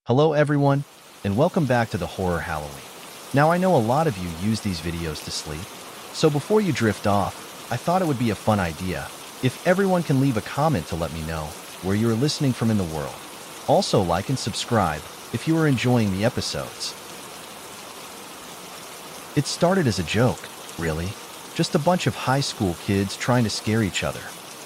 Hello everyone, and welcome back to the Horror Halloween. Now I know a lot of you use these videos to sleep, so before you drift off, I thought it would be a fun idea if everyone can leave a comment to let me know where you're listening from in the world. Also like and subscribe if you are enjoying the episodes. It started as a joke, really. Just a bunch of high school kids trying to scare each other.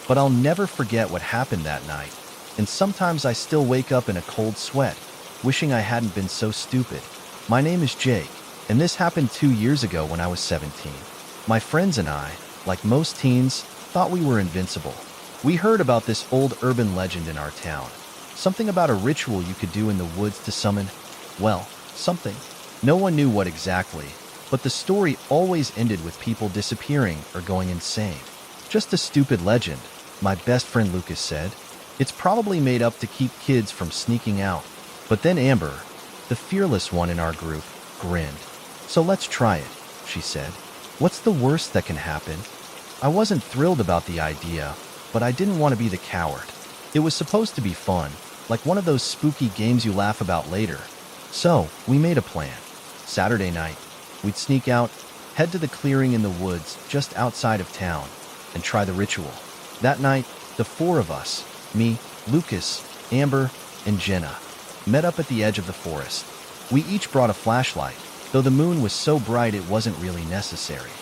But I'll never forget what happened that night, and sometimes I still wake up in a cold sweat, wishing I hadn't been so stupid. My name is Jake, and this happened 2 years ago when I was 17. My friends and I, like most teens, thought we were invincible. We heard about this old urban legend in our town. Something about a ritual you could do in the woods to summon, well, something. No one knew what exactly, but the story always ended with people disappearing or going insane. Just a stupid legend, my best friend Lucas said. It's probably made up to keep kids from sneaking out. But then Amber, the fearless one in our group, grinned. So let's try it, she said. What's the worst that can happen? I wasn't thrilled about the idea, but I didn't want to be the coward. It was supposed to be fun, like one of those spooky games you laugh about later. So we made a plan. Saturday night, we'd sneak out, head to the clearing in the woods just outside of town, and try the ritual. That night, the four of us, me, Lucas, Amber, and Jenna, met up at the edge of the forest. We each brought a flashlight, though the moon was so bright it wasn't really necessary.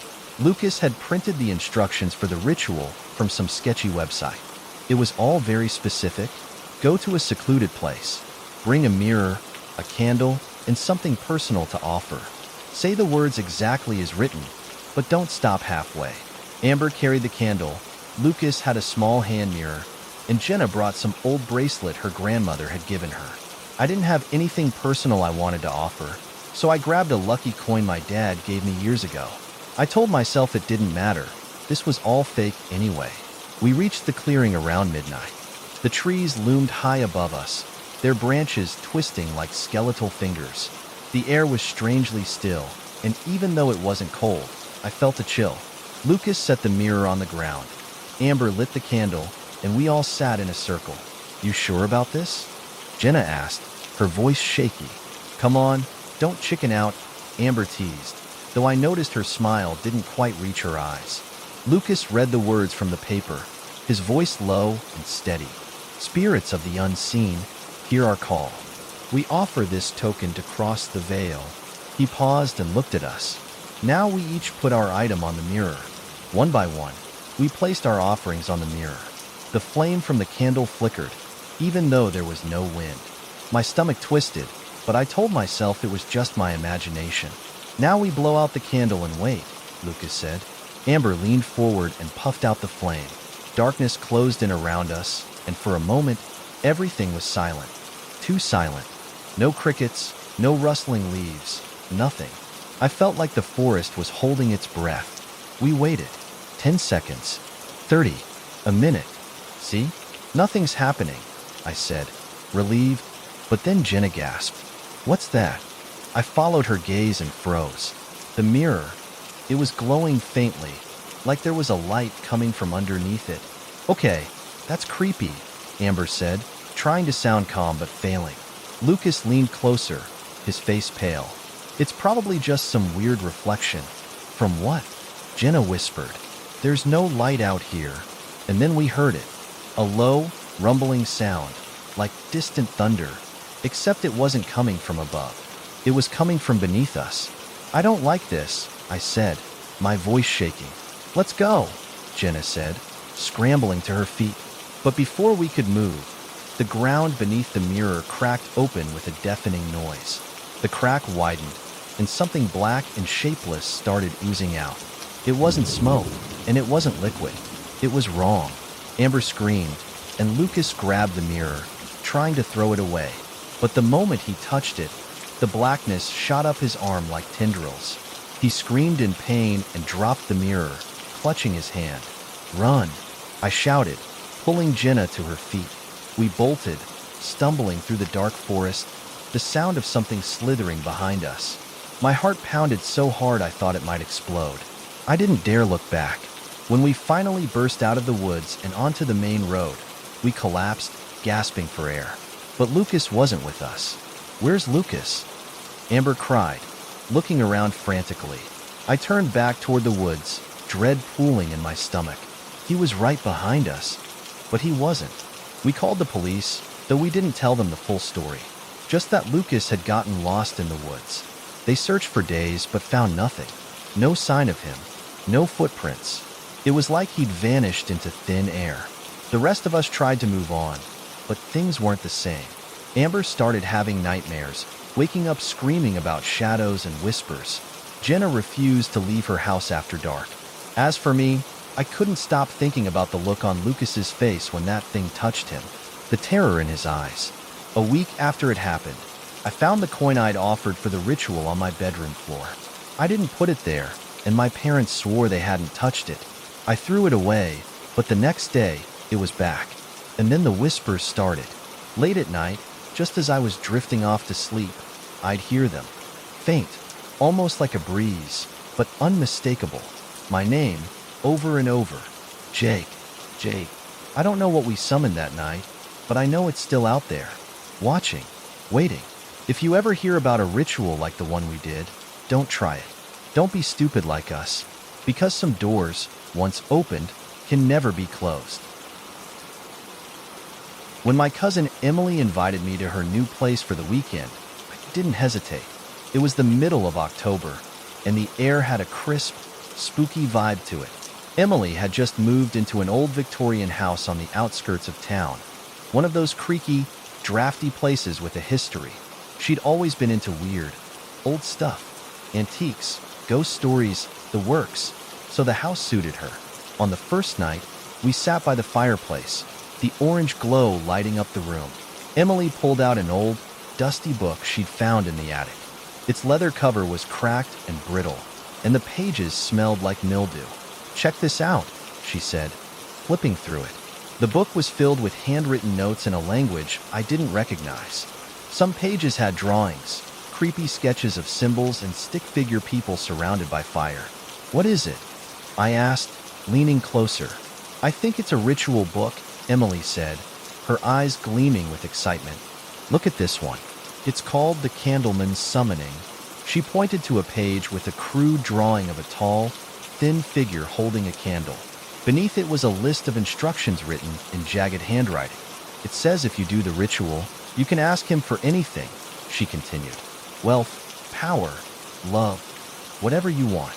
Lucas had printed the instructions for the ritual from some sketchy website. It was all very specific. Go to a secluded place. Bring a mirror, a candle, and something personal to offer. Say the words exactly as written, but don't stop halfway. Amber carried the candle, Lucas had a small hand mirror, and Jenna brought some old bracelet her grandmother had given her. I didn't have anything personal I wanted to offer, so I grabbed a lucky coin my dad gave me years ago. I told myself it didn't matter. This was all fake anyway. We reached the clearing around midnight. The trees loomed high above us, their branches twisting like skeletal fingers. The air was strangely still, and even though it wasn't cold, I felt a chill. Lucas set the mirror on the ground. Amber lit the candle, and we all sat in a circle. You sure about this? Jenna asked, her voice shaky. Come on, don't chicken out, Amber teased, though I noticed her smile didn't quite reach her eyes. Lucas read the words from the paper, his voice low and steady. Spirits of the unseen, hear our call. We offer this token to cross the veil. He paused and looked at us. Now we each put our item on the mirror. One by one, we placed our offerings on the mirror. The flame from the candle flickered, even though there was no wind. My stomach twisted, but I told myself it was just my imagination. Now we blow out the candle and wait, Lucas said. Amber leaned forward and puffed out the flame. Darkness closed in around us, and for a moment, everything was silent. Too silent. No crickets, no rustling leaves, nothing. I felt like the forest was holding its breath. We waited. 10 seconds. 30. A minute. See? Nothing's happening, I said, relieved, but then Jenna gasped. What's that? I followed her gaze and froze. The mirror. It was glowing faintly, like there was a light coming from underneath it. Okay, that's creepy, Amber said, trying to sound calm but failing. Lucas leaned closer, his face pale. It's probably just some weird reflection. From what? Jenna whispered. There's no light out here. And then we heard it. A low, rumbling sound, like distant thunder, except it wasn't coming from above. It was coming from beneath us. I don't like this, I said, my voice shaking. Let's go, Jenna said, scrambling to her feet. But before we could move, the ground beneath the mirror cracked open with a deafening noise. The crack widened, and something black and shapeless started oozing out. It wasn't smoke, and it wasn't liquid. It was wrong. Amber screamed, and Lucas grabbed the mirror, trying to throw it away. But the moment he touched it, the blackness shot up his arm like tendrils. He screamed in pain and dropped the mirror, clutching his hand. Run, I shouted, pulling Jenna to her feet. We bolted, stumbling through the dark forest, the sound of something slithering behind us. My heart pounded so hard I thought it might explode. I didn't dare look back. When we finally burst out of the woods and onto the main road, we collapsed, gasping for air. But Lucas wasn't with us. "Where's Lucas?" Amber cried, looking around frantically. I turned back toward the woods, dread pooling in my stomach. He was right behind us, but he wasn't. We called the police, though we didn't tell them the full story. Just that Lucas had gotten lost in the woods. They searched for days but found nothing. No sign of him. No footprints. It was like he'd vanished into thin air. The rest of us tried to move on, but things weren't the same. Amber started having nightmares, waking up screaming about shadows and whispers. Jenna refused to leave her house after dark. As for me, I couldn't stop thinking about the look on Lucas's face when that thing touched him, the terror in his eyes. A week after it happened, I found the coin I'd offered for the ritual on my bedroom floor. I didn't put it there, and my parents swore they hadn't touched it. I threw it away, but the next day, it was back. And then the whispers started. Late at night, just as I was drifting off to sleep, I'd hear them. Faint, almost like a breeze, but unmistakable. My name, over and over. Jake, Jake. I don't know what we summoned that night, but I know it's still out there, watching, waiting. If you ever hear about a ritual like the one we did, don't try it. Don't be stupid like us, because some doors, once opened, can never be closed. When my cousin Emily invited me to her new place for the weekend, I didn't hesitate. It was the middle of October, and the air had a crisp, spooky vibe to it. Emily had just moved into an old Victorian house on the outskirts of town, one of those creaky, drafty places with a history. She'd always been into weird, old stuff, antiques, ghost stories, the works, so the house suited her. On the first night, we sat by the fireplace, the orange glow lighting up the room. Emily pulled out an old, dusty book she'd found in the attic. Its leather cover was cracked and brittle, and the pages smelled like mildew. "Check this out," she said, flipping through it. The book was filled with handwritten notes in a language I didn't recognize. Some pages had drawings, creepy sketches of symbols and stick figure people surrounded by fire. "What is it?" I asked, leaning closer. "I think it's a ritual book," Emily said, her eyes gleaming with excitement. "Look at this one. It's called The Candleman's Summoning." She pointed to a page with a crude drawing of a tall, thin figure holding a candle. Beneath it was a list of instructions written in jagged handwriting. "It says if you do the ritual, you can ask him for anything," she continued. "Wealth, power, love, whatever you want.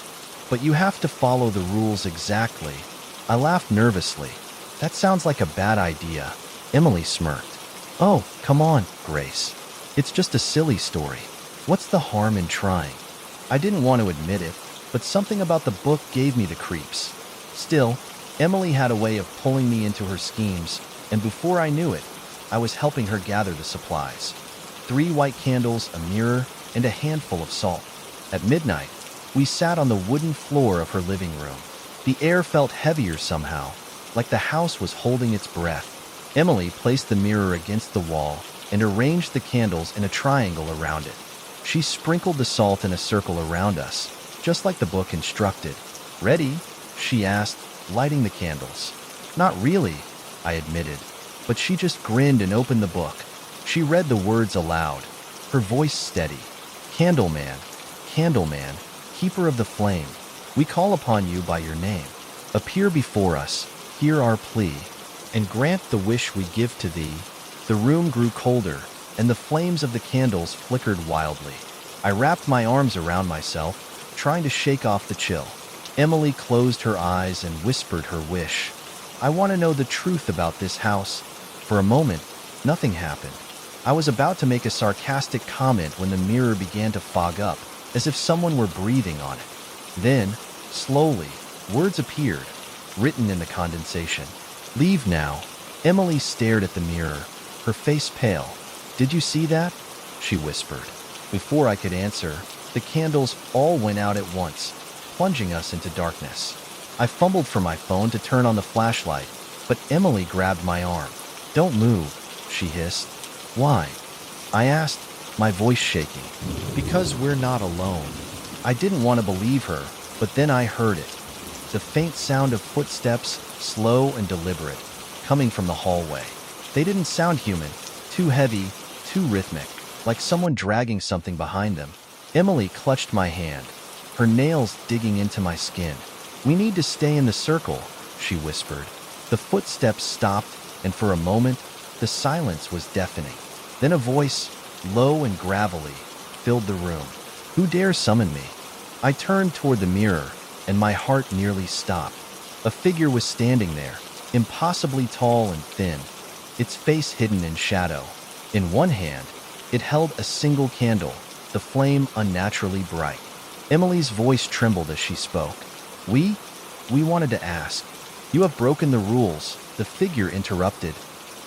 But you have to follow the rules exactly." I laughed nervously. "That sounds like a bad idea." Emily smirked. "Oh, come on, Grace. It's just a silly story. What's the harm in trying?" I didn't want to admit it, but something about the book gave me the creeps. Still, Emily had a way of pulling me into her schemes, and before I knew it, I was helping her gather the supplies. 3 white candles, a mirror, and a handful of salt. At midnight, we sat on the wooden floor of her living room. The air felt heavier somehow, like the house was holding its breath. Emily placed the mirror against the wall and arranged the candles in a triangle around it. She sprinkled the salt in a circle around us, just like the book instructed. "Ready?" she asked, lighting the candles. "Not really," I admitted, but she just grinned and opened the book. She read the words aloud, her voice steady. "Candleman, Candleman, keeper of the flame, we call upon you by your name. Appear before us, hear our plea, and grant the wish we give to thee." The room grew colder, and the flames of the candles flickered wildly. I wrapped my arms around myself, trying to shake off the chill. Emily closed her eyes and whispered her wish. "I want to know the truth about this house." For a moment, nothing happened. I was about to make a sarcastic comment when the mirror began to fog up, as if someone were breathing on it. Then, slowly, words appeared, written in the condensation. "Leave now." Emily stared at the mirror, her face pale. "Did you see that?" she whispered. Before I could answer, the candles all went out at once, plunging us into darkness. I fumbled for my phone to turn on the flashlight, but Emily grabbed my arm. "Don't move," she hissed. "Why?" I asked, my voice shaking. "Because we're not alone." I didn't want to believe her, but then I heard it. The faint sound of footsteps, slow and deliberate, coming from the hallway. They didn't sound human, too heavy, too rhythmic. like someone dragging something behind them. Emily clutched my hand, her nails digging into my skin. "We need to stay in the circle," she whispered. The footsteps stopped, and for a moment, the silence was deafening. Then a voice, low and gravelly, filled the room. "Who dares summon me?" I turned toward the mirror, and my heart nearly stopped. A figure was standing there, impossibly tall and thin, its face hidden in shadow. In one hand, it held a single candle, the flame unnaturally bright. Emily's voice trembled as she spoke. We wanted to ask. "You have broken the rules," the figure interrupted,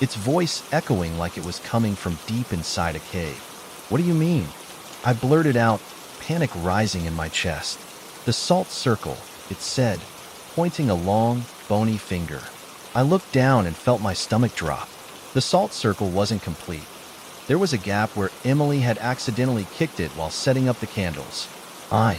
its voice echoing like it was coming from deep inside a cave. "What do you mean?" I blurted out, panic rising in my chest. "The salt circle," it said, pointing a long, bony finger. I looked down and felt my stomach drop. The salt circle wasn't complete. There was a gap where Emily had accidentally kicked it while setting up the candles. I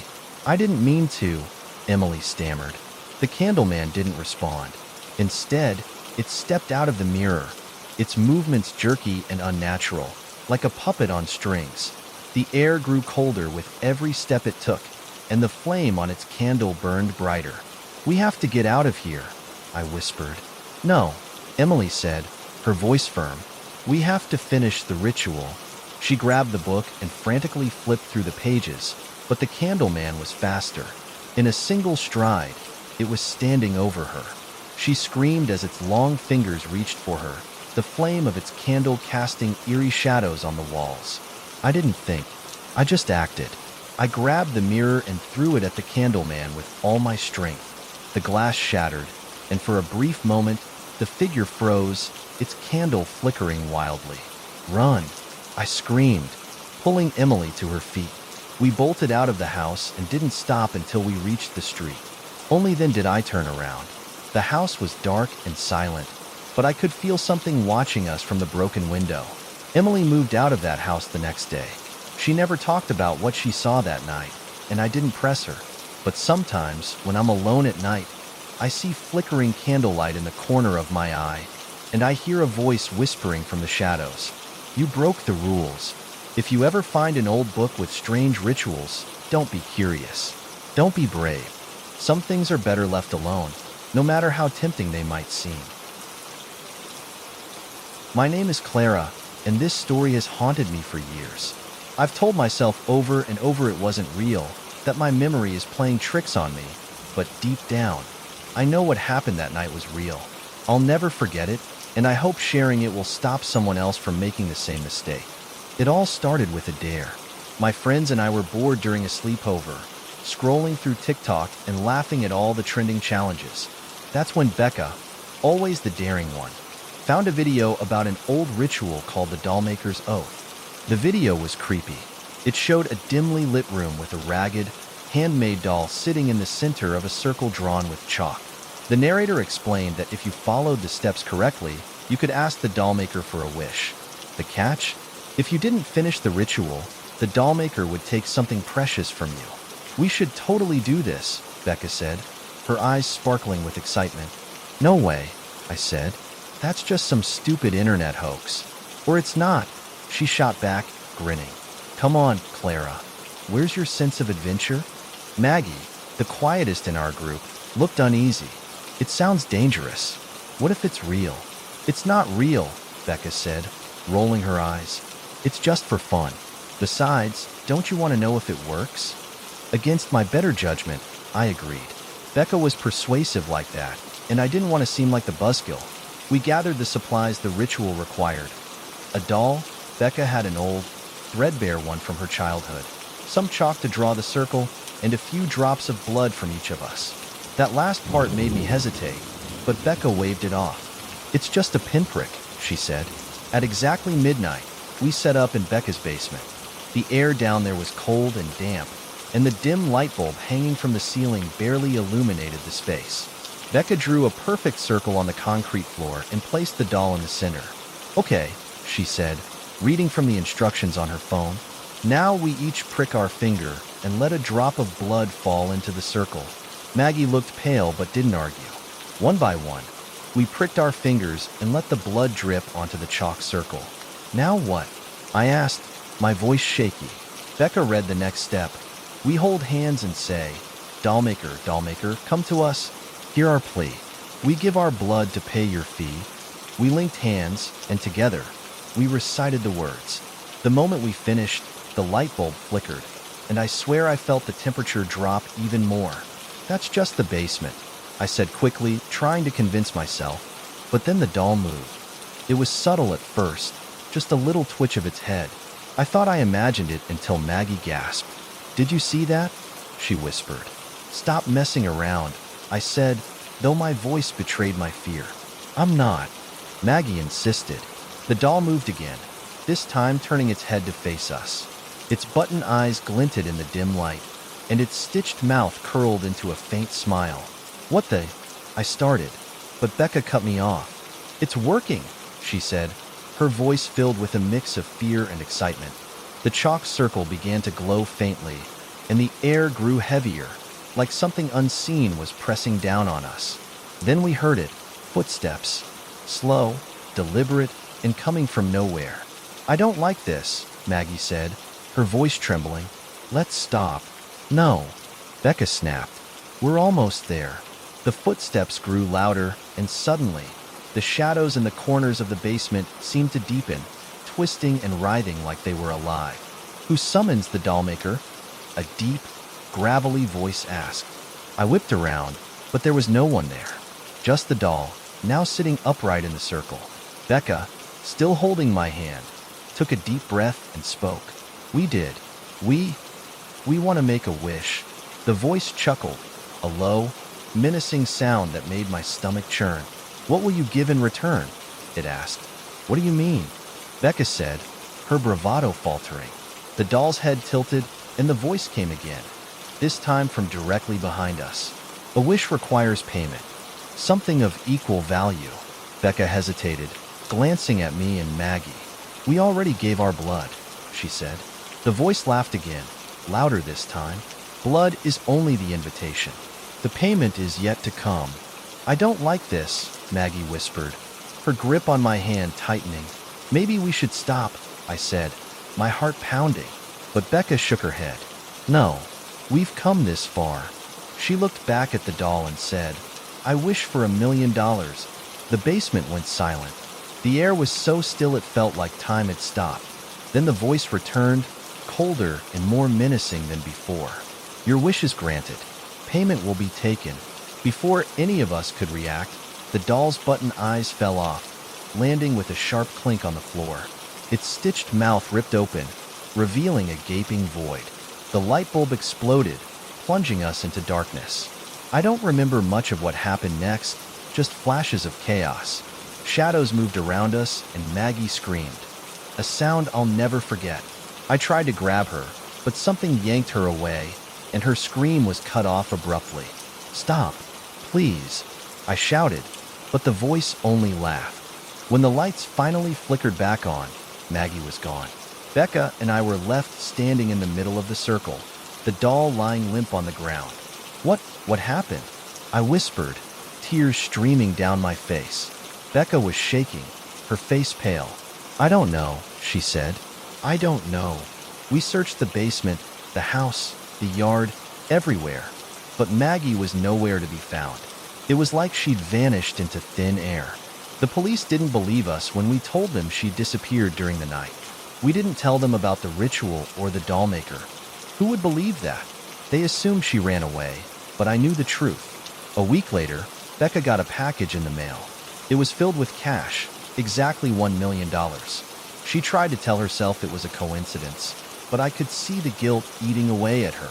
didn't mean to," Emily stammered. The candleman didn't respond. Instead, it stepped out of the mirror, its movements jerky and unnatural, like a puppet on strings. The air grew colder with every step it took, and the flame on its candle burned brighter. "We have to get out of here," I whispered. "No," Emily said, her voice firm. "We have to finish the ritual." She grabbed the book and frantically flipped through the pages, but the candleman was faster. In a single stride, it was standing over her. She screamed as its long fingers reached for her, the flame of its candle casting eerie shadows on the walls. I didn't think. I just acted. I grabbed the mirror and threw it at the candleman with all my strength. The glass shattered, and for a brief moment, the figure froze, its candle flickering wildly. "Run!" I screamed, pulling Emily to her feet. We bolted out of the house and didn't stop until we reached the street. Only then did I turn around. The house was dark and silent, but I could feel something watching us from the broken window. Emily moved out of that house the next day. She never talked about what she saw that night, and I didn't press her. But sometimes, when I'm alone at night, I see flickering candlelight in the corner of my eye, and I hear a voice whispering from the shadows. "You broke the rules. If you ever find an old book with strange rituals, don't be curious. Don't be brave. Some things are better left alone, no matter how tempting they might seem." My name is Clara, and this story has haunted me for years. I've told myself over and over it wasn't real, that my memory is playing tricks on me, but deep down, I know what happened that night was real. I'll never forget it, and I hope sharing it will stop someone else from making the same mistake. It all started with a dare. My friends and I were bored during a sleepover, scrolling through TikTok and laughing at all the trending challenges. That's when Becca, always the daring one, found a video about an old ritual called the Dollmaker's Oath. The video was creepy. It showed a dimly lit room with a ragged, handmade doll sitting in the center of a circle drawn with chalk. The narrator explained that if you followed the steps correctly, you could ask the dollmaker for a wish. The catch? If you didn't finish the ritual, the dollmaker would take something precious from you. "We should totally do this," Becca said, her eyes sparkling with excitement. "No way," I said. "That's just some stupid internet hoax." "Or it's not," she shot back, grinning. "Come on, Clara. Where's your sense of adventure?" Maggie, the quietest in our group, looked uneasy. "It sounds dangerous. What if it's real?" "It's not real," Becca said, rolling her eyes. "It's just for fun. Besides, don't you want to know if it works?" Against my better judgment, I agreed. Becca was persuasive like that, and I didn't want to seem like the buzzkill. We gathered the supplies the ritual required. A doll, Becca had an old, threadbare one from her childhood, some chalk to draw the circle, and a few drops of blood from each of us. That last part made me hesitate, but Becca waved it off. "It's just a pinprick," she said. At exactly midnight, we set up in Becca's basement. The air down there was cold and damp, and the dim light bulb hanging from the ceiling barely illuminated the space. Becca drew a perfect circle on the concrete floor and placed the doll in the center. "Okay," she said, reading from the instructions on her phone. "Now we each prick our finger and let a drop of blood fall into the circle." Maggie looked pale but didn't argue. One by one, we pricked our fingers and let the blood drip onto the chalk circle. "Now what?" I asked, my voice shaky. Becca read the next step. We hold hands and say, Dollmaker, Dollmaker, come to us. Hear our plea. We give our blood to pay your fee. We linked hands, and together, we recited the words. The moment we finished, the light bulb flickered, and I swear I felt the temperature drop even more. That's just the basement, I said quickly, trying to convince myself. But then the doll moved. It was subtle at first, just a little twitch of its head. I thought I imagined it until Maggie gasped. Did you see that? She whispered. Stop messing around, I said, though my voice betrayed my fear. I'm not. Maggie insisted. The doll moved again, this time turning its head to face us. Its button eyes glinted in the dim light, and its stitched mouth curled into a faint smile. What the? I started, but Becca cut me off. It's working, she said, her voice filled with a mix of fear and excitement. The chalk circle began to glow faintly, and the air grew heavier, like something unseen was pressing down on us. Then we heard it, footsteps, slow, deliberate, and coming from nowhere. I don't like this, Maggie said, her voice trembling. Let's stop. No, Becca snapped. We're almost there. The footsteps grew louder, and suddenly, the shadows in the corners of the basement seemed to deepen, twisting and writhing like they were alive. Who summons the dollmaker? A deep, gravelly voice asked. I whipped around, but there was no one there. Just the doll, now sitting upright in the circle. Becca, still holding my hand, took a deep breath and spoke. We did. We want to make a wish. The voice chuckled, a low, menacing sound that made my stomach churn. What will you give in return? It asked. What do you mean? Becca said, her bravado faltering. The doll's head tilted, and the voice came again, this time from directly behind us. A wish requires payment, something of equal value. Becca hesitated, glancing at me and Maggie. We already gave our blood, she said. The voice laughed again, louder this time. Blood is only the invitation. The payment is yet to come. I don't like this, Maggie whispered, her grip on my hand tightening. Maybe we should stop, I said, my heart pounding. But Becca shook her head. No, we've come this far. She looked back at the doll and said, I wish for $1 million. The basement went silent. The air was so still it felt like time had stopped. Then the voice returned, colder and more menacing than before. Your wish is granted. Payment will be taken. Before any of us could react, the doll's button eyes fell off, landing with a sharp clink on the floor. Its stitched mouth ripped open, revealing a gaping void. The light bulb exploded, plunging us into darkness. I don't remember much of what happened next, just flashes of chaos. Shadows moved around us, and Maggie screamed. A sound I'll never forget. I tried to grab her, but something yanked her away, and her scream was cut off abruptly. Stop, please, I shouted, but the voice only laughed. When the lights finally flickered back on, Maggie was gone. Becca and I were left standing in the middle of the circle, the doll lying limp on the ground. What happened? I whispered, tears streaming down my face. Becca was shaking, her face pale. I don't know, she said. I don't know. We searched the basement, the house, the yard, everywhere, but Maggie was nowhere to be found. It was like she'd vanished into thin air. The police didn't believe us when we told them she'd disappeared during the night. We didn't tell them about the ritual or the dollmaker. Who would believe that? They assumed she ran away, but I knew the truth. A week later, Becca got a package in the mail. It was filled with cash, exactly $1 million. She tried to tell herself it was a coincidence, but I could see the guilt eating away at her.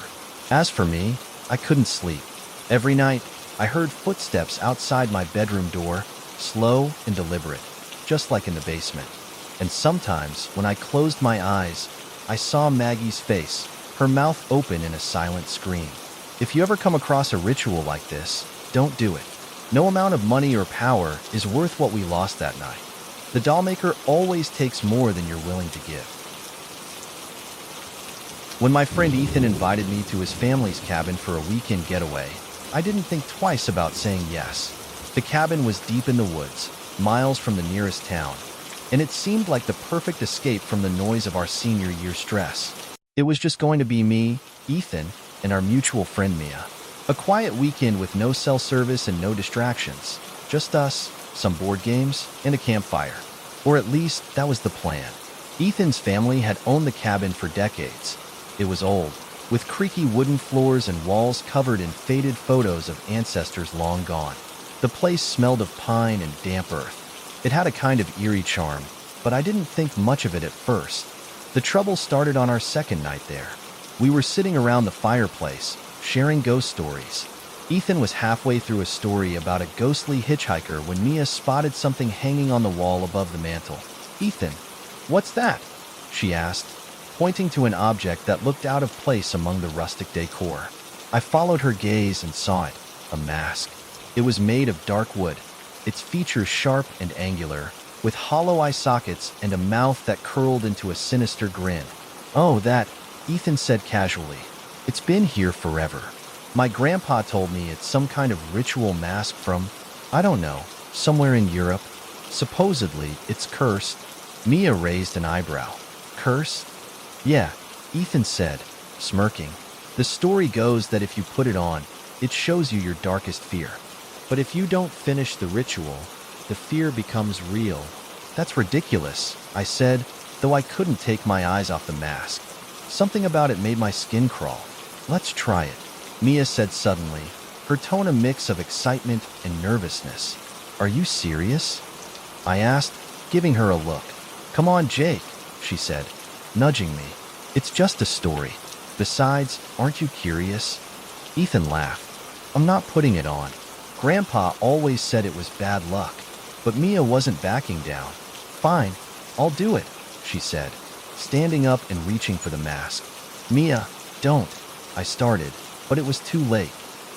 As for me, I couldn't sleep. Every night, I heard footsteps outside my bedroom door, slow and deliberate, just like in the basement. And sometimes, when I closed my eyes, I saw Maggie's face, her mouth open in a silent scream. If you ever come across a ritual like this, don't do it. No amount of money or power is worth what we lost that night. The dollmaker always takes more than you're willing to give. When my friend Ethan invited me to his family's cabin for a weekend getaway, I didn't think twice about saying yes. The cabin was deep in the woods, miles from the nearest town. and it seemed like the perfect escape from the noise of our senior year stress. It was just going to be me, Ethan, and our mutual friend Mia. A quiet weekend with no cell service and no distractions. Just us, some board games, and a campfire. Or at least, that was the plan. Ethan's family had owned the cabin for decades. It was old, with creaky wooden floors and walls covered in faded photos of ancestors long gone. The place smelled of pine and damp earth. It had a kind of eerie charm, but I didn't think much of it at first. The trouble started on our second night there. We were sitting around the fireplace, sharing ghost stories. Ethan was halfway through a story about a ghostly hitchhiker when Mia spotted something hanging on the wall above the mantel. "Ethan, what's that?" she asked, pointing to an object that looked out of place among the rustic decor. I followed her gaze and saw it, a mask. It was made of dark wood, its features sharp and angular, with hollow eye sockets and a mouth that curled into a sinister grin. "Oh, that," Ethan said casually. "It's been here forever. My grandpa told me it's some kind of ritual mask from, I don't know, somewhere in Europe. Supposedly, it's cursed." Mia raised an eyebrow. "Cursed?" "Yeah," Ethan said, smirking. "The story goes that if you put it on, it shows you your darkest fear. But if you don't finish the ritual, the fear becomes real." "That's ridiculous," I said, though I couldn't take my eyes off the mask. Something about it made my skin crawl. "Let's try it," Mia said suddenly, her tone a mix of excitement and nervousness. "Are you serious?" I asked, giving her a look. "Come on, Jake," she said, nudging me. "It's just a story. Besides, aren't you curious?" Ethan laughed. "I'm not putting it on. Grandpa always said it was bad luck." But Mia wasn't backing down. "Fine, I'll do it," she said, standing up and reaching for the mask. "Mia, don't," I started, but it was too late.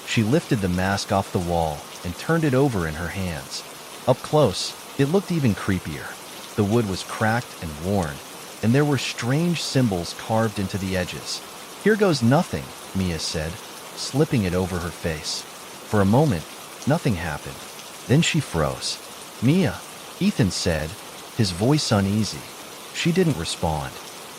She lifted the mask off the wall and turned it over in her hands. Up close, it looked even creepier. The wood was cracked and worn, and there were strange symbols carved into the edges. "Here goes nothing," Mia said, slipping it over her face. For a moment, nothing happened. Then she froze. "Mia," Ethan said, his voice uneasy. She didn't respond.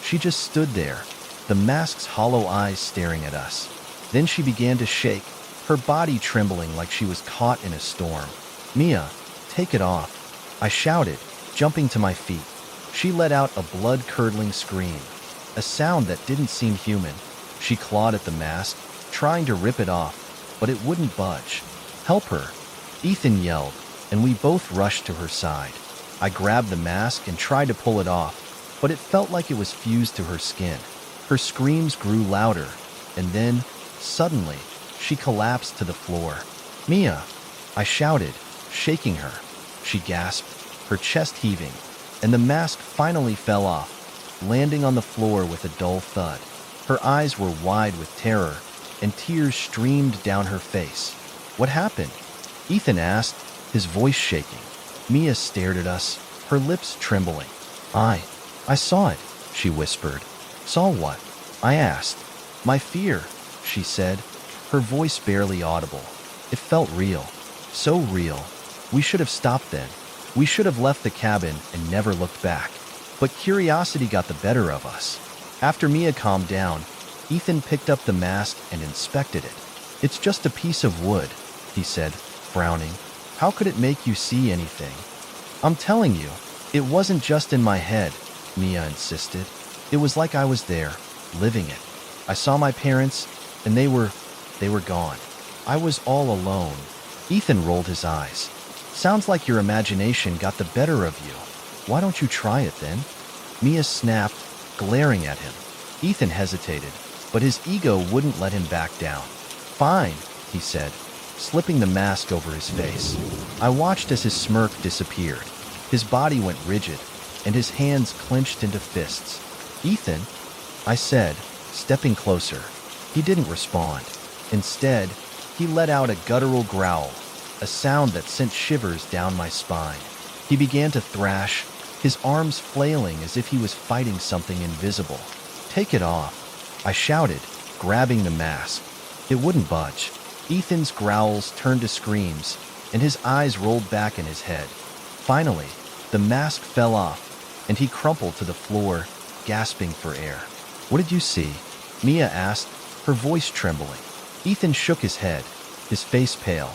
She just stood there, the mask's hollow eyes staring at us. Then she began to shake, her body trembling like she was caught in a storm. "Mia, take it off," I shouted, jumping to my feet. She let out a blood-curdling scream, a sound that didn't seem human. She clawed at the mask, trying to rip it off, but it wouldn't budge. "Help her," Ethan yelled, and we both rushed to her side. I grabbed the mask and tried to pull it off, but it felt like it was fused to her skin. Her screams grew louder, and then, suddenly, she collapsed to the floor. "Mia," I shouted, shaking her. She gasped, her chest heaving, and the mask finally fell off, landing on the floor with a dull thud. Her eyes were wide with terror, and tears streamed down her face. "What happened?" Ethan asked, his voice shaking. Mia stared at us, her lips trembling. I saw it," she whispered. "Saw what?" I asked. "My fear," she said, her voice barely audible. "It felt real. So real. We should have stopped then. We should have left the cabin and never looked back. But curiosity got the better of us." After Mia calmed down, Ethan picked up the mask and inspected it. "It's just a piece of wood," he said, frowning. "How could it make you see anything?" "I'm telling you, it wasn't just in my head," Mia insisted. "It was like I was there, living it. I saw my parents, and they were gone. I was all alone." Ethan rolled his eyes. "Sounds like your imagination got the better of you. Why don't you try it then?" Mia snapped, glaring at him. Ethan hesitated, but his ego wouldn't let him back down. "Fine," he said, slipping the mask over his face. I watched as his smirk disappeared. His body went rigid, and his hands clenched into fists. "Ethan," I said, stepping closer. He didn't respond. Instead, he let out a guttural growl, a sound that sent shivers down my spine. He began to thrash, his arms flailing as if he was fighting something invisible. "Take it off," I shouted, grabbing the mask. It wouldn't budge. Ethan's growls turned to screams, and his eyes rolled back in his head. Finally, The mask fell off, and he crumpled to the floor, gasping for air. "What did you see?" Mia asked, her voice trembling. Ethan shook his head, his face pale.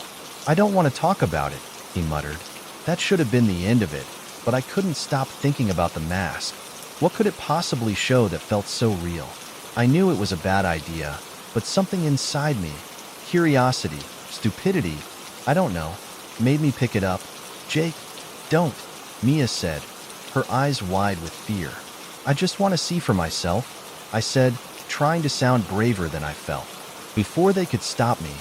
"I don't want to talk about it," he muttered. That should have been the end of it, but I couldn't stop thinking about the mask. What could it possibly show that felt so real? I knew it was a bad idea, but something inside me, curiosity, stupidity, I don't know, made me pick it up. "Jake, don't," Mia said, her eyes wide with fear. "I just want to see for myself," I said, trying to sound braver than I felt. Before they could stop me,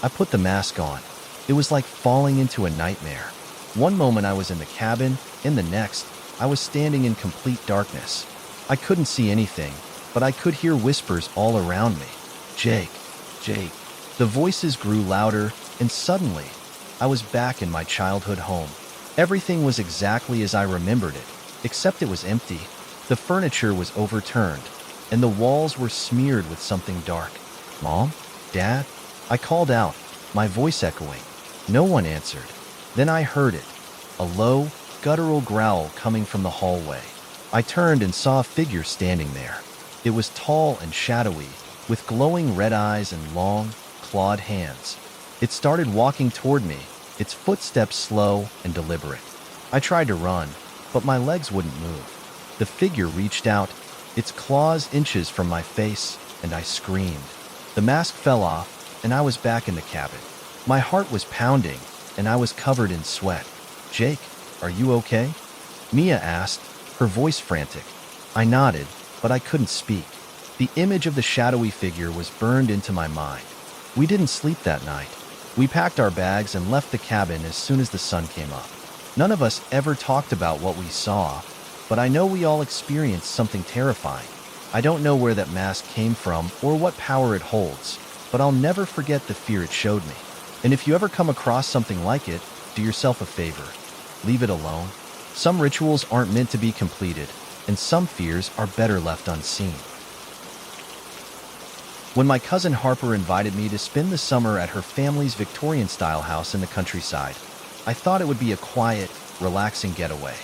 I put the mask on. It was like falling into a nightmare. One moment I was in the cabin, in the next, I was standing in complete darkness. I couldn't see anything, but I could hear whispers all around me. "Jake, Jake." The voices grew louder, and suddenly, I was back in my childhood home. Everything was exactly as I remembered it, except it was empty. The furniture was overturned, and the walls were smeared with something dark. "Mom? Dad?" I called out, my voice echoing. No one answered. Then I heard it, a low, guttural growl coming from the hallway. I turned and saw a figure standing there. It was tall and shadowy, with glowing red eyes and long, clawed hands. It started walking toward me, its footsteps slow and deliberate. I tried to run, but my legs wouldn't move. The figure reached out, its claws inches from my face, and I screamed. The mask fell off, and I was back in the cabin. My heart was pounding, and I was covered in sweat. "Jake, are you okay?" Mia asked, her voice frantic. I nodded, but I couldn't speak. The image of the shadowy figure was burned into my mind. We didn't sleep that night. We packed our bags and left the cabin as soon as the sun came up. None of us ever talked about what we saw, but I know we all experienced something terrifying. I don't know where that mask came from or what power it holds, but I'll never forget the fear it showed me. And if you ever come across something like it, do yourself a favor. Leave it alone. Some rituals aren't meant to be completed, and some fears are better left unseen. When my cousin Harper invited me to spend the summer at her family's Victorian-style house in the countryside, I thought it would be a quiet, relaxing getaway.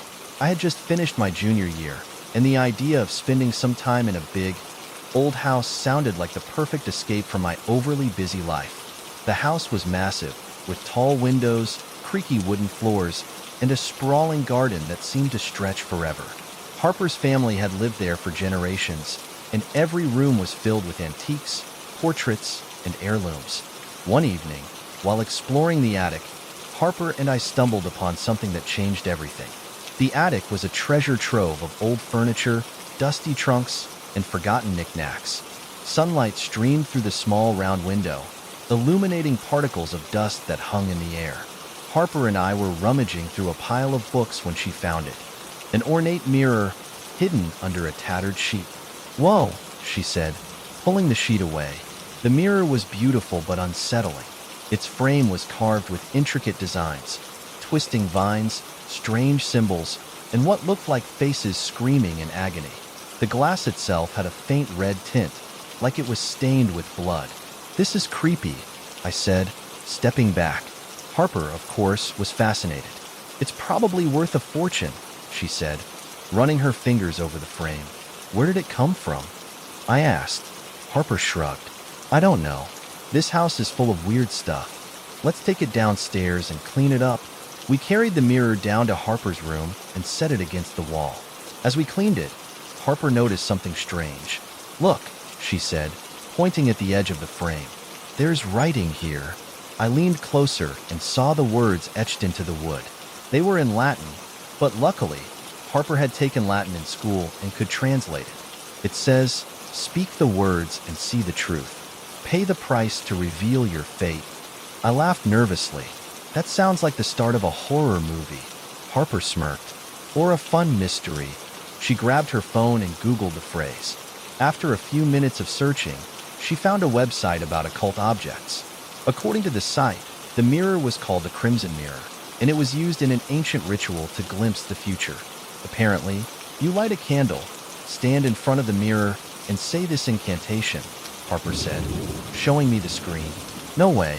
I had just finished my junior year, and the idea of spending some time in a big, old house sounded like the perfect escape from my overly busy life. The house was massive, with tall windows, creaky wooden floors, and a sprawling garden that seemed to stretch forever. Harper's family had lived there for generations, and every room was filled with antiques, portraits, and heirlooms. One evening, while exploring the attic, Harper and I stumbled upon something that changed everything. The attic was a treasure trove of old furniture, dusty trunks, and forgotten knickknacks. Sunlight streamed through the small round window, illuminating particles of dust that hung in the air. Harper and I were rummaging through a pile of books when she found it, an ornate mirror hidden under a tattered sheet. "Whoa," she said, pulling the sheet away. The mirror was beautiful but unsettling. Its frame was carved with intricate designs, twisting vines, strange symbols, and what looked like faces screaming in agony. The glass itself had a faint red tint, like it was stained with blood. "This is creepy," I said, stepping back. Harper, of course, was fascinated. "It's probably worth a fortune," she said, running her fingers over the frame. "Where did it come from?" I asked. Harper shrugged. "I don't know. This house is full of weird stuff. Let's take it downstairs and clean it up." We carried the mirror down to Harper's room and set it against the wall. As we cleaned it, Harper noticed something strange. "Look," she said, pointing at the edge of the frame. "There's writing here." I leaned closer and saw the words etched into the wood. They were in Latin, but luckily, Harper had taken Latin in school and could translate it. It says, "Speak the words and see the truth. Pay the price to reveal your fate." I laughed nervously. "That sounds like the start of a horror movie." Harper smirked. "Or a fun mystery." She grabbed her phone and Googled the phrase. After a few minutes of searching, she found a website about occult objects. According to the site, the mirror was called the Crimson Mirror, and it was used in an ancient ritual to glimpse the future. Apparently, you light a candle, stand in front of the mirror, and say this incantation, Harper said, showing me the screen. "No way,"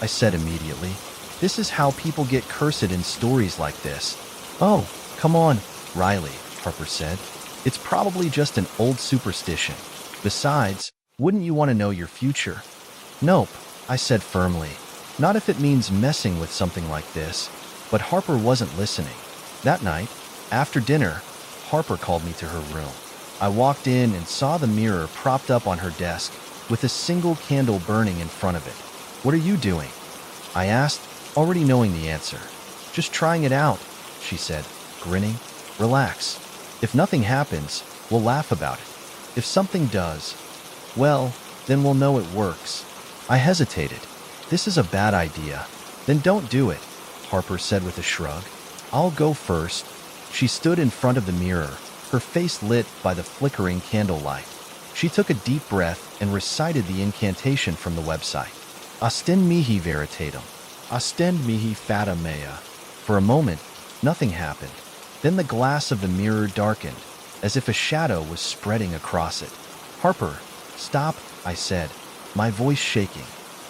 I said immediately. "This is how people get cursed in stories like this." "Oh," Come on, Riley, Harper said. It's probably just an old superstition. Besides, wouldn't you want to know your future? Nope, I said firmly. Not if it means messing with something like this. But Harper wasn't listening. That night, after dinner, Harper called me to her room. I walked in and saw the mirror propped up on her desk with a single candle burning in front of it. What are you doing? I asked, already knowing the answer. Just trying it out, she said, grinning. Relax. If nothing happens, we'll laugh about it. If something does, well, then we'll know it works. I hesitated. This is a bad idea. Then don't do it, Harper said with a shrug. I'll go first. She stood in front of the mirror, her face lit by the flickering candlelight. She took a deep breath and recited the incantation from the website. Ostend mihi veritatem. Ostend mihi fata mea. For a moment, nothing happened. Then the glass of the mirror darkened, as if a shadow was spreading across it. Harper, stop, I said, my voice shaking.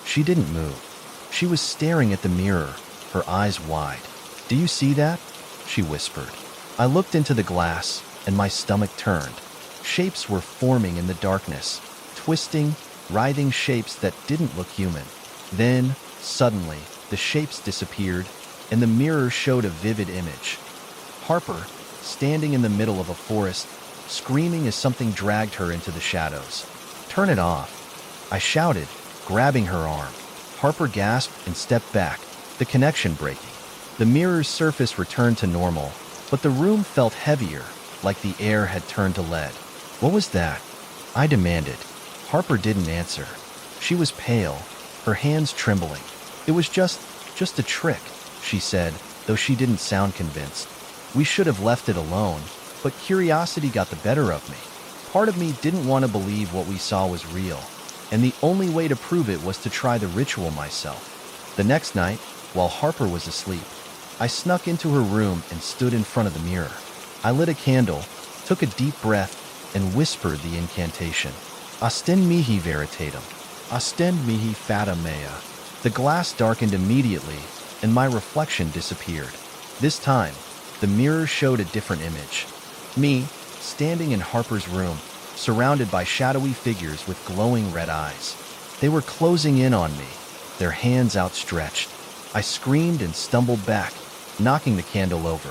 She didn't move. She was staring at the mirror, her eyes wide. Do you see that? She whispered. I looked into the glass, and my stomach turned. Shapes were forming in the darkness, twisting, writhing shapes that didn't look human. Then, suddenly, the shapes disappeared, and the mirror showed a vivid image. Harper, standing in the middle of a forest, screaming as something dragged her into the shadows. Turn it off, I shouted, grabbing her arm. Harper gasped and stepped back, the connection breaking. The mirror's surface returned to normal, but the room felt heavier, like the air had turned to lead. What was that? I demanded. Harper didn't answer. She was pale, her hands trembling. It was just a trick, she said, though she didn't sound convinced. We should have left it alone, but curiosity got the better of me. Part of me didn't want to believe what we saw was real, and the only way to prove it was to try the ritual myself. The next night, while Harper was asleep, I snuck into her room and stood in front of the mirror. I lit a candle, took a deep breath, and whispered the incantation. Ostend mihi veritatem. Ostend mihi fata mea. The glass darkened immediately, and my reflection disappeared. This time, the mirror showed a different image. Me, standing in Harper's room, surrounded by shadowy figures with glowing red eyes. They were closing in on me, their hands outstretched. I screamed and stumbled back, knocking the candle over.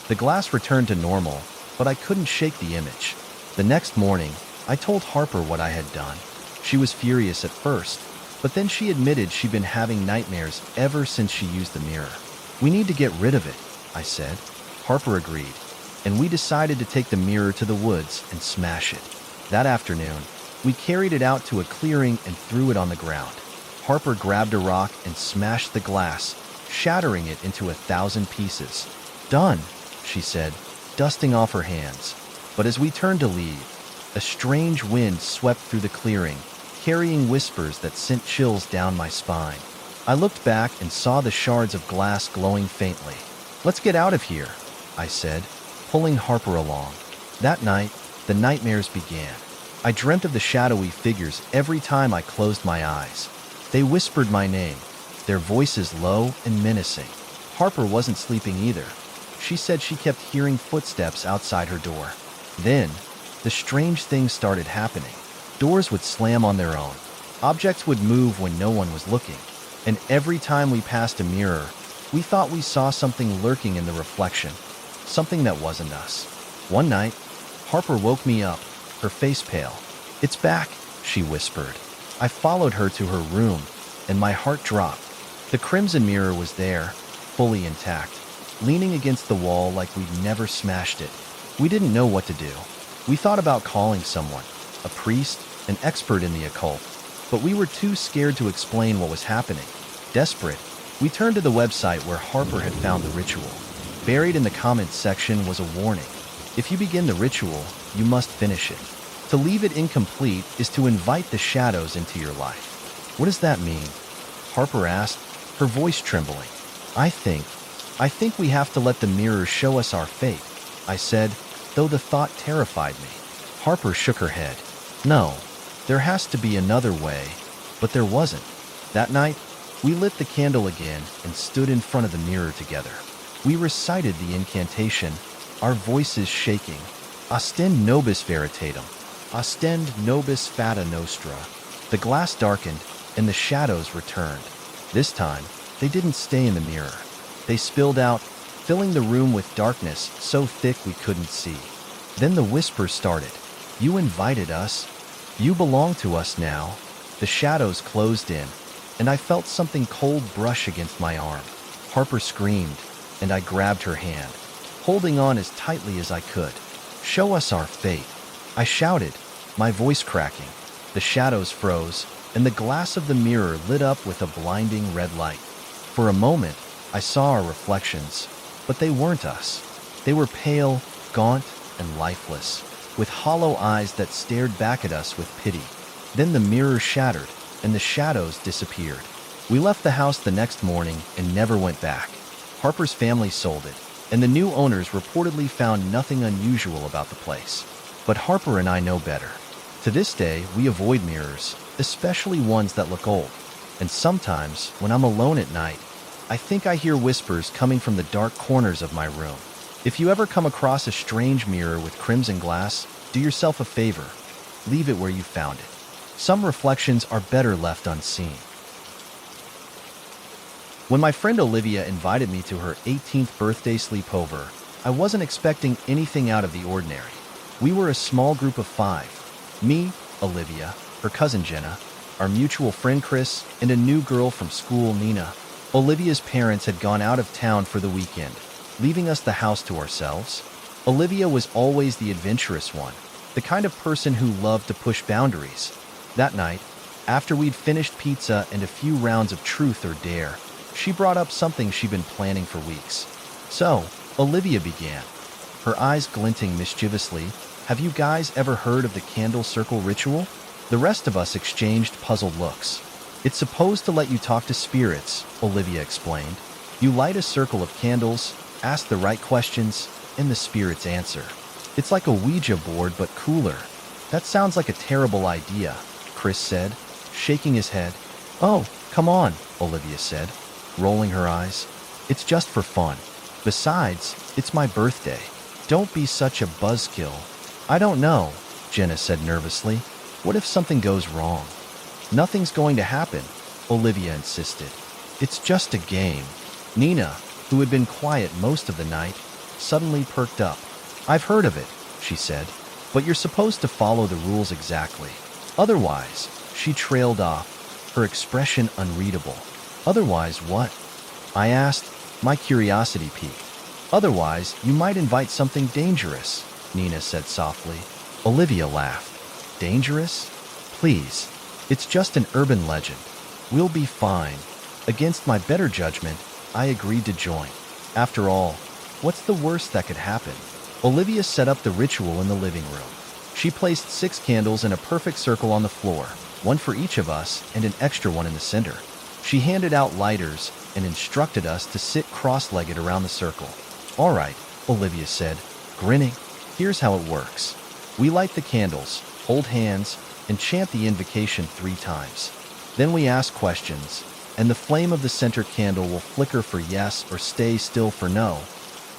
The glass returned to normal, but I couldn't shake the image. The next morning, I told Harper what I had done. She was furious at first, but then she admitted she'd been having nightmares ever since she used the mirror. We need to get rid of it, I said. Harper agreed, and we decided to take the mirror to the woods and smash it. That afternoon, we carried it out to a clearing and threw it on the ground. Harper grabbed a rock and smashed the glass, shattering it into 1,000 pieces. Done, she said, dusting off her hands. But as we turned to leave, a strange wind swept through the clearing, carrying whispers that sent chills down my spine. I looked back and saw the shards of glass glowing faintly. Let's get out of here, I said, pulling Harper along. That night, the nightmares began. I dreamt of the shadowy figures every time I closed my eyes. They whispered my name, their voices low and menacing. Harper wasn't sleeping either. She said she kept hearing footsteps outside her door. Then, the strange things started happening. Doors would slam on their own. Objects would move when no one was looking. And every time we passed a mirror, we thought we saw something lurking in the reflection. Something that wasn't us. One night, Harper woke me up, her face pale. It's back, she whispered. I followed her to her room, and my heart dropped. The crimson mirror was there, fully intact, leaning against the wall like we'd never smashed it. We didn't know what to do. We thought about calling someone, a priest, an expert in the occult, but we were too scared to explain what was happening. Desperate, we turned to the website where Harper had found the ritual. Buried in the comments section was a warning. If you begin the ritual, you must finish it. To leave it incomplete is to invite the shadows into your life. What does that mean? Harper asked, her voice trembling. I think we have to let the mirror show us our fate, I said, though the thought terrified me. Harper shook her head. No, there has to be another way, but there wasn't. That night, we lit the candle again and stood in front of the mirror together. We recited the incantation, our voices shaking. Ostend nobis veritatem. Ostend nobis fata nostra. The glass darkened, and the shadows returned. This time, they didn't stay in the mirror. They spilled out, filling the room with darkness so thick we couldn't see. Then the whispers started. You invited us. You belong to us now. The shadows closed in, and I felt something cold brush against my arm. Harper screamed, and I grabbed her hand, holding on as tightly as I could. Show us our fate, I shouted, my voice cracking. The shadows froze, and the glass of the mirror lit up with a blinding red light. For a moment, I saw our reflections, but they weren't us. They were pale, gaunt, and lifeless, with hollow eyes that stared back at us with pity. Then the mirror shattered, and the shadows disappeared. We left the house the next morning and never went back. Harper's family sold it, and the new owners reportedly found nothing unusual about the place. But Harper and I know better. To this day, we avoid mirrors, especially ones that look old. And sometimes, when I'm alone at night, I think I hear whispers coming from the dark corners of my room. If you ever come across a strange mirror with crimson glass, do yourself a favor. Leave it where you found it. Some reflections are better left unseen. When my friend Olivia invited me to her 18th birthday sleepover, I wasn't expecting anything out of the ordinary. We were a small group of 5. Me, Olivia, her cousin Jenna, our mutual friend Chris, and a new girl from school, Nina. Olivia's parents had gone out of town for the weekend, leaving us the house to ourselves. Olivia was always the adventurous one, the kind of person who loved to push boundaries. That night, after we'd finished pizza and a few rounds of truth or dare, she brought up something she'd been planning for weeks. So, Olivia began, her eyes glinting mischievously. Have you guys ever heard of the candle circle ritual? The rest of us exchanged puzzled looks. It's supposed to let you talk to spirits, Olivia explained. You light a circle of candles, ask the right questions, and the spirits answer. It's like a Ouija board, but cooler. That sounds like a terrible idea, Chris said, shaking his head. Oh, come on, Olivia said, rolling her eyes. It's just for fun. Besides, it's my birthday. Don't be such a buzzkill. I don't know, Jenna said nervously. What if something goes wrong? Nothing's going to happen, Olivia insisted. It's just a game. Nina, who had been quiet most of the night, suddenly perked up. I've heard of it, she said, but you're supposed to follow the rules exactly. Otherwise, she trailed off, her expression unreadable. Otherwise what? I asked, my curiosity piqued. Otherwise, you might invite something dangerous, Nina said softly. Olivia laughed. Dangerous? Please. It's just an urban legend. We'll be fine. Against my better judgment, I agreed to join. After all, what's the worst that could happen? Olivia set up the ritual in the living room. She placed 6 candles in a perfect circle on the floor, one for each of us and an extra one in the center. She handed out lighters and instructed us to sit cross-legged around the circle. All right, Olivia said, grinning. Here's how it works. We light the candles, hold hands, and chant the invocation 3 times. Then we ask questions, and the flame of the center candle will flicker for yes or stay still for no.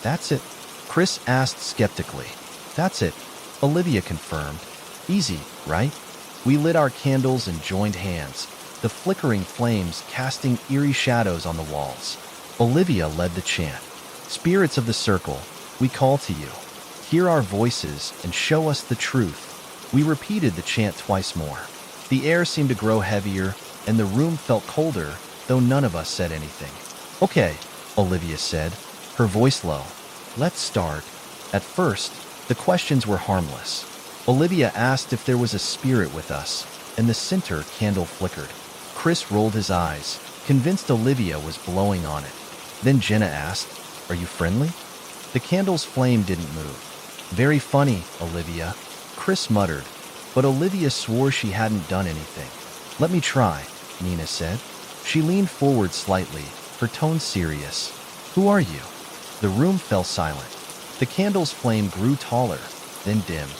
That's it, Chris asked skeptically. That's it, Olivia confirmed. Easy, right? We lit our candles and joined hands, the flickering flames casting eerie shadows on the walls. Olivia led the chant. Spirits of the circle, we call to you. Hear our voices and show us the truth. We repeated the chant twice more. The air seemed to grow heavier, and the room felt colder, though none of us said anything. Okay, Olivia said, her voice low. Let's start. At first, the questions were harmless. Olivia asked if there was a spirit with us, and the center candle flickered. Chris rolled his eyes, convinced Olivia was blowing on it. Then Jenna asked, Are you friendly? The candle's flame didn't move. Very funny, Olivia, Chris muttered, but Olivia swore she hadn't done anything. Let me try, Nina said. She leaned forward slightly, her tone serious. Who are you? The room fell silent. The candle's flame grew taller, then dimmed.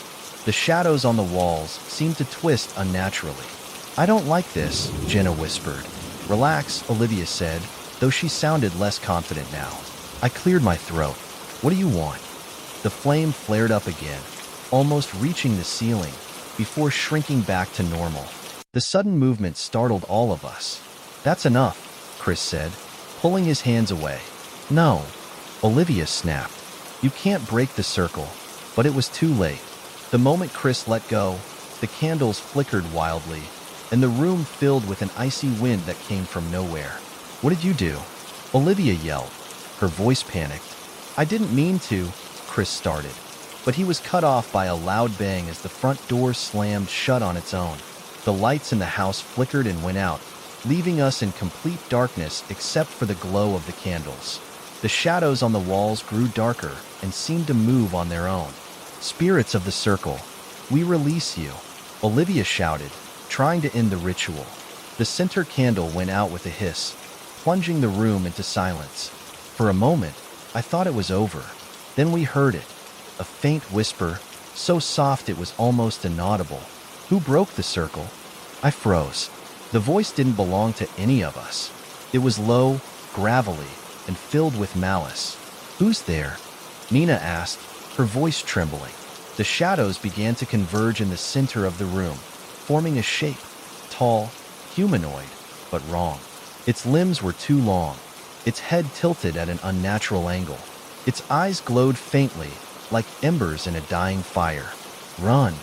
The shadows on the walls seemed to twist unnaturally. I don't like this, Jenna whispered. Relax, Olivia said, though she sounded less confident now. I cleared my throat. What do you want? The flame flared up again, almost reaching the ceiling, before shrinking back to normal. The sudden movement startled all of us. "That's enough," Chris said, pulling his hands away. "No," Olivia snapped. "You can't break the circle." But it was too late. The moment Chris let go, the candles flickered wildly, and the room filled with an icy wind that came from nowhere. "What did you do?" Olivia yelled. Her voice panicked. "I didn't mean to," Chris started, but he was cut off by a loud bang as the front door slammed shut on its own. The lights in the house flickered and went out, leaving us in complete darkness except for the glow of the candles. The shadows on the walls grew darker and seemed to move on their own. "Spirits of the circle, we release you," Olivia shouted, trying to end the ritual. The center candle went out with a hiss, plunging the room into silence. For a moment, I thought it was over. Then we heard it, a faint whisper, so soft it was almost inaudible. "Who broke the circle?" I froze. The voice didn't belong to any of us. It was low, gravelly, and filled with malice. "Who's there?" Nina asked, her voice trembling. The shadows began to converge in the center of the room, forming a shape, tall, humanoid, but wrong. Its limbs were too long, its head tilted at an unnatural angle. Its eyes glowed faintly, like embers in a dying fire. "Run!"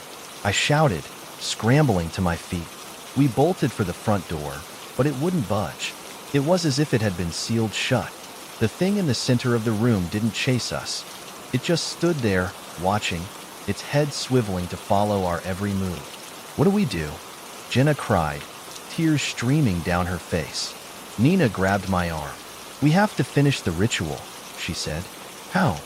I shouted, scrambling to my feet. We bolted for the front door, but it wouldn't budge. It was as if it had been sealed shut. The thing in the center of the room didn't chase us. It just stood there, watching, its head swiveling to follow our every move. "What do we do?" Jenna cried, tears streaming down her face. Nina grabbed my arm. "We have to finish the ritual," she said. "How?"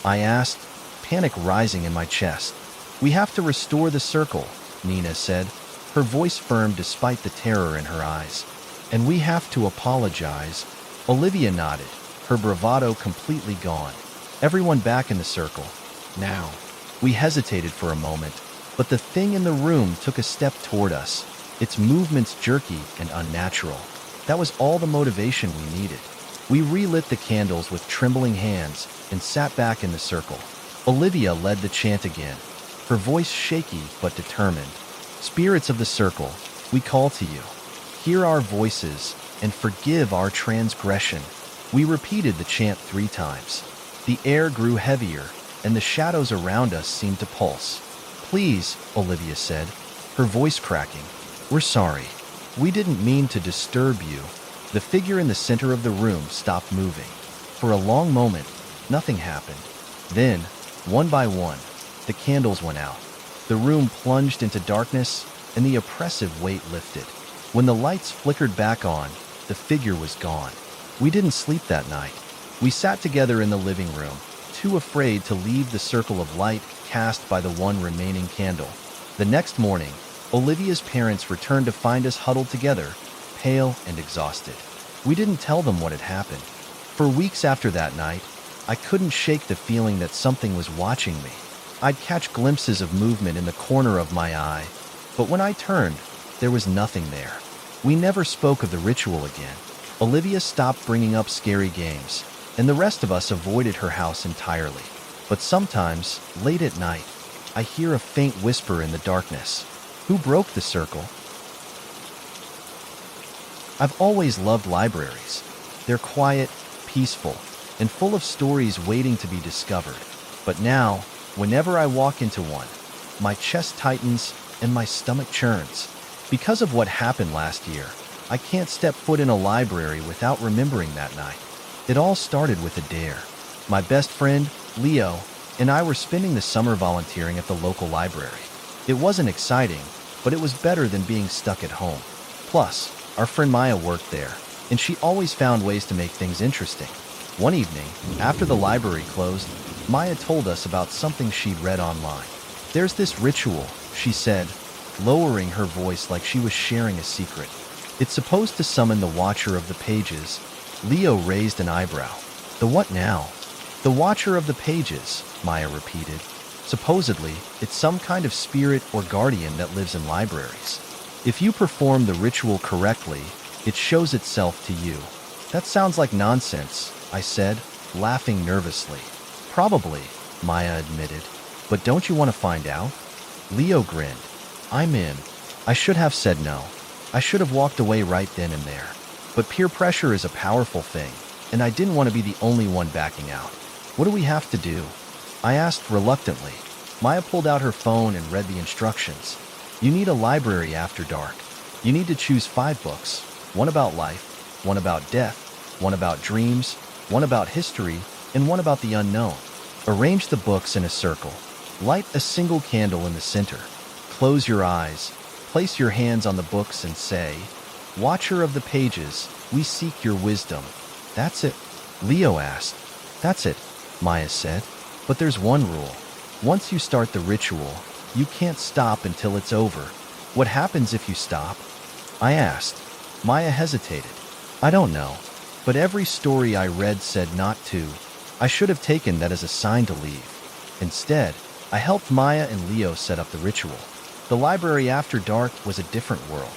I asked, panic rising in my chest. "We have to restore the circle," Nina said, her voice firm despite the terror in her eyes. "And we have to apologize." Olivia nodded, her bravado completely gone. "Everyone back in the circle. Now." We hesitated for a moment, but the thing in the room took a step toward us, its movements jerky and unnatural. That was all the motivation we needed. We relit the candles with trembling hands and sat back in the circle. Olivia led the chant again, her voice shaky but determined. "Spirits of the circle, we call to you. Hear our voices and forgive our transgression." We repeated the chant 3 times. The air grew heavier, and the shadows around us seemed to pulse. "Please," Olivia said, her voice cracking. "We're sorry. We didn't mean to disturb you." The figure in the center of the room stopped moving. For a long moment, nothing happened. Then, one by one, the candles went out. The room plunged into darkness, and the oppressive weight lifted. When the lights flickered back on, the figure was gone. We didn't sleep that night. We sat together in the living room, too afraid to leave the circle of light cast by the one remaining candle. The next morning, Olivia's parents returned to find us huddled together, pale and exhausted. We didn't tell them what had happened. For weeks after that night, I couldn't shake the feeling that something was watching me. I'd catch glimpses of movement in the corner of my eye, but when I turned, there was nothing there. We never spoke of the ritual again. Olivia stopped bringing up scary games, and the rest of us avoided her house entirely. But sometimes, late at night, I hear a faint whisper in the darkness. "Who broke the circle?" I've always loved libraries. They're quiet, peaceful, and full of stories waiting to be discovered. But now, whenever I walk into one, my chest tightens and my stomach churns. Because of what happened last year, I can't step foot in a library without remembering that night. It all started with a dare. My best friend, Leo, and I were spending the summer volunteering at the local library. It wasn't exciting, but it was better than being stuck at home. Plus, our friend Maya worked there, and she always found ways to make things interesting. One evening, after the library closed, Maya told us about something she'd read online. "There's this ritual," she said, lowering her voice like she was sharing a secret. "It's supposed to summon the Watcher of the Pages." Leo raised an eyebrow. "The what now?" "The Watcher of the Pages," Maya repeated. "Supposedly, it's some kind of spirit or guardian that lives in libraries. If you perform the ritual correctly, it shows itself to you." "That sounds like nonsense," I said, laughing nervously. "Probably, Maya admitted. But don't you want to find out? Leo grinned. I'm in. I should have said no. I should have walked away right then and there. But peer pressure is a powerful thing, and I didn't want to be the only one backing out. What do we have to do? I asked reluctantly. Maya pulled out her phone and read the instructions. You need a library after dark. You need to choose 5 books. One about life, one about death, one about dreams, one about history, and one about the unknown. Arrange the books in a circle. Light a single candle in the center. Close your eyes. Place your hands on the books and say, Watcher of the pages, we seek your wisdom. That's it, Leo asked. That's it, Maya said. But there's one rule. Once you start the ritual, you can't stop until it's over. What happens if you stop? I asked. Maya hesitated. I don't know. But every story I read said not to. I should have taken that as a sign to leave. Instead, I helped Maya and Leo set up the ritual. The library after dark was a different world.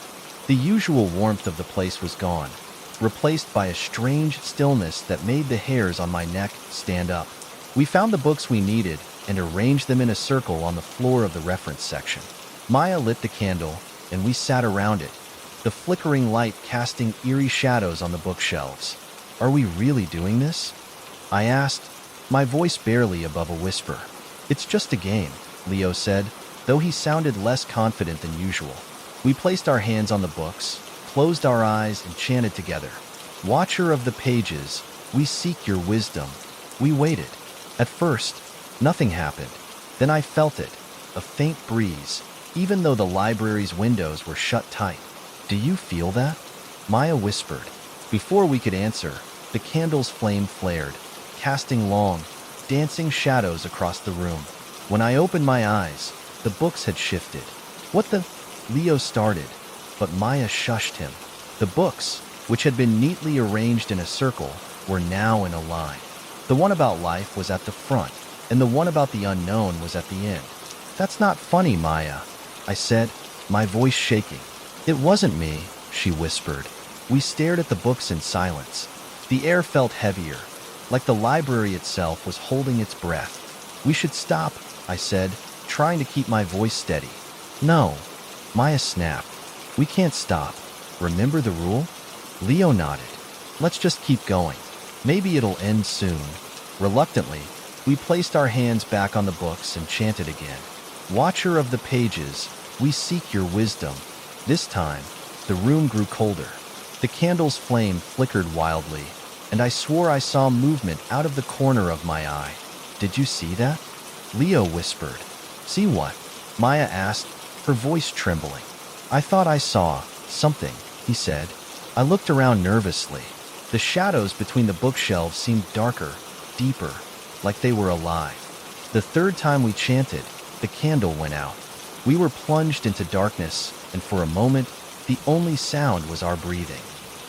The usual warmth of the place was gone, replaced by a strange stillness that made the hairs on my neck stand up. We found the books we needed and arranged them in a circle on the floor of the reference section. Maya lit the candle, and we sat around it, the flickering light casting eerie shadows on the bookshelves. Are we really doing this? I asked, my voice barely above a whisper. It's just a game, Leo said, though he sounded less confident than usual. We placed our hands on the books, closed our eyes, and chanted together. Watcher of the pages, we seek your wisdom. We waited. At first, nothing happened. Then I felt it, a faint breeze, even though the library's windows were shut tight. Do you feel that? Maya whispered. Before we could answer, the candle's flame flared, casting long, dancing shadows across the room. When I opened my eyes, the books had shifted. What the? Leo started, but Maya shushed him. The books, which had been neatly arranged in a circle, were now in a line. The one about life was at the front, and the one about the unknown was at the end. That's not funny, Maya, I said, my voice shaking. It wasn't me, she whispered. We stared at the books in silence. The air felt heavier, like the library itself was holding its breath. We should stop, I said, trying to keep my voice steady. No, Maya snapped. We can't stop. Remember the rule? Leo nodded. Let's just keep going. Maybe it'll end soon. Reluctantly, we placed our hands back on the books and chanted again. Watcher of the pages, we seek your wisdom. This time, the room grew colder. The candle's flame flickered wildly, and I swore I saw movement out of the corner of my eye. Did you see that? Leo whispered. See what? Maya asked, her voice trembling. I thought I saw something, he said. I looked around nervously. The shadows between the bookshelves seemed darker, deeper, like they were alive. The third time we chanted, the candle went out. We were plunged into darkness, and for a moment, the only sound was our breathing.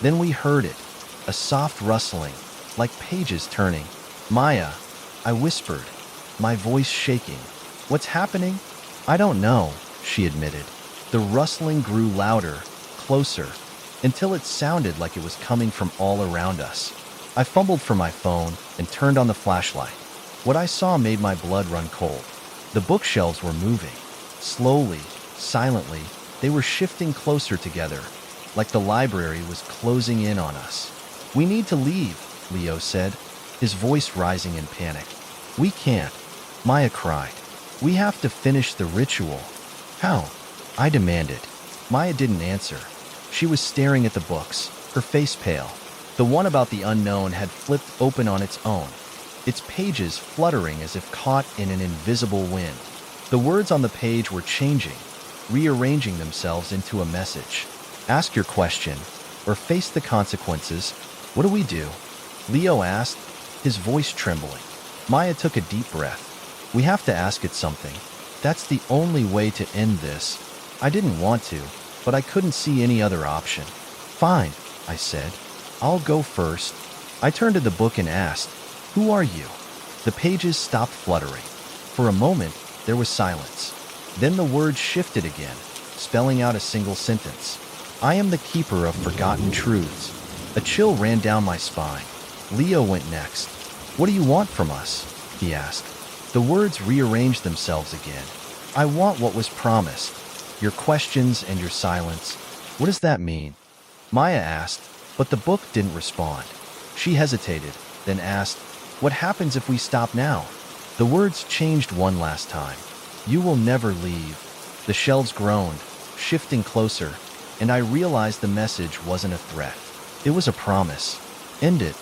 Then we heard it, a soft rustling, like pages turning. Maya, I whispered, my voice shaking. What's happening? I don't know, she admitted. The rustling grew louder, closer, until it sounded like it was coming from all around us. I fumbled for my phone and turned on the flashlight. What I saw made my blood run cold. The bookshelves were moving. Slowly, silently, they were shifting closer together, like the library was closing in on us. We need to leave, Leo said, his voice rising in panic. We can't, Maya cried. We have to finish the ritual. How? I demanded. Maya didn't answer. She was staring at the books, her face pale. The one about the unknown had flipped open on its own, its pages fluttering as if caught in an invisible wind. The words on the page were changing, rearranging themselves into a message. Ask your question, or face the consequences. What do we do? Leo asked, his voice trembling. Maya took a deep breath. We have to ask it something. That's the only way to end this. I didn't want to, but I couldn't see any other option. Fine, I said. I'll go first. I turned to the book and asked, Who are you? The pages stopped fluttering. For a moment, there was silence. Then the words shifted again, spelling out a single sentence. I am the keeper of forgotten truths. A chill ran down my spine. Leo went next. What do you want from us? He asked. The words rearranged themselves again. I want what was promised. Your questions and your silence. What does that mean? Maya asked, but the book didn't respond. She hesitated, then asked, what happens if we stop now? The words changed one last time. You will never leave. The shelves groaned, shifting closer, and I realized the message wasn't a threat. It was a promise. End it.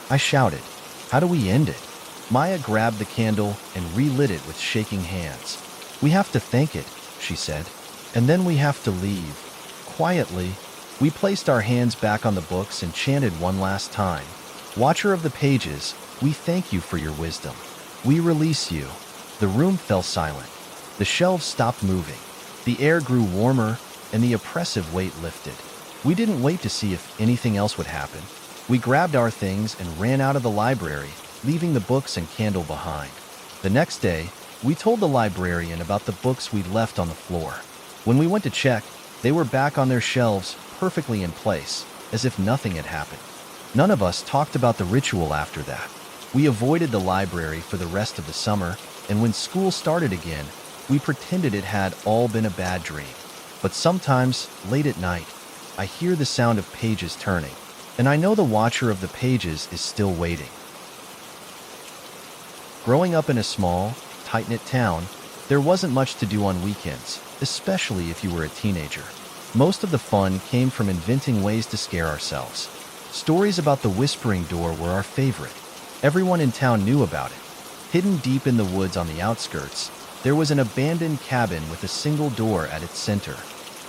I shouted. How do we end it? Maya grabbed the candle and relit it with shaking hands. We have to thank it, she said. And then we have to leave. Quietly, we placed our hands back on the books and chanted one last time. Watcher of the pages, we thank you for your wisdom. We release you. The room fell silent. The shelves stopped moving. The air grew warmer, and the oppressive weight lifted. We didn't wait to see if anything else would happen. We grabbed our things and ran out of the library, leaving the books and candle behind. The next day, we told the librarian about the books we'd left on the floor. When we went to check, they were back on their shelves, perfectly in place, as if nothing had happened. None of us talked about the ritual after that. We avoided the library for the rest of the summer, and when school started again, we pretended it had all been a bad dream. But sometimes, late at night, I hear the sound of pages turning, and I know the watcher of the pages is still waiting. Growing up in a small, tight-knit town, there wasn't much to do on weekends, especially if you were a teenager. Most of the fun came from inventing ways to scare ourselves. Stories about the whispering door were our favorite. Everyone in town knew about it. Hidden deep in the woods on the outskirts, there was an abandoned cabin with a single door at its center.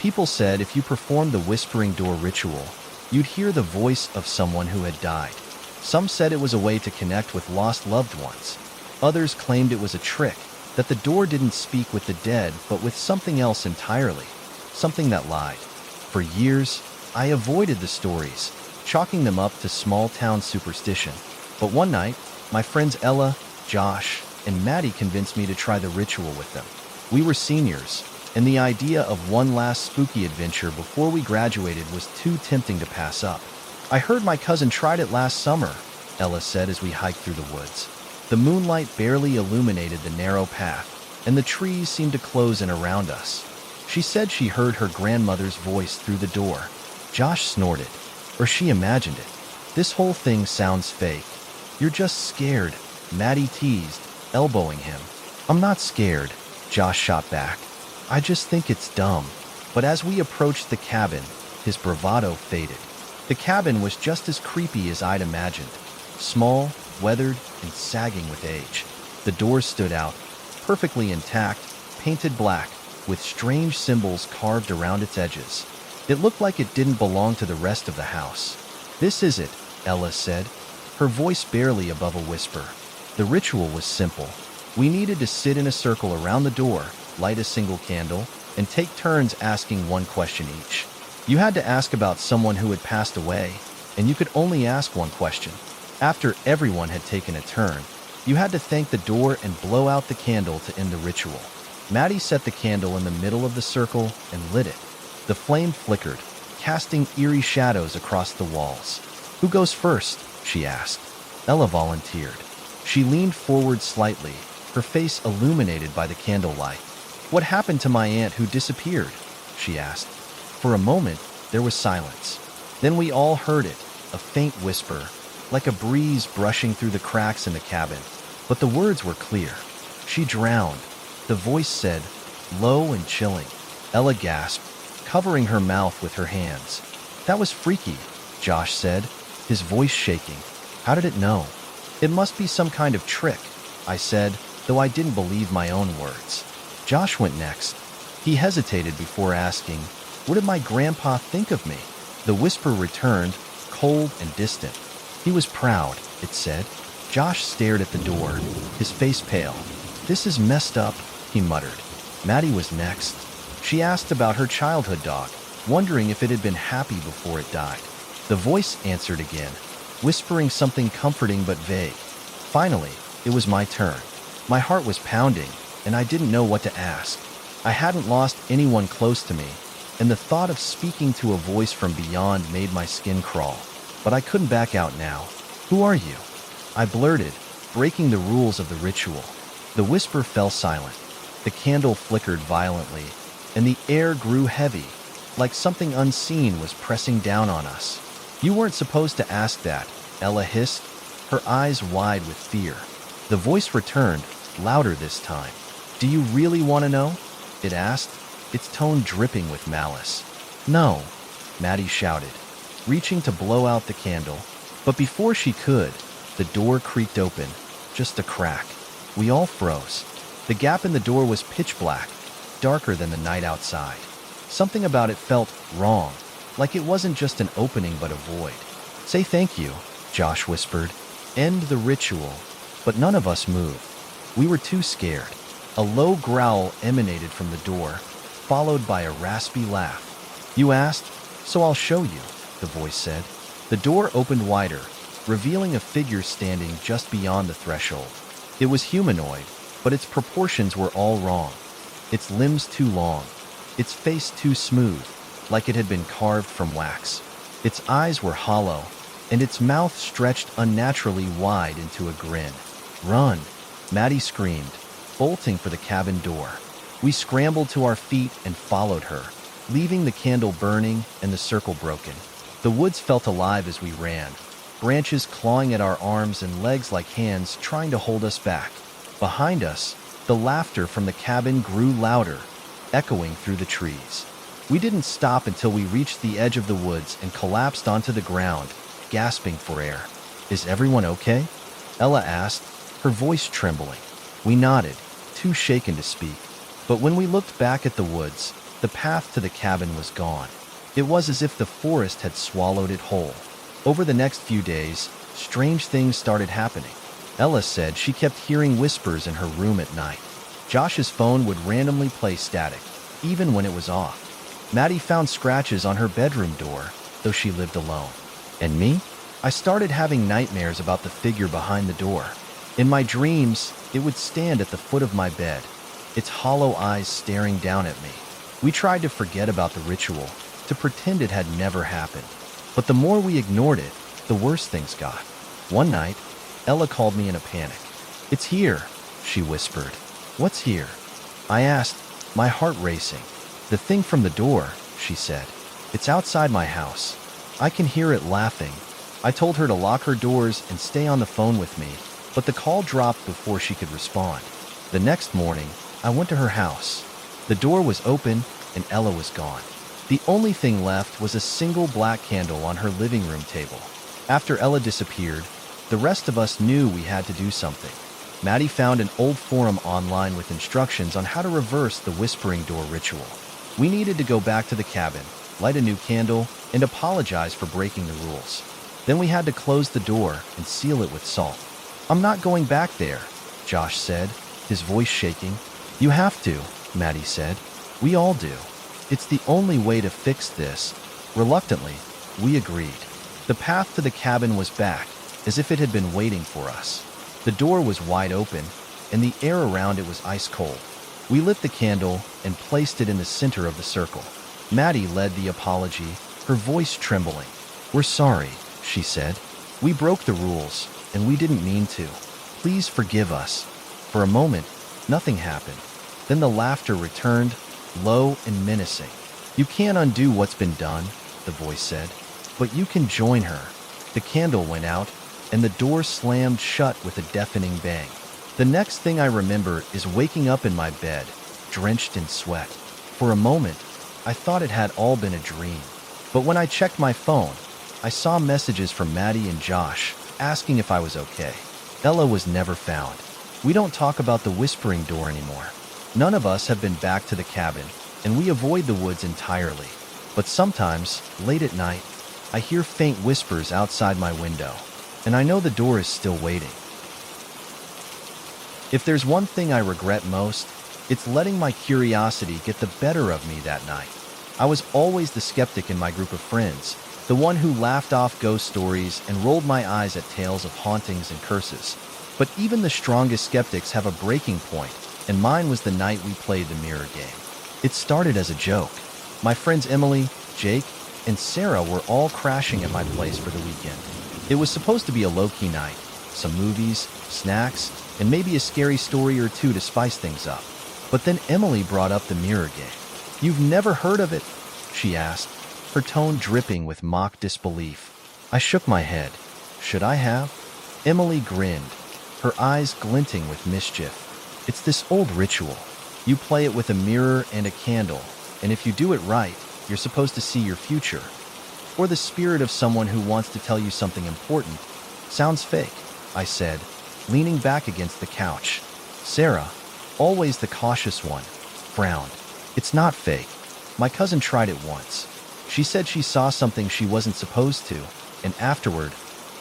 People said if you performed the whispering door ritual, you'd hear the voice of someone who had died. Some said it was a way to connect with lost loved ones. Others claimed it was a trick, that the door didn't speak with the dead but with something else entirely, something that lied. For years, I avoided the stories, chalking them up to small-town superstition. But one night, my friends Ella, Josh, and Maddie convinced me to try the ritual with them. We were seniors, and the idea of one last spooky adventure before we graduated was too tempting to pass up. I heard my cousin tried it last summer, Ella said as we hiked through the woods. The moonlight barely illuminated the narrow path, and the trees seemed to close in around us. She said she heard her grandmother's voice through the door. Josh snorted, or she imagined it. This whole thing sounds fake. You're just scared, Maddie teased, elbowing him. I'm not scared, Josh shot back. I just think it's dumb. But as we approached the cabin, his bravado faded. The cabin was just as creepy as I'd imagined. Small, weathered, and sagging with age. The door stood out, perfectly intact, painted black, with strange symbols carved around its edges. It looked like it didn't belong to the rest of the house. This is it, Ella said, her voice barely above a whisper. The ritual was simple. We needed to sit in a circle around the door, light a single candle, and take turns asking one question each. You had to ask about someone who had passed away, and you could only ask one question. After everyone had taken a turn, you had to thank the door and blow out the candle to end the ritual. Maddie set the candle in the middle of the circle and lit it. The flame flickered, casting eerie shadows across the walls. Who goes first? She asked. Ella volunteered. She leaned forward slightly, her face illuminated by the candlelight. What happened to my aunt who disappeared? She asked. For a moment, there was silence. Then we all heard it, a faint whisper, like a breeze brushing through the cracks in the cabin. But the words were clear. She drowned. The voice said, low and chilling. Ella gasped, covering her mouth with her hands. That was freaky, Josh said, his voice shaking. How did it know? It must be some kind of trick, I said, though I didn't believe my own words. Josh went next. He hesitated before asking, what did my grandpa think of me? The whisper returned, cold and distant. He was proud, it said. Josh stared at the door, his face pale. This is messed up, he muttered. Maddie was next. She asked about her childhood dog, wondering if it had been happy before it died. The voice answered again, whispering something comforting but vague. Finally, it was my turn. My heart was pounding, and I didn't know what to ask. I hadn't lost anyone close to me, and the thought of speaking to a voice from beyond made my skin crawl. But I couldn't back out now. Who are you? I blurted, breaking the rules of the ritual. The whisper fell silent. The candle flickered violently, and the air grew heavy, like something unseen was pressing down on us. "You weren't supposed to ask that," Ella hissed, her eyes wide with fear. The voice returned, louder this time. "Do you really want to know?" it asked, its tone dripping with malice. "No," Maddie shouted, reaching to blow out the candle. But before she could, the door creaked open, just a crack. We all froze. The gap in the door was pitch black, darker than the night outside. Something about it felt wrong, like it wasn't just an opening but a void. "Say thank you," Josh whispered. "End the ritual." But none of us moved. We were too scared. A low growl emanated from the door, followed by a raspy laugh. "You asked, so I'll show you," the voice said. The door opened wider, revealing a figure standing just beyond the threshold. It was humanoid, but its proportions were all wrong. Its limbs too long, its face too smooth, like it had been carved from wax. Its eyes were hollow, and its mouth stretched unnaturally wide into a grin. "Run!" Maddie screamed, bolting for the cabin door. We scrambled to our feet and followed her, leaving the candle burning and the circle broken. The woods felt alive as we ran, branches clawing at our arms and legs like hands trying to hold us back. Behind us, the laughter from the cabin grew louder, echoing through the trees. We didn't stop until we reached the edge of the woods and collapsed onto the ground, gasping for air. "Is everyone okay?" Ella asked, her voice trembling. We nodded, too shaken to speak. But when we looked back at the woods, the path to the cabin was gone. It was as if the forest had swallowed it whole. Over the next few days, strange things started happening. Ella said she kept hearing whispers in her room at night. Josh's phone would randomly play static, even when it was off. Maddie found scratches on her bedroom door, though she lived alone. And me? I started having nightmares about the figure behind the door. In my dreams, it would stand at the foot of my bed, its hollow eyes staring down at me. We tried to forget about the ritual, to pretend it had never happened. But the more we ignored it, the worse things got. One night, Ella called me in a panic. "It's here," she whispered. "What's here?" I asked, my heart racing. "The thing from the door," she said. "It's outside my house. I can hear it laughing." I told her to lock her doors and stay on the phone with me, but the call dropped before she could respond. The next morning, I went to her house. The door was open and Ella was gone. The only thing left was a single black candle on her living room table. After Ella disappeared, the rest of us knew we had to do something. Maddie found an old forum online with instructions on how to reverse the whispering door ritual. We needed to go back to the cabin, light a new candle, and apologize for breaking the rules. Then we had to close the door and seal it with salt. "I'm not going back there," Josh said, his voice shaking. "You have to," Maddie said. "We all do. It's the only way to fix this." Reluctantly, we agreed. The path to the cabin was back, as if it had been waiting for us. The door was wide open, and the air around it was ice cold. We lit the candle and placed it in the center of the circle. Maddie led the apology, her voice trembling. "We're sorry," she said. "We broke the rules, and we didn't mean to. Please forgive us." For a moment, nothing happened. Then the laughter returned, low and menacing. "You can't undo what's been done," the voice said, "but you can join her." The candle went out, and the door slammed shut with a deafening bang. The next thing I remember is waking up in my bed, drenched in sweat. For a moment, I thought it had all been a dream. But when I checked my phone, I saw messages from Maddie and Josh asking if I was okay. Ella was never found. We don't talk about the whispering door anymore. None of us have been back to the cabin, and we avoid the woods entirely. But sometimes, late at night, I hear faint whispers outside my window, and I know the door is still waiting. If there's one thing I regret most, it's letting my curiosity get the better of me that night. I was always the skeptic in my group of friends, the one who laughed off ghost stories and rolled my eyes at tales of hauntings and curses. But even the strongest skeptics have a breaking point, and mine was the night we played the mirror game. It started as a joke. My friends Emily, Jake, and Sarah were all crashing at my place for the weekend. It was supposed to be a low-key night, some movies, snacks, and maybe a scary story or two to spice things up. But then Emily brought up the mirror game. "You've never heard of it?" she asked, her tone dripping with mock disbelief. I shook my head. Should I have? Emily grinned, her eyes glinting with mischief. "It's this old ritual. You play it with a mirror and a candle, and if you do it right, you're supposed to see your future. Or the spirit of someone who wants to tell you something important." "Sounds fake," I said, leaning back against the couch. Sarah, always the cautious one, frowned. "It's not fake. My cousin tried it once. She said she saw something she wasn't supposed to, and afterward,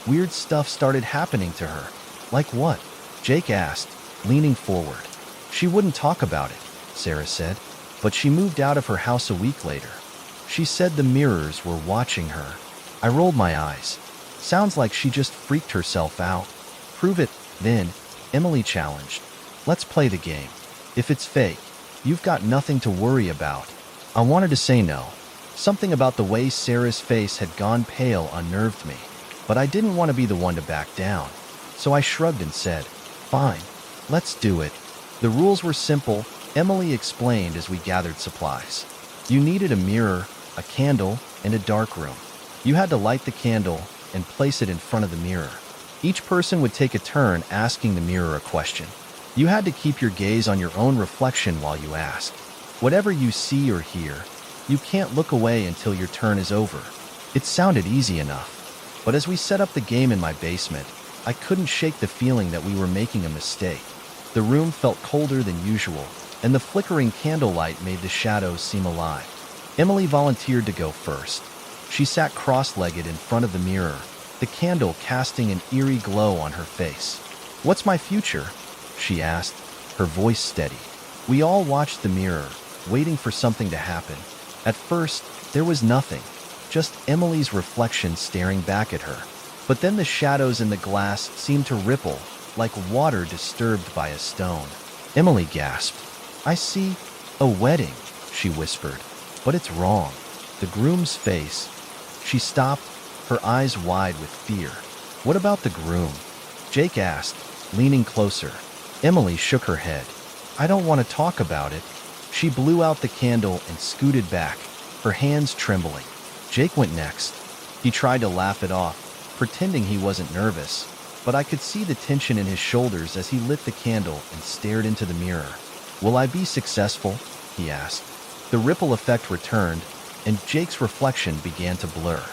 weird stuff started happening to her." "Like what?" Jake asked, leaning forward. "She wouldn't talk about it," Sarah said, "but she moved out of her house a week later. She said the mirrors were watching her." I rolled my eyes. "Sounds like she just freaked herself out." "Prove it, then," Emily challenged. "Let's play the game. If it's fake, you've got nothing to worry about." I wanted to say no. Something about the way Sarah's face had gone pale unnerved me, but I didn't want to be the one to back down. So I shrugged and said, "Fine, let's do it." The rules were simple, Emily explained as we gathered supplies. You needed a mirror, a candle, and a dark room. You had to light the candle and place it in front of the mirror. Each person would take a turn asking the mirror a question. You had to keep your gaze on your own reflection while you asked. Whatever you see or hear, you can't look away until your turn is over. It sounded easy enough, but as we set up the game in my basement, I couldn't shake the feeling that we were making a mistake. The room felt colder than usual, and the flickering candlelight made the shadows seem alive. Emily volunteered to go first. She sat cross-legged in front of the mirror, the candle casting an eerie glow on her face. "What's my future?" she asked, her voice steady. We all watched the mirror, waiting for something to happen. At first, there was nothing, just Emily's reflection staring back at her. But then the shadows in the glass seemed to ripple, like water disturbed by a stone. Emily gasped. "I see a wedding," she whispered. "But it's wrong. The groom's face." She stopped, her eyes wide with fear. "What about the groom?" Jake asked, leaning closer. Emily shook her head. "I don't want to talk about it." She blew out the candle and scooted back, her hands trembling. Jake went next. He tried to laugh it off, pretending he wasn't nervous, but I could see the tension in his shoulders as he lit the candle and stared into the mirror. "Will I be successful?" he asked. The ripple effect returned, and Jake's reflection began to blur.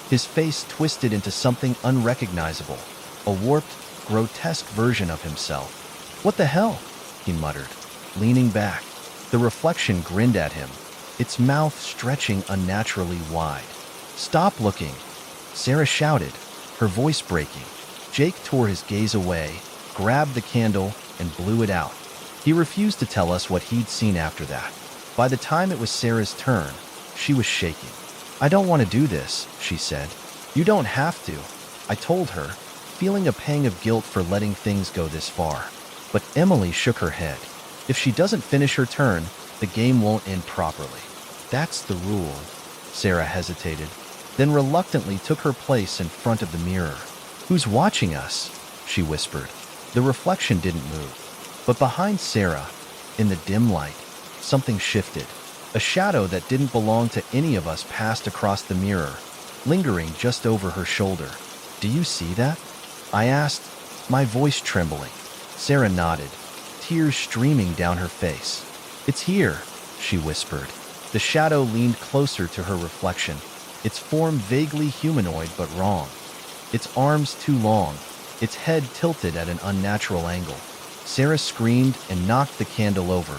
His face twisted into something unrecognizable, a warped, grotesque version of himself. "What the hell?" he muttered, leaning back. The reflection grinned at him, its mouth stretching unnaturally wide. "Stop looking!" Sarah shouted, her voice breaking. Jake tore his gaze away, grabbed the candle, and blew it out. He refused to tell us what he'd seen after that. By the time it was Sarah's turn, she was shaking. "I don't want to do this," she said. "You don't have to," I told her, feeling a pang of guilt for letting things go this far. But Emily shook her head. "If she doesn't finish her turn, the game won't end properly. That's the rule." Sarah hesitated, then reluctantly took her place in front of the mirror. "Who's watching us?" she whispered. The reflection didn't move. But behind Sarah, in the dim light, something shifted. A shadow that didn't belong to any of us passed across the mirror, lingering just over her shoulder. "Do you see that?" I asked, my voice trembling. Sarah nodded, tears streaming down her face. "It's here," she whispered. The shadow leaned closer to her reflection, its form vaguely humanoid but wrong. Its arms too long, its head tilted at an unnatural angle. Sarah screamed and knocked the candle over,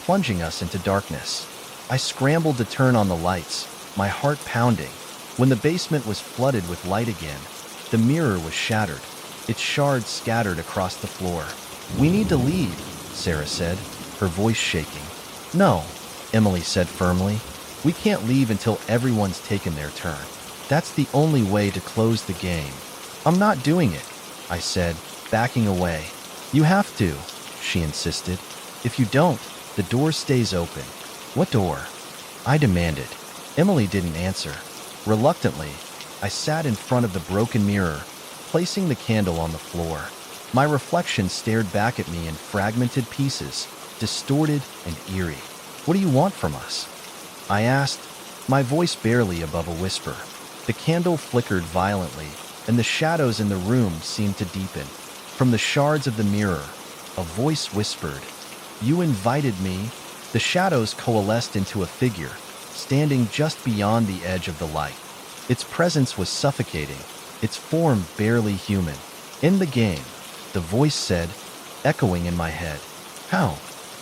plunging us into darkness. I scrambled to turn on the lights, my heart pounding. When the basement was flooded with light again, the mirror was shattered, its shards scattered across the floor. "We need to leave," Sarah said, her voice shaking. "No," Emily said firmly. "We can't leave until everyone's taken their turn. That's the only way to close the game." "I'm not doing it," I said, backing away. "You have to," she insisted. "If you don't, the door stays open." "What door?" I demanded. Emily didn't answer. Reluctantly, I sat in front of the broken mirror, placing the candle on the floor. My reflection stared back at me in fragmented pieces, distorted and eerie. "What do you want from us?" I asked, my voice barely above a whisper. The candle flickered violently, and the shadows in the room seemed to deepen. From the shards of the mirror, a voice whispered, "You invited me." The shadows coalesced into a figure, standing just beyond the edge of the light. Its presence was suffocating, its form barely human. "In the game," the voice said, echoing in my head. "How?"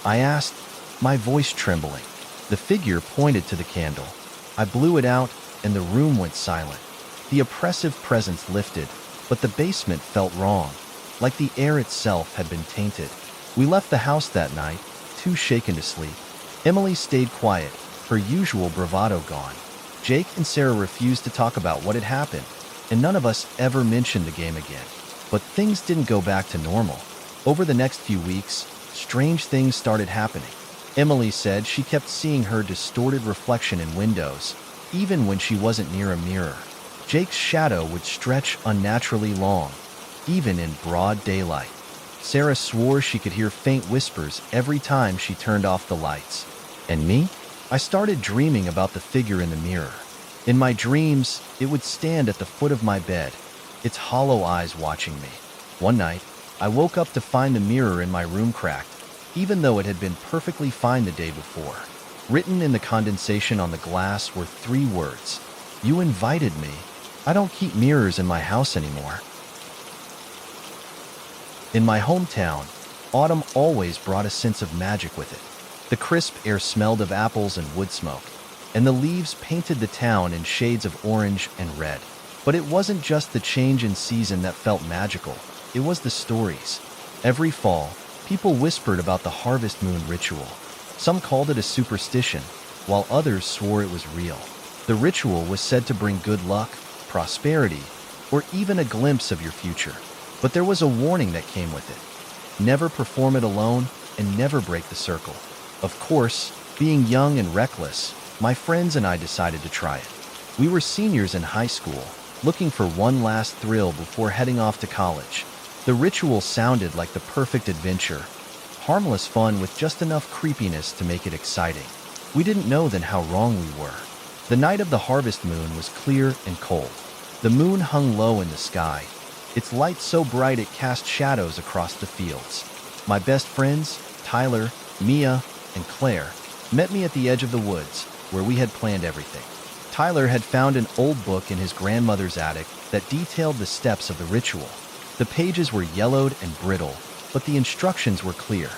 I asked, my voice trembling. The figure pointed to the candle. I blew it out, and the room went silent. The oppressive presence lifted, but the basement felt wrong, like the air itself had been tainted. We left the house that night, too shaken to sleep. Emily stayed quiet, her usual bravado gone. Jake and Sarah refused to talk about what had happened, and none of us ever mentioned the game again. But things didn't go back to normal. Over the next few weeks, strange things started happening. Emily said she kept seeing her distorted reflection in windows, even when she wasn't near a mirror. Jake's shadow would stretch unnaturally long, even in broad daylight. Sarah swore she could hear faint whispers every time she turned off the lights. And me? I started dreaming about the figure in the mirror. In my dreams, it would stand at the foot of my bed, its hollow eyes watching me. One night, I woke up to find the mirror in my room cracked, even though it had been perfectly fine the day before. Written in the condensation on the glass were 3 words. "You invited me. I don't keep mirrors in my house anymore." In my hometown, autumn always brought a sense of magic with it. The crisp air smelled of apples and wood smoke, and the leaves painted the town in shades of orange and red. But it wasn't just the change in season that felt magical, it was the stories. Every fall, people whispered about the harvest moon ritual. Some called it a superstition, while others swore it was real. The ritual was said to bring good luck, prosperity, or even a glimpse of your future. But there was a warning that came with it. Never perform it alone, and never break the circle. Of course, being young and reckless, my friends and I decided to try it. We were seniors in high school, looking for one last thrill before heading off to college. The ritual sounded like the perfect adventure, harmless fun with just enough creepiness to make it exciting. We didn't know then how wrong we were. The night of the harvest moon was clear and cold. The moon hung low in the sky, its light so bright it cast shadows across the fields. My best friends, Tyler, Mia, and Claire, met me at the edge of the woods, where we had planned everything. Tyler had found an old book in his grandmother's attic that detailed the steps of the ritual. The pages were yellowed and brittle, but the instructions were clear.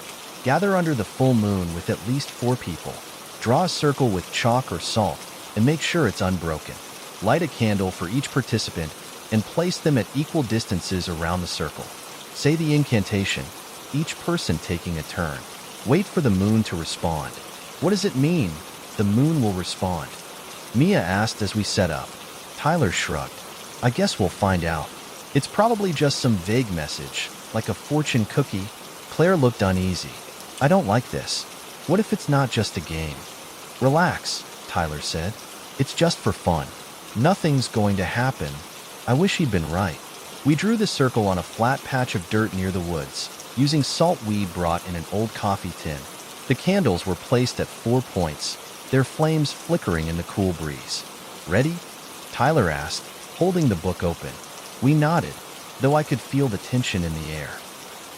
Gather under the full moon with at least 4 people. Draw a circle with chalk or salt, and make sure it's unbroken. Light a candle for each participant, and place them at equal distances around the circle. Say the incantation, each person taking a turn. Wait for the moon to respond. What does it mean, the moon will respond? Mia asked as we set up. Tyler shrugged. I guess we'll find out. It's probably just some vague message, like a fortune cookie. Claire looked uneasy. I don't like this. What if it's not just a game? Relax, Tyler said. It's just for fun. Nothing's going to happen. I wish he'd been right. We drew the circle on a flat patch of dirt near the woods, using salt weed brought in an old coffee tin. The candles were placed at 4 points, their flames flickering in the cool breeze. Ready? Tyler asked, holding the book open. We nodded, though I could feel the tension in the air.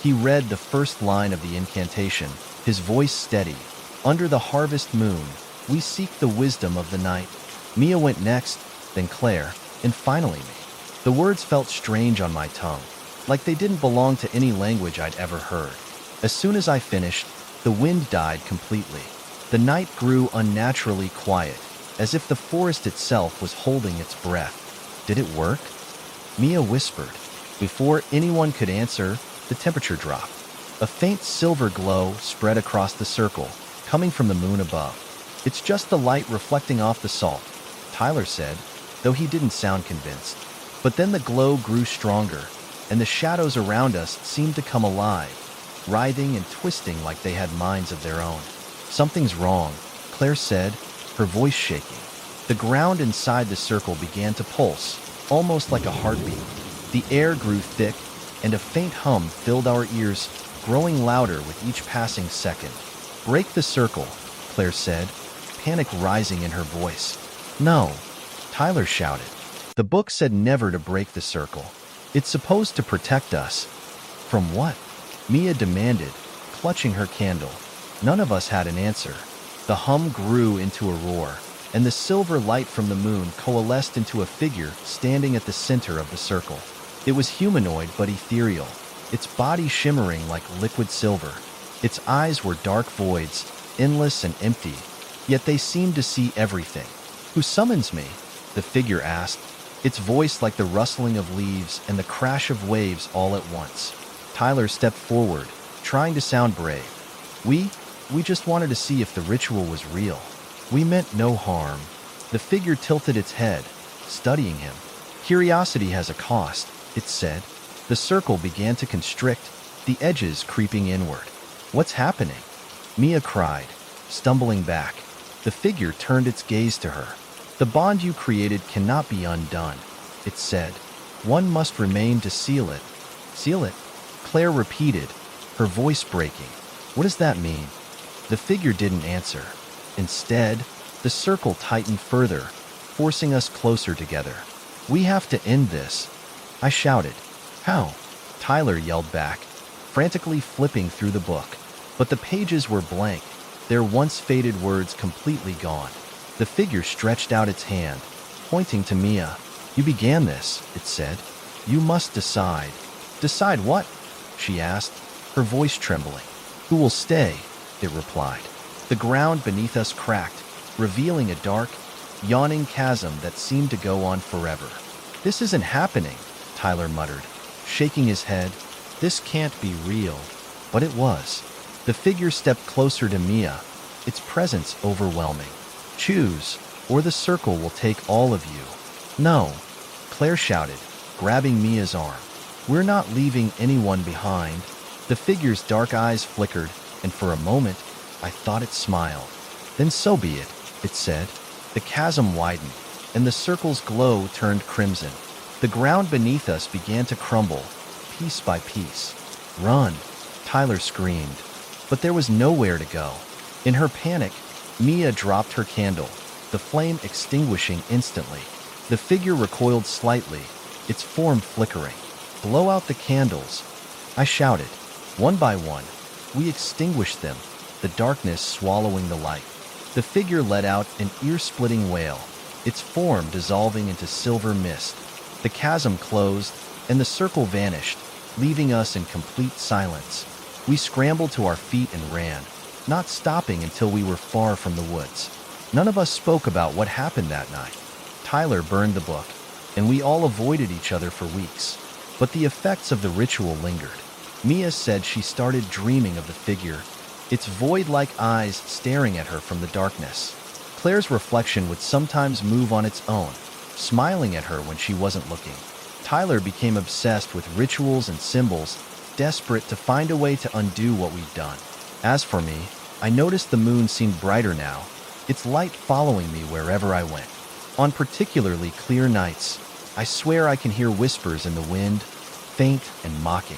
He read the first line of the incantation, his voice steady. Under the harvest moon, we seek the wisdom of the night. Mia went next, then Claire, and finally me. The words felt strange on my tongue, like they didn't belong to any language I'd ever heard. As soon as I finished, the wind died completely. The night grew unnaturally quiet, as if the forest itself was holding its breath. Did it work? Mia whispered. Before anyone could answer, the temperature dropped. A faint silver glow spread across the circle, coming from the moon above. It's just the light reflecting off the salt, Tyler said, though he didn't sound convinced. But then the glow grew stronger, and the shadows around us seemed to come alive, writhing and twisting like they had minds of their own. Something's wrong, Claire said, her voice shaking. The ground inside the circle began to pulse, almost like a heartbeat. The air grew thick, and a faint hum filled our ears, growing louder with each passing second. "Break the circle," Claire said, panic rising in her voice. "No," Tyler shouted. "The book said never to break the circle. It's supposed to protect us." "From what?" Mia demanded, clutching her candle. None of us had an answer. The hum grew into a roar, and the silver light from the moon coalesced into a figure standing at the center of the circle. It was humanoid but ethereal, its body shimmering like liquid silver. Its eyes were dark voids, endless and empty, yet they seemed to see everything. "Who summons me?" the figure asked, its voice like the rustling of leaves and the crash of waves all at once. Tyler stepped forward, trying to sound brave. We just wanted to see if the ritual was real. We meant no harm." The figure tilted its head, studying him. "Curiosity has a cost," it said. The circle began to constrict, the edges creeping inward. "What's happening?" Mia cried, stumbling back. The figure turned its gaze to her. "The bond you created cannot be undone," it said. "One must remain to seal it." "Seal it?" Claire repeated, her voice breaking. "What does that mean?" The figure didn't answer. Instead, the circle tightened further, forcing us closer together. "We have to end this," I shouted. "How?" Tyler yelled back, frantically flipping through the book. But the pages were blank, their once faded words completely gone. The figure stretched out its hand, pointing to Mia. "You began this," it said. "You must decide." "Decide what?" she asked, her voice trembling. "Who will stay?" it replied. The ground beneath us cracked, revealing a dark, yawning chasm that seemed to go on forever. "This isn't happening," Tyler muttered, shaking his head. "This can't be real." But it was. The figure stepped closer to Mia, its presence overwhelming. "Choose, or the circle will take all of you." "No," Claire shouted, grabbing Mia's arm. "We're not leaving anyone behind." The figure's dark eyes flickered, and for a moment, I thought it smiled. "Then so be it," it said. The chasm widened, and the circle's glow turned crimson. The ground beneath us began to crumble, piece by piece. "Run!" Tyler screamed. But there was nowhere to go. In her panic, Mia dropped her candle, the flame extinguishing instantly. The figure recoiled slightly, its form flickering. "Blow out the candles," I shouted. One by one, we extinguished them, the darkness swallowing the light. The figure let out an ear-splitting wail, its form dissolving into silver mist. The chasm closed, and the circle vanished, leaving us in complete silence. We scrambled to our feet and ran, not stopping until we were far from the woods. None of us spoke about what happened that night. Tyler burned the book, and we all avoided each other for weeks. But the effects of the ritual lingered. Mia said she started dreaming of the figure, its void-like eyes staring at her from the darkness. Claire's reflection would sometimes move on its own, smiling at her when she wasn't looking. Tyler became obsessed with rituals and symbols, desperate to find a way to undo what we'd done. As for me, I noticed the moon seemed brighter now, its light following me wherever I went. On particularly clear nights, I swear I can hear whispers in the wind, faint and mocking.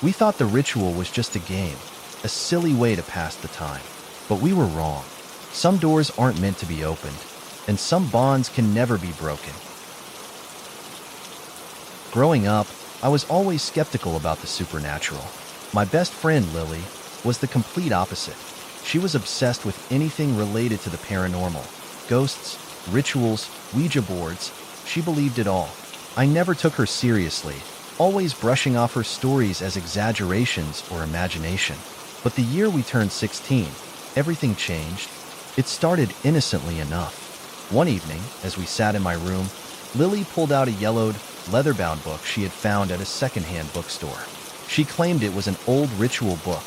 We thought the ritual was just a game, a silly way to pass the time. But we were wrong. Some doors aren't meant to be opened, and some bonds can never be broken. Growing up, I was always skeptical about the supernatural. My best friend, Lily, was the complete opposite. She was obsessed with anything related to the paranormal. Ghosts, rituals, Ouija boards. She believed it all. I never took her seriously, always brushing off her stories as exaggerations or imagination. But the year we turned 16, everything changed. It started innocently enough. One evening, as we sat in my room, Lily pulled out a yellowed, leather-bound book she had found at a second-hand bookstore. She claimed it was an old ritual book,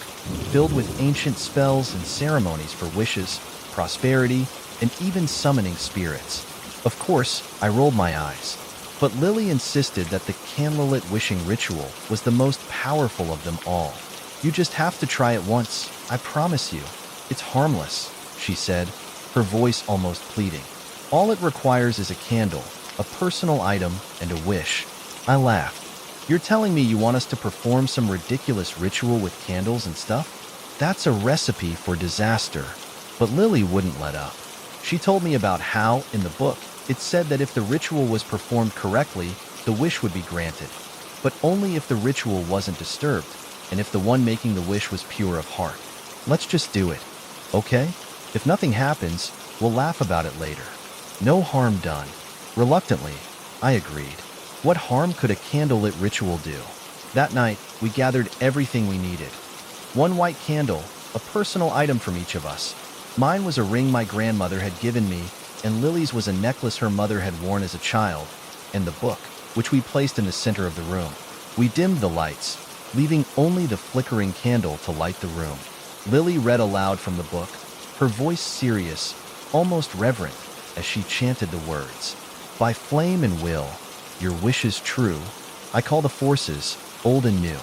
filled with ancient spells and ceremonies for wishes, prosperity, and even summoning spirits. Of course, I rolled my eyes. But Lily insisted that the candlelit wishing ritual was the most powerful of them all. "You just have to try it once, I promise you. It's harmless," she said, her voice almost pleading. "All it requires is a candle, a personal item, and a wish." I laughed. You're telling me you want us to perform some ridiculous ritual with candles and stuff? That's a recipe for disaster. But Lily wouldn't let up. She told me about how, in the book, it said that if the ritual was performed correctly, the wish would be granted. But only if the ritual wasn't disturbed, and if the one making the wish was pure of heart. Let's just do it, okay? If nothing happens, we'll laugh about it later. No harm done. Reluctantly, I agreed. What harm could a candlelit ritual do? That night, we gathered everything we needed. One white candle, a personal item from each of us. Mine was a ring my grandmother had given me, and Lily's was a necklace her mother had worn as a child, and the book, which we placed in the center of the room. We dimmed the lights, leaving only the flickering candle to light the room. Lily read aloud from the book, her voice serious, almost reverent, as she chanted the words. By flame and will, your wish is true. I call the forces, old and new,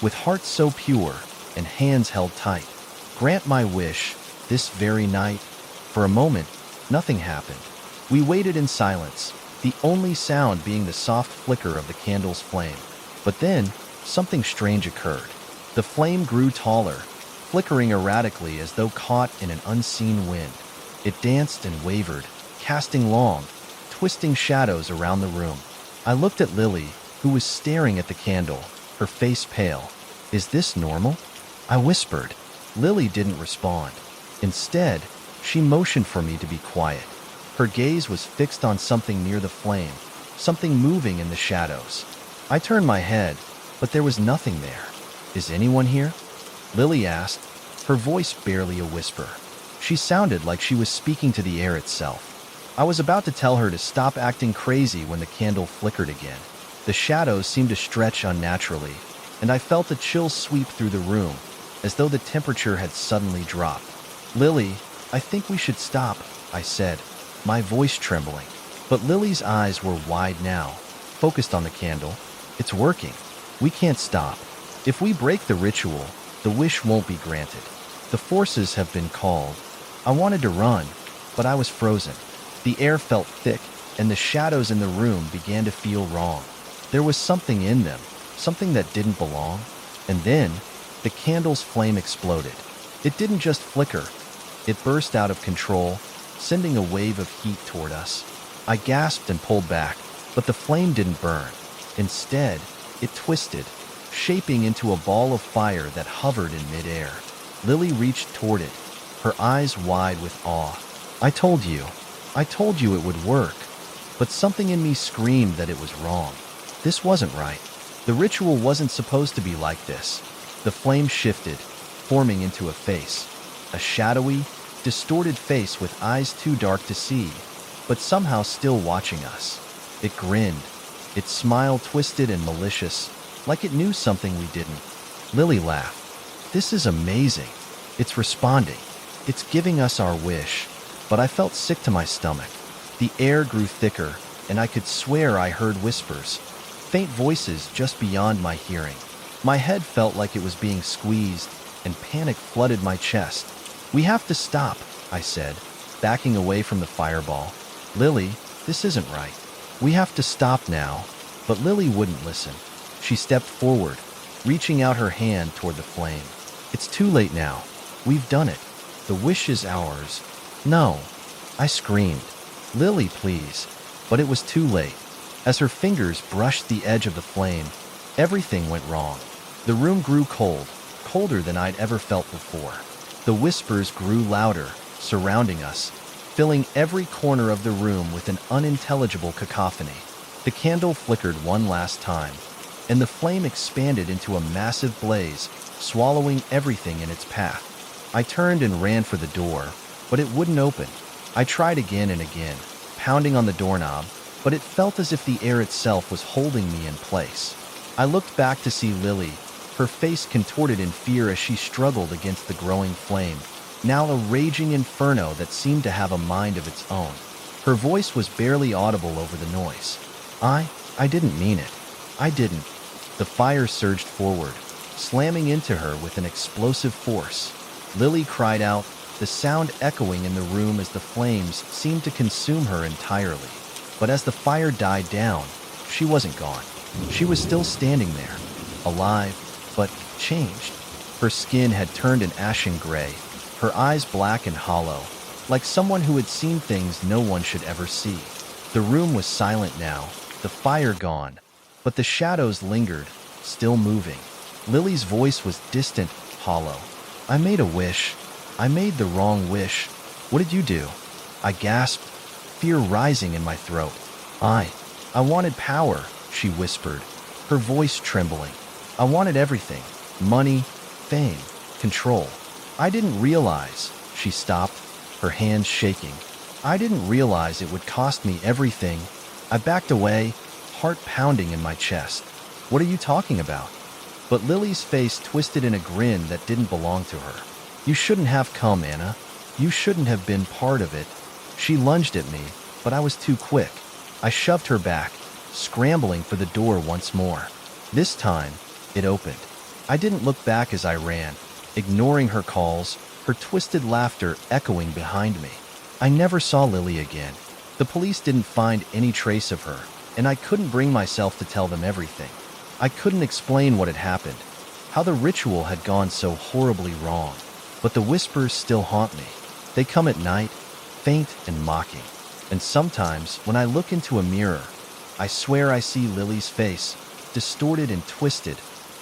with hearts so pure and hands held tight. Grant my wish, this very night. For a moment, nothing happened. We waited in silence, the only sound being the soft flicker of the candle's flame. But then, something strange occurred. The flame grew taller, flickering erratically as though caught in an unseen wind. It danced and wavered, casting long, twisting shadows around the room. I looked at Lily, who was staring at the candle, her face pale. Is this normal? I whispered. Lily didn't respond. Instead, she motioned for me to be quiet. Her gaze was fixed on something near the flame, something moving in the shadows. I turned my head, but there was nothing there. Is anyone here? Lily asked, her voice barely a whisper. She sounded like she was speaking to the air itself. I was about to tell her to stop acting crazy when the candle flickered again. The shadows seemed to stretch unnaturally, and I felt a chill sweep through the room, as though the temperature had suddenly dropped. Lily, I think we should stop, I said, my voice trembling. But Lily's eyes were wide now, focused on the candle. It's working. We can't stop. If we break the ritual, the wish won't be granted. The forces have been called. I wanted to run, but I was frozen. The air felt thick, and the shadows in the room began to feel wrong. There was something in them, something that didn't belong. And then, the candle's flame exploded. It didn't just flicker. It burst out of control, sending a wave of heat toward us. I gasped and pulled back, but the flame didn't burn. Instead, it twisted, shaping into a ball of fire that hovered in midair. Lily reached toward it, her eyes wide with awe. I told you it would work. But something in me screamed that it was wrong. This wasn't right. The ritual wasn't supposed to be like this. The flame shifted, forming into a face. A shadowy, distorted face with eyes too dark to see, but somehow still watching us. It grinned, its smile twisted and malicious, like it knew something we didn't. Lily laughed. This is amazing. It's responding. It's giving us our wish. But I felt sick to my stomach. The air grew thicker, and I could swear I heard whispers, faint voices just beyond my hearing. My head felt like it was being squeezed, and panic flooded my chest. We have to stop, I said, backing away from the fireball. Lily, this isn't right. We have to stop now. But Lily wouldn't listen. She stepped forward, reaching out her hand toward the flame. It's too late now. We've done it. The wish is ours. No, I screamed. Lily, please. But it was too late. As her fingers brushed the edge of the flame, everything went wrong. The room grew cold, colder than I'd ever felt before. The whispers grew louder, surrounding us, filling every corner of the room with an unintelligible cacophony. The candle flickered one last time, and the flame expanded into a massive blaze, swallowing everything in its path. I turned and ran for the door, but it wouldn't open. I tried again and again, pounding on the doorknob, but it felt as if the air itself was holding me in place. I looked back to see Lily, her face contorted in fear as she struggled against the growing flame, now a raging inferno that seemed to have a mind of its own. Her voice was barely audible over the noise. I didn't mean it. I didn't. The fire surged forward, slamming into her with an explosive force. Lily cried out, the sound echoing in the room as the flames seemed to consume her entirely. But as the fire died down, she wasn't gone. She was still standing there, alive, but changed. Her skin had turned an ashen gray, her eyes black and hollow, like someone who had seen things no one should ever see. The room was silent now, the fire gone, but the shadows lingered, still moving. Lily's voice was distant, hollow. I made a wish. I made the wrong wish. What did you do? I gasped, fear rising in my throat. I wanted power, she whispered, her voice trembling. I wanted everything. Money, fame, control. I didn't realize, she stopped, her hands shaking. I didn't realize it would cost me everything. I backed away, heart pounding in my chest. What are you talking about? But Lily's face twisted in a grin that didn't belong to her. You shouldn't have come, Anna. You shouldn't have been part of it. She lunged at me, but I was too quick. I shoved her back, scrambling for the door once more. This time, it opened. I didn't look back as I ran, ignoring her calls, her twisted laughter echoing behind me. I never saw Lily again. The police didn't find any trace of her, and I couldn't bring myself to tell them everything. I couldn't explain what had happened, how the ritual had gone so horribly wrong. But the whispers still haunt me. They come at night, faint and mocking. And sometimes, when I look into a mirror, I swear I see Lily's face, distorted and twisted,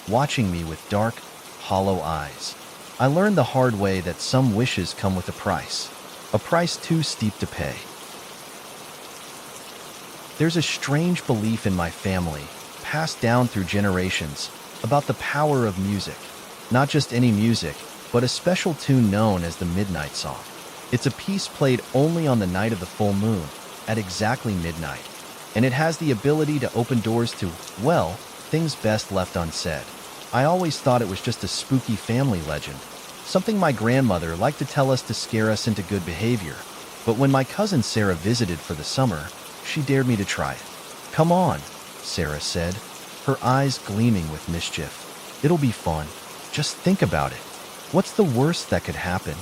watching me with dark, hollow eyes. I learned the hard way that some wishes come with a price too steep to pay. There's a strange belief in my family, passed down through generations, about the power of music. Not just any music, but a special tune known as the Midnight Song. It's a piece played only on the night of the full moon, at exactly midnight, and it has the ability to open doors to, well, things best left unsaid. I always thought it was just a spooky family legend, something my grandmother liked to tell us to scare us into good behavior. But when my cousin Sarah visited for the summer, she dared me to try it. Come on, Sarah said, her eyes gleaming with mischief. It'll be fun. Just think about it. What's the worst that could happen?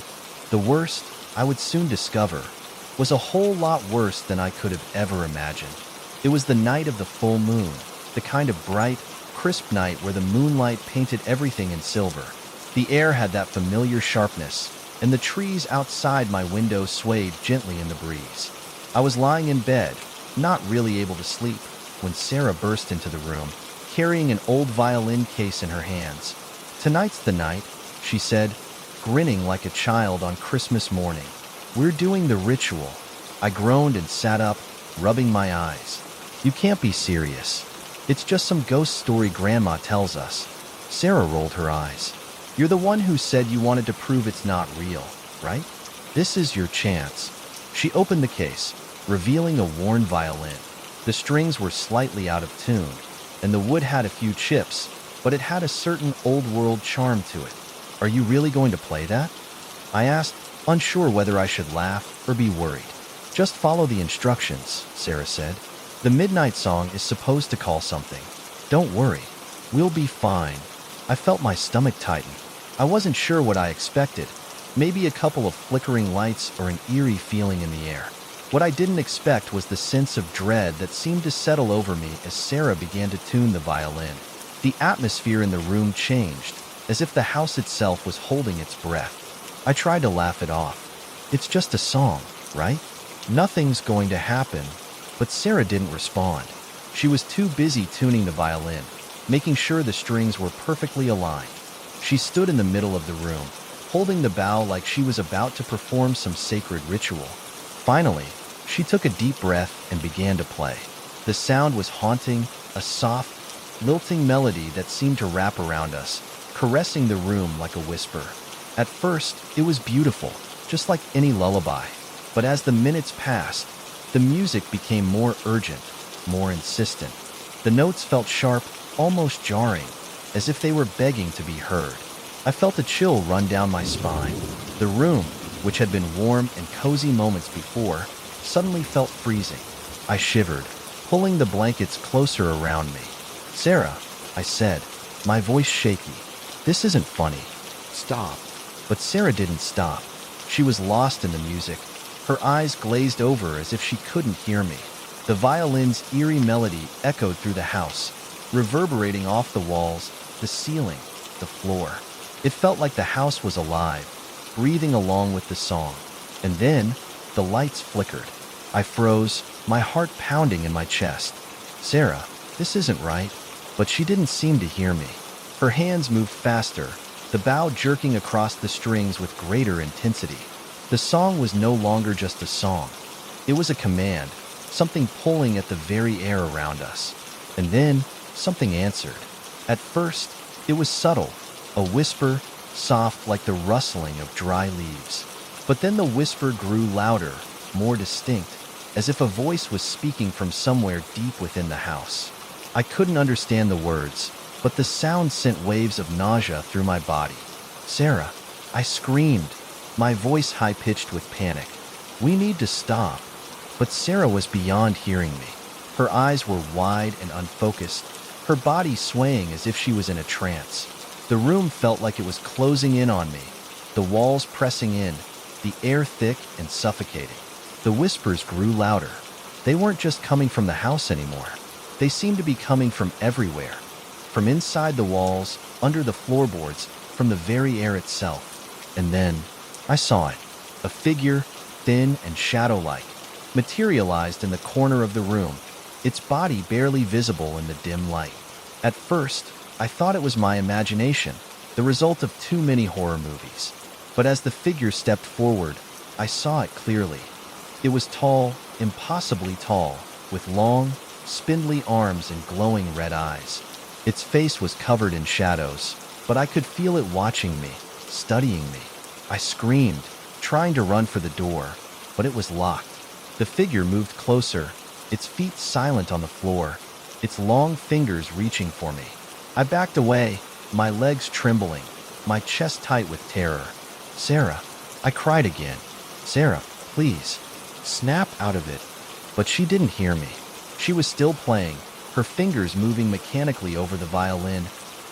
The worst, I would soon discover, was a whole lot worse than I could have ever imagined. It was the night of the full moon, the kind of bright, crisp night where the moonlight painted everything in silver. The air had that familiar sharpness, and the trees outside my window swayed gently in the breeze. I was lying in bed, not really able to sleep, when Sarah burst into the room, carrying an old violin case in her hands. Tonight's the night, she said, grinning like a child on Christmas morning. We're doing the ritual. I groaned and sat up, rubbing my eyes. You can't be serious. It's just some ghost story Grandma tells us. Sarah rolled her eyes. You're the one who said you wanted to prove it's not real, right? This is your chance. She opened the case, revealing a worn violin. The strings were slightly out of tune, and the wood had a few chips, but it had a certain old-world charm to it. Are you really going to play that? I asked, unsure whether I should laugh or be worried. Just follow the instructions, Sarah said. The Midnight Song is supposed to call something. Don't worry. We'll be fine. I felt my stomach tighten. I wasn't sure what I expected. Maybe a couple of flickering lights or an eerie feeling in the air. What I didn't expect was the sense of dread that seemed to settle over me as Sarah began to tune the violin. The atmosphere in the room changed, as if the house itself was holding its breath. I tried to laugh it off. It's just a song, right? Nothing's going to happen. But Sarah didn't respond. She was too busy tuning the violin, making sure the strings were perfectly aligned. She stood in the middle of the room, holding the bow like she was about to perform some sacred ritual. Finally, she took a deep breath and began to play. The sound was haunting, a soft, lilting melody that seemed to wrap around us, caressing the room like a whisper. At first, it was beautiful, just like any lullaby. But as the minutes passed, the music became more urgent, more insistent. The notes felt sharp, almost jarring, as if they were begging to be heard. I felt a chill run down my spine. The room, which had been warm and cozy moments before, suddenly felt freezing. I shivered, pulling the blankets closer around me. Sarah, I said, my voice shaky. This isn't funny. Stop. But Sarah didn't stop. She was lost in the music. Her eyes glazed over as if she couldn't hear me. The violin's eerie melody echoed through the house, reverberating off the walls, the ceiling, the floor. It felt like the house was alive, breathing along with the song. And then, the lights flickered. I froze, my heart pounding in my chest. Sarah, this isn't right. But she didn't seem to hear me. Her hands moved faster, the bow jerking across the strings with greater intensity. The song was no longer just a song. It was a command, something pulling at the very air around us. And then, something answered. At first, it was subtle, a whisper, soft like the rustling of dry leaves. But then the whisper grew louder, more distinct, as if a voice was speaking from somewhere deep within the house. I couldn't understand the words, but the sound sent waves of nausea through my body. Sarah, I screamed, my voice high-pitched with panic. We need to stop. But Sarah was beyond hearing me. Her eyes were wide and unfocused, her body swaying as if she was in a trance. The room felt like it was closing in on me, the walls pressing in, the air thick and suffocating. The whispers grew louder. They weren't just coming from the house anymore. They seemed to be coming from everywhere. From inside the walls, under the floorboards, from the very air itself. And then, I saw it. A figure, thin and shadow-like, materialized in the corner of the room, its body barely visible in the dim light. At first, I thought it was my imagination, the result of too many horror movies. But as the figure stepped forward, I saw it clearly. It was tall, impossibly tall, with long, spindly arms and glowing red eyes. Its face was covered in shadows, but I could feel it watching me, studying me. I screamed, trying to run for the door, but it was locked. The figure moved closer, its feet silent on the floor, its long fingers reaching for me. I backed away, my legs trembling, my chest tight with terror. Sarah, I cried again. Sarah, please, snap out of it. But she didn't hear me. She was still playing, her fingers moving mechanically over the violin,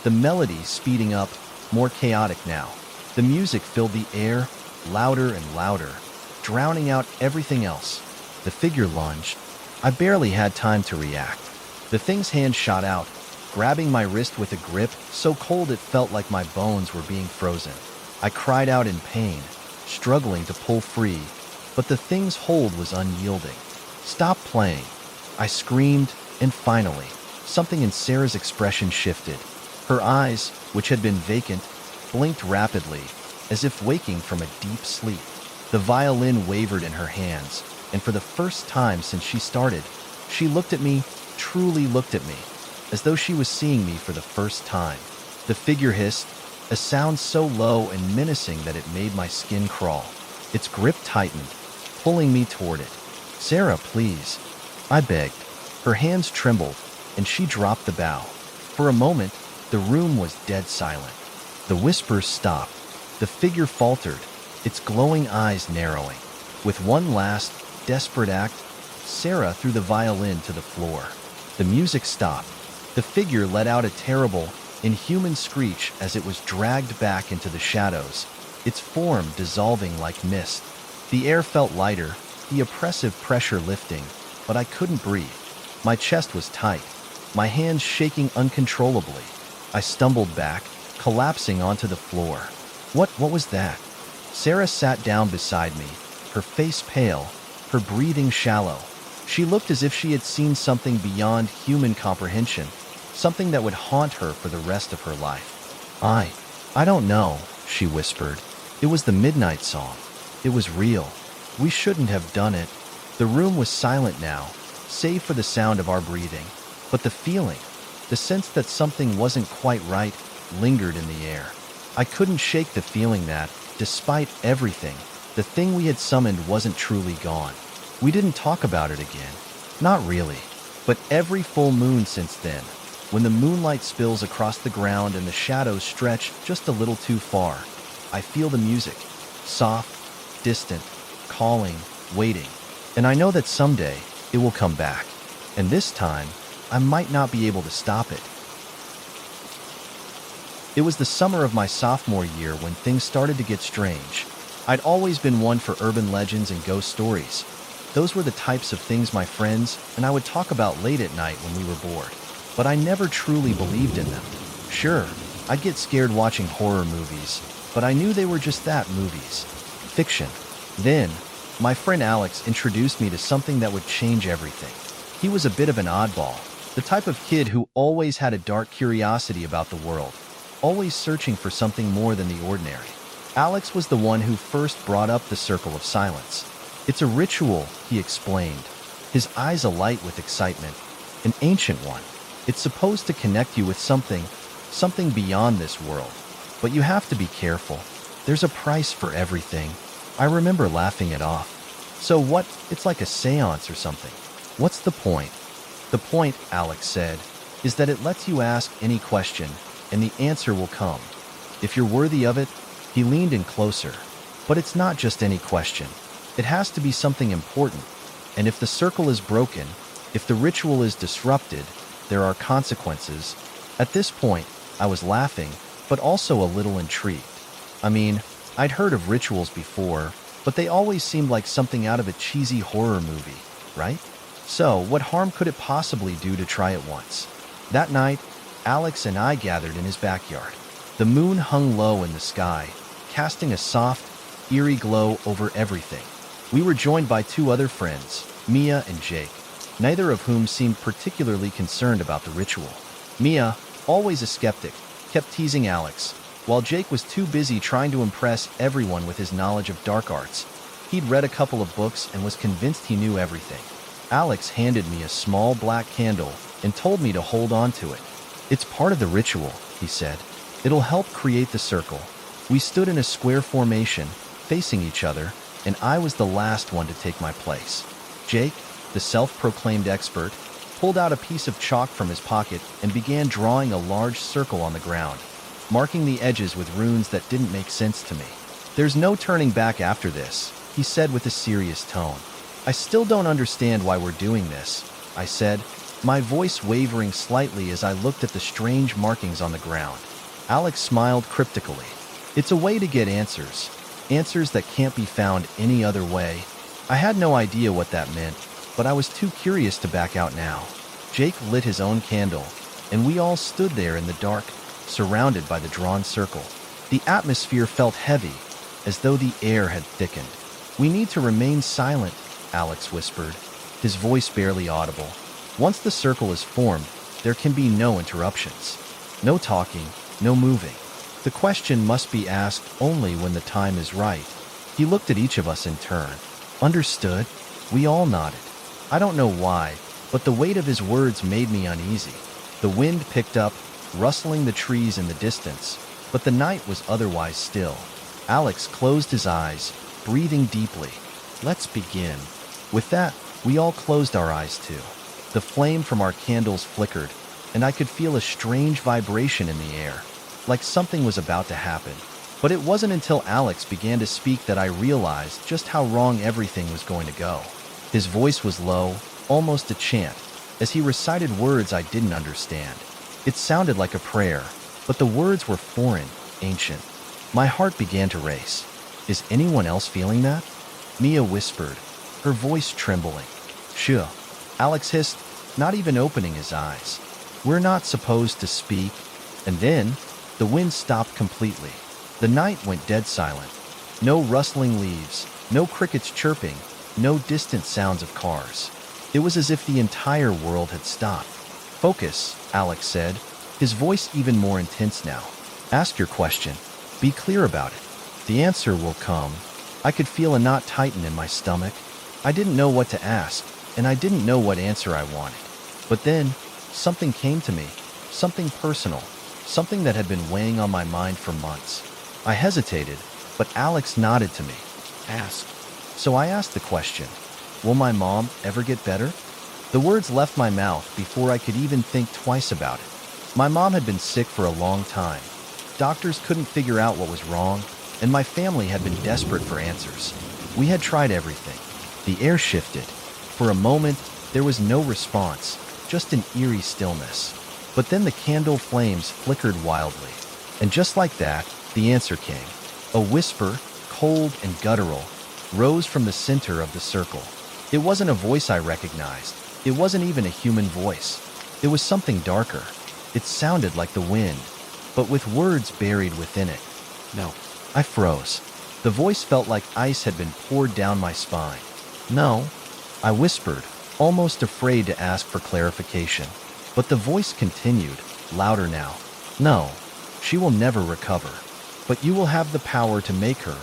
the melody speeding up, more chaotic now. The music filled the air, louder and louder, drowning out everything else. The figure lunged. I barely had time to react. The thing's hand shot out, grabbing my wrist with a grip so cold it felt like my bones were being frozen. I cried out in pain, struggling to pull free, but the thing's hold was unyielding. Stop playing. I screamed, and finally, something in Sarah's expression shifted. Her eyes, which had been vacant, blinked rapidly, as if waking from a deep sleep. The violin wavered in her hands, and for the first time since she started, she looked at me, truly looked at me, as though she was seeing me for the first time. The figure hissed, a sound so low and menacing that it made my skin crawl. Its grip tightened, pulling me toward it. Sarah, please, I begged. Her hands trembled, and she dropped the bow. For a moment, the room was dead silent. The whispers stopped. The figure faltered, its glowing eyes narrowing. With one last, desperate act, Sarah threw the violin to the floor. The music stopped. The figure let out a terrible, inhuman screech as it was dragged back into the shadows, its form dissolving like mist. The air felt lighter, the oppressive pressure lifting, but I couldn't breathe. My chest was tight, my hands shaking uncontrollably. I stumbled back, collapsing onto the floor. What was that? Sarah sat down beside me, her face pale, her breathing shallow. She looked as if she had seen something beyond human comprehension, something that would haunt her for the rest of her life. I don't know, she whispered. It was the midnight song. It was real. We shouldn't have done it. The room was silent now, save for the sound of our breathing. But the feeling, the sense that something wasn't quite right, lingered in the air. I couldn't shake the feeling that, despite everything, the thing we had summoned wasn't truly gone. We didn't talk about it again. Not really. But every full moon since then, when the moonlight spills across the ground and the shadows stretch just a little too far, I feel the music, soft, distant, calling, waiting. And I know that someday it will come back. And this time, I might not be able to stop it. It was the summer of my sophomore year when things started to get strange. I'd always been one for urban legends and ghost stories. Those were the types of things my friends and I would talk about late at night when we were bored. but I never truly believed in them. Sure, I'd get scared watching horror movies, but I knew they were just that, movies. Fiction. Then, my friend Alex introduced me to something that would change everything. He was a bit of an oddball, the type of kid who always had a dark curiosity about the world, always searching for something more than the ordinary. Alex was the one who first brought up the circle of silence. It's a ritual, he explained, his eyes alight with excitement. An ancient one. It's supposed to connect you with something beyond this world. But you have to be careful. There's a price for everything. I remember laughing it off. So what? It's like a seance or something. What's the point? The point, Alex said, is that it lets you ask any question, and the answer will come. If you're worthy of it. He leaned in closer. But it's not just any question. It has to be something important. And if the circle is broken, if the ritual is disrupted, there are consequences. At this point, I was laughing, but also a little intrigued. I mean, I'd heard of rituals before, but they always seemed like something out of a cheesy horror movie, right? So, what harm could it possibly do to try it once? That night, Alex and I gathered in his backyard. The moon hung low in the sky, casting a soft, eerie glow over everything. We were joined by two other friends, Mia and Jake, neither of whom seemed particularly concerned about the ritual. Mia, always a skeptic, kept teasing Alex, while Jake was too busy trying to impress everyone with his knowledge of dark arts. He'd read a couple of books and was convinced he knew everything. Alex handed me a small black candle and told me to hold on to it. It's part of the ritual, he said. It'll help create the circle. We stood in a square formation, facing each other, and I was the last one to take my place. Jake, the self-proclaimed expert, pulled out a piece of chalk from his pocket and began drawing a large circle on the ground, marking the edges with runes that didn't make sense to me. There's no turning back after this, he said with a serious tone. I still don't understand why we're doing this, I said, my voice wavering slightly as I looked at the strange markings on the ground. Alex smiled cryptically. It's a way to get answers. Answers that can't be found any other way. I had no idea what that meant, but I was too curious to back out now. Jake lit his own candle, and we all stood there in the dark, surrounded by the drawn circle. The atmosphere felt heavy, as though the air had thickened. We need to remain silent, Alex whispered, his voice barely audible. Once the circle is formed, there can be no interruptions. No talking, no moving. The question must be asked only when the time is right. He looked at each of us in turn. Understood? We all nodded. I don't know why, but the weight of his words made me uneasy. The wind picked up, rustling the trees in the distance, but the night was otherwise still. Alex closed his eyes, breathing deeply. Let's begin. With that, we all closed our eyes too. The flame from our candles flickered, and I could feel a strange vibration in the air, like something was about to happen. But it wasn't until Alex began to speak that I realized just how wrong everything was going to go. His voice was low, almost a chant, as he recited words I didn't understand. It sounded like a prayer, but the words were foreign, ancient. My heart began to race. Is anyone else feeling that? Mia whispered, her voice trembling. Shh, Alex hissed, not even opening his eyes. We're not supposed to speak. And then, the wind stopped completely. The night went dead silent. No rustling leaves, no crickets chirping, no distant sounds of cars. It was as if the entire world had stopped. Focus, Alex said, his voice even more intense now. Ask your question. Be clear about it. The answer will come. I could feel a knot tighten in my stomach. I didn't know what to ask, and I didn't know what answer I wanted. But then, something came to me, something personal, something that had been weighing on my mind for months. I hesitated, but Alex nodded to me. Ask. So I asked the question, will my mom ever get better? The words left my mouth before I could even think twice about it. My mom had been sick for a long time. Doctors couldn't figure out what was wrong, and my family had been desperate for answers. We had tried everything. The air shifted. For a moment, there was no response, just an eerie stillness. But then the candle flames flickered wildly. And just like that, the answer came. A whisper, cold and guttural, rose from the center of the circle. It wasn't a voice I recognized. It wasn't even a human voice. It was something darker. It sounded like the wind, but with words buried within it. No. I froze. The voice felt like ice had been poured down my spine. No, I whispered, almost afraid to ask for clarification. But the voice continued, louder now. No, she will never recover. But you will have the power to make her,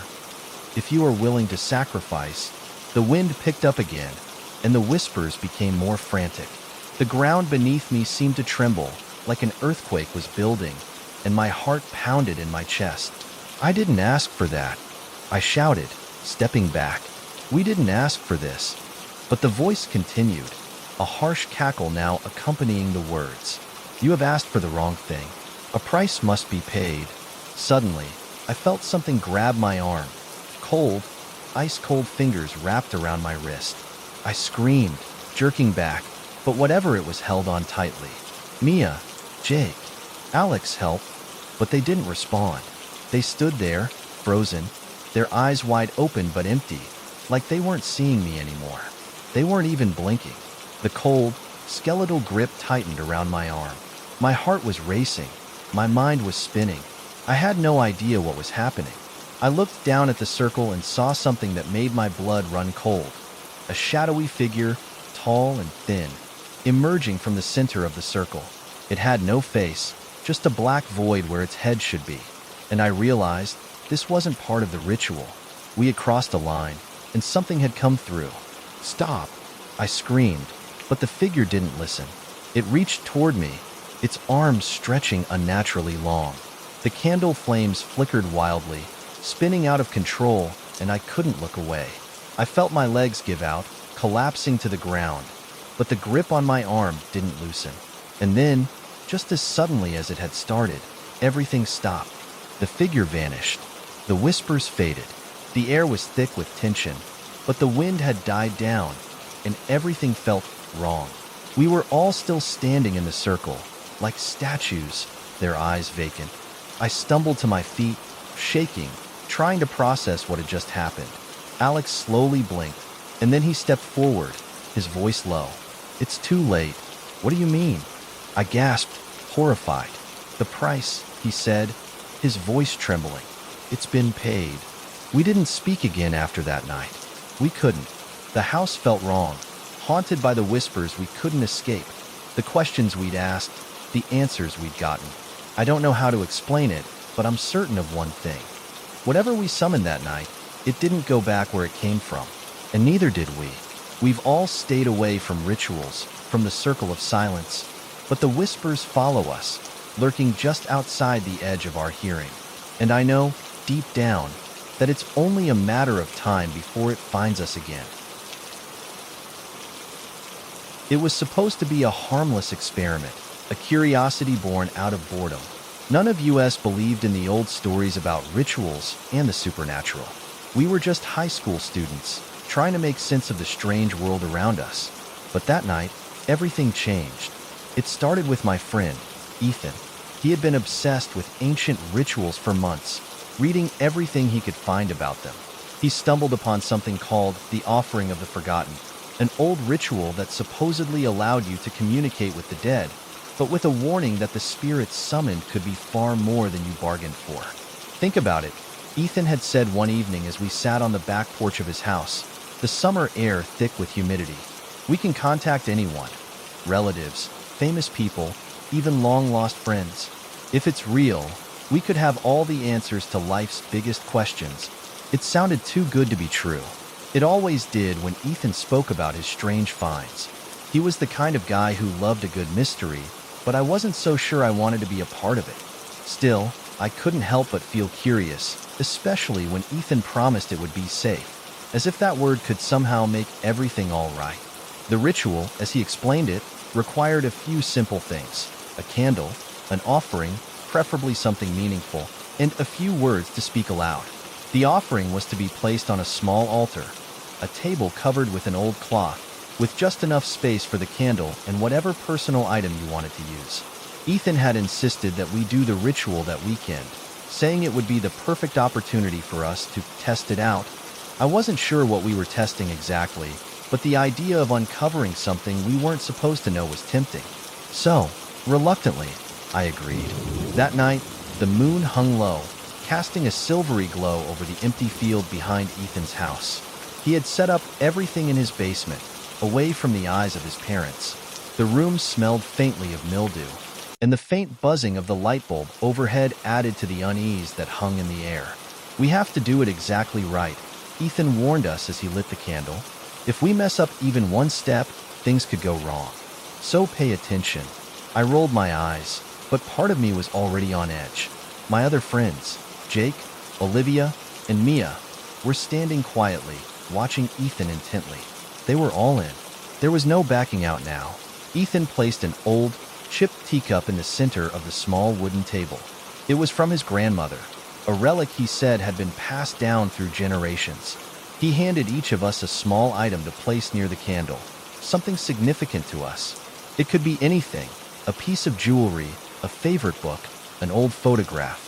if you are willing to sacrifice. The wind picked up again, and the whispers became more frantic. The ground beneath me seemed to tremble, like an earthquake was building, and my heart pounded in my chest. I didn't ask for that, I shouted, stepping back. We didn't ask for this. But the voice continued, a harsh cackle now accompanying the words. You have asked for the wrong thing. A price must be paid. Suddenly, I felt something grab my arm. Cold, ice-cold fingers wrapped around my wrist. I screamed, jerking back, but whatever it was held on tightly. Mia, Jake, Alex helped, but they didn't respond. They stood there, frozen, their eyes wide open but empty, like they weren't seeing me anymore. They weren't even blinking. The cold, skeletal grip tightened around my arm. My heart was racing. My mind was spinning. I had no idea what was happening. I looked down at the circle and saw something that made my blood run cold. A shadowy figure, tall and thin, emerging from the center of the circle. It had no face, just a black void where its head should be. And I realized this wasn't part of the ritual. We had crossed a line, and something had come through. Stop! I screamed, but the figure didn't listen. It reached toward me, its arms stretching unnaturally long. The candle flames flickered wildly, spinning out of control, and I couldn't look away. I felt my legs give out, collapsing to the ground, but the grip on my arm didn't loosen. And then, just as suddenly as it had started, everything stopped. The figure vanished. The whispers faded. The air was thick with tension, but the wind had died down, and everything felt wrong. We were all still standing in the circle, like statues, their eyes vacant. I stumbled to my feet, shaking, trying to process what had just happened. Alex slowly blinked, and then he stepped forward, his voice low. It's too late. What do you mean? I gasped, horrified. The price, he said, his voice trembling. It's been paid. We didn't speak again after that night. We couldn't. The house felt wrong, haunted by the whispers we couldn't escape, the questions we'd asked, the answers we'd gotten. I don't know how to explain it, but I'm certain of one thing. Whatever we summoned that night, it didn't go back where it came from, and neither did we. We've all stayed away from rituals, from the circle of silence, but the whispers follow us, lurking just outside the edge of our hearing. And I know, deep down, that it's only a matter of time before it finds us again. It was supposed to be a harmless experiment, a curiosity born out of boredom. None of us believed in the old stories about rituals and the supernatural. We were just high school students, trying to make sense of the strange world around us. But that night, everything changed. It started with my friend, Ethan. He had been obsessed with ancient rituals for months, reading everything he could find about them. He stumbled upon something called the Offering of the Forgotten, an old ritual that supposedly allowed you to communicate with the dead, but with a warning that the spirits summoned could be far more than you bargained for. Think about it. Ethan had said one evening as we sat on the back porch of his house, the summer air thick with humidity. We can contact anyone, relatives, famous people, even long-lost friends. If it's real, we could have all the answers to life's biggest questions. It sounded too good to be true. It always did when Ethan spoke about his strange finds. He was the kind of guy who loved a good mystery, but I wasn't so sure I wanted to be a part of it. Still, I couldn't help but feel curious, especially when Ethan promised it would be safe, as if that word could somehow make everything all right. The ritual, as he explained it, required a few simple things: a candle, an offering, preferably something meaningful, and a few words to speak aloud. The offering was to be placed on a small altar, a table covered with an old cloth, with just enough space for the candle and whatever personal item you wanted to use. Ethan had insisted that we do the ritual that weekend, saying it would be the perfect opportunity for us to test it out. I wasn't sure what we were testing exactly, but the idea of uncovering something we weren't supposed to know was tempting. So, reluctantly, I agreed. That night, the moon hung low, casting a silvery glow over the empty field behind Ethan's house. He had set up everything in his basement, away from the eyes of his parents. The room smelled faintly of mildew, and the faint buzzing of the light bulb overhead added to the unease that hung in the air. "We have to do it exactly right," Ethan warned us as he lit the candle. "If we mess up even one step, things could go wrong. So pay attention." I rolled my eyes, but part of me was already on edge. My other friends, Jake, Olivia, and Mia, were standing quietly, watching Ethan intently. They were all in. There was no backing out now. Ethan placed an old, chipped teacup in the center of the small wooden table. It was from his grandmother, a relic he said had been passed down through generations. He handed each of us a small item to place near the candle, something significant to us. It could be anything, a piece of jewelry, a favorite book, an old photograph.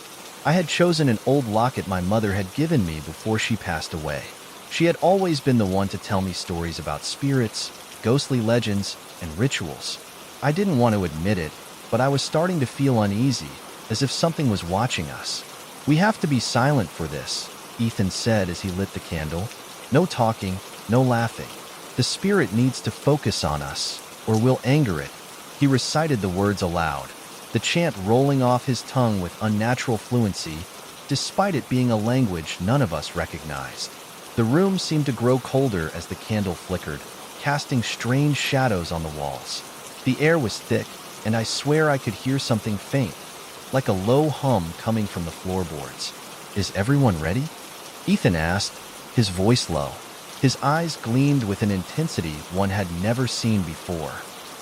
I had chosen an old locket my mother had given me before she passed away. She had always been the one to tell me stories about spirits, ghostly legends, and rituals. I didn't want to admit it, but I was starting to feel uneasy, as if something was watching us. "We have to be silent for this," Ethan said as he lit the candle. "No talking, no laughing. The spirit needs to focus on us, or we'll anger it." He recited the words aloud, the chant rolling off his tongue with unnatural fluency, despite it being a language none of us recognized. The room seemed to grow colder as the candle flickered, casting strange shadows on the walls. The air was thick, and I swear I could hear something faint, like a low hum coming from the floorboards. "Is everyone ready?" Ethan asked, his voice low. His eyes gleamed with an intensity one had never seen before.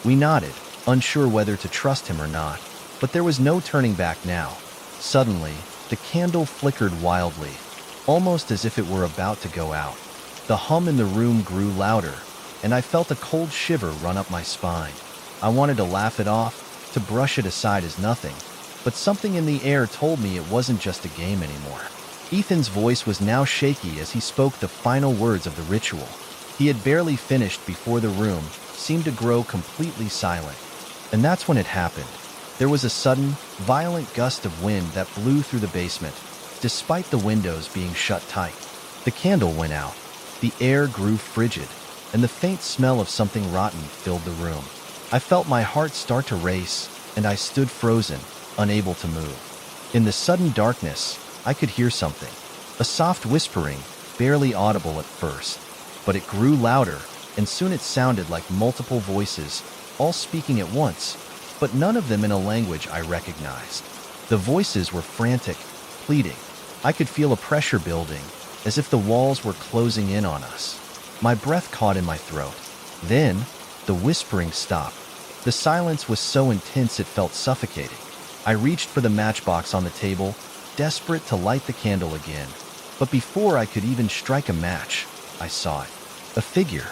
We nodded, unsure whether to trust him or not, but there was no turning back now. Suddenly, the candle flickered wildly, almost as if it were about to go out. The hum in the room grew louder, and I felt a cold shiver run up my spine. I wanted to laugh it off, to brush it aside as nothing, but something in the air told me it wasn't just a game anymore. Ethan's voice was now shaky as he spoke the final words of the ritual. He had barely finished before the room seemed to grow completely silent. And that's when it happened. There was a sudden, violent gust of wind that blew through the basement, despite the windows being shut tight. The candle went out. The air grew frigid, and the faint smell of something rotten filled the room. I felt my heart start to race, and I stood frozen, unable to move. In the sudden darkness, I could hear something, a soft whispering, barely audible at first, but it grew louder, and soon it sounded like multiple voices, all speaking at once, but none of them in a language I recognized. The voices were frantic, pleading. I could feel a pressure building, as if the walls were closing in on us. My breath caught in my throat. Then, the whispering stopped. The silence was so intense it felt suffocating. I reached for the matchbox on the table, desperate to light the candle again. But before I could even strike a match, I saw it. A figure.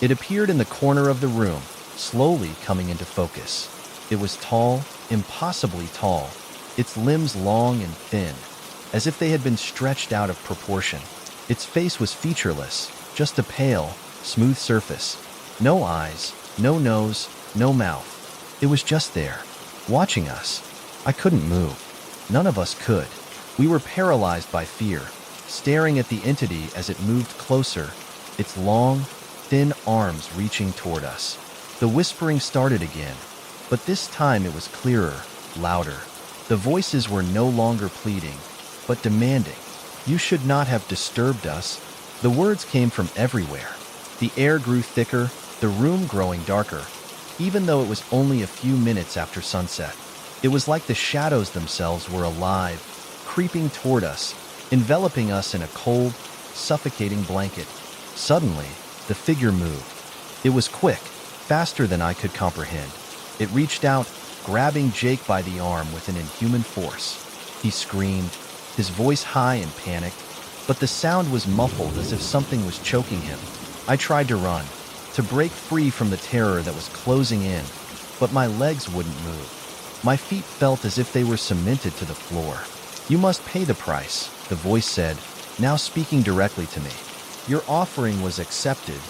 It appeared in the corner of the room, slowly coming into focus. It was tall, impossibly tall, its limbs long and thin, as if they had been stretched out of proportion. Its face was featureless, just a pale, smooth surface. No eyes, no nose, no mouth. It was just there, watching us. I couldn't move. None of us could. We were paralyzed by fear, staring at the entity as it moved closer, its long, thin arms reaching toward us. The whispering started again, but this time it was clearer, louder. The voices were no longer pleading, but demanding. "You should not have disturbed us." The words came from everywhere. The air grew thicker, the room growing darker, even though it was only a few minutes after sunset. It was like the shadows themselves were alive, creeping toward us, enveloping us in a cold, suffocating blanket. Suddenly, the figure moved. It was quick, faster than I could comprehend. It reached out, grabbing Jake by the arm with an inhuman force. He screamed, his voice high and panicked, but the sound was muffled as if something was choking him. I tried to run, to break free from the terror that was closing in, but my legs wouldn't move. My feet felt as if they were cemented to the floor. "You must pay the price," the voice said, now speaking directly to me. "Your offering was accepted,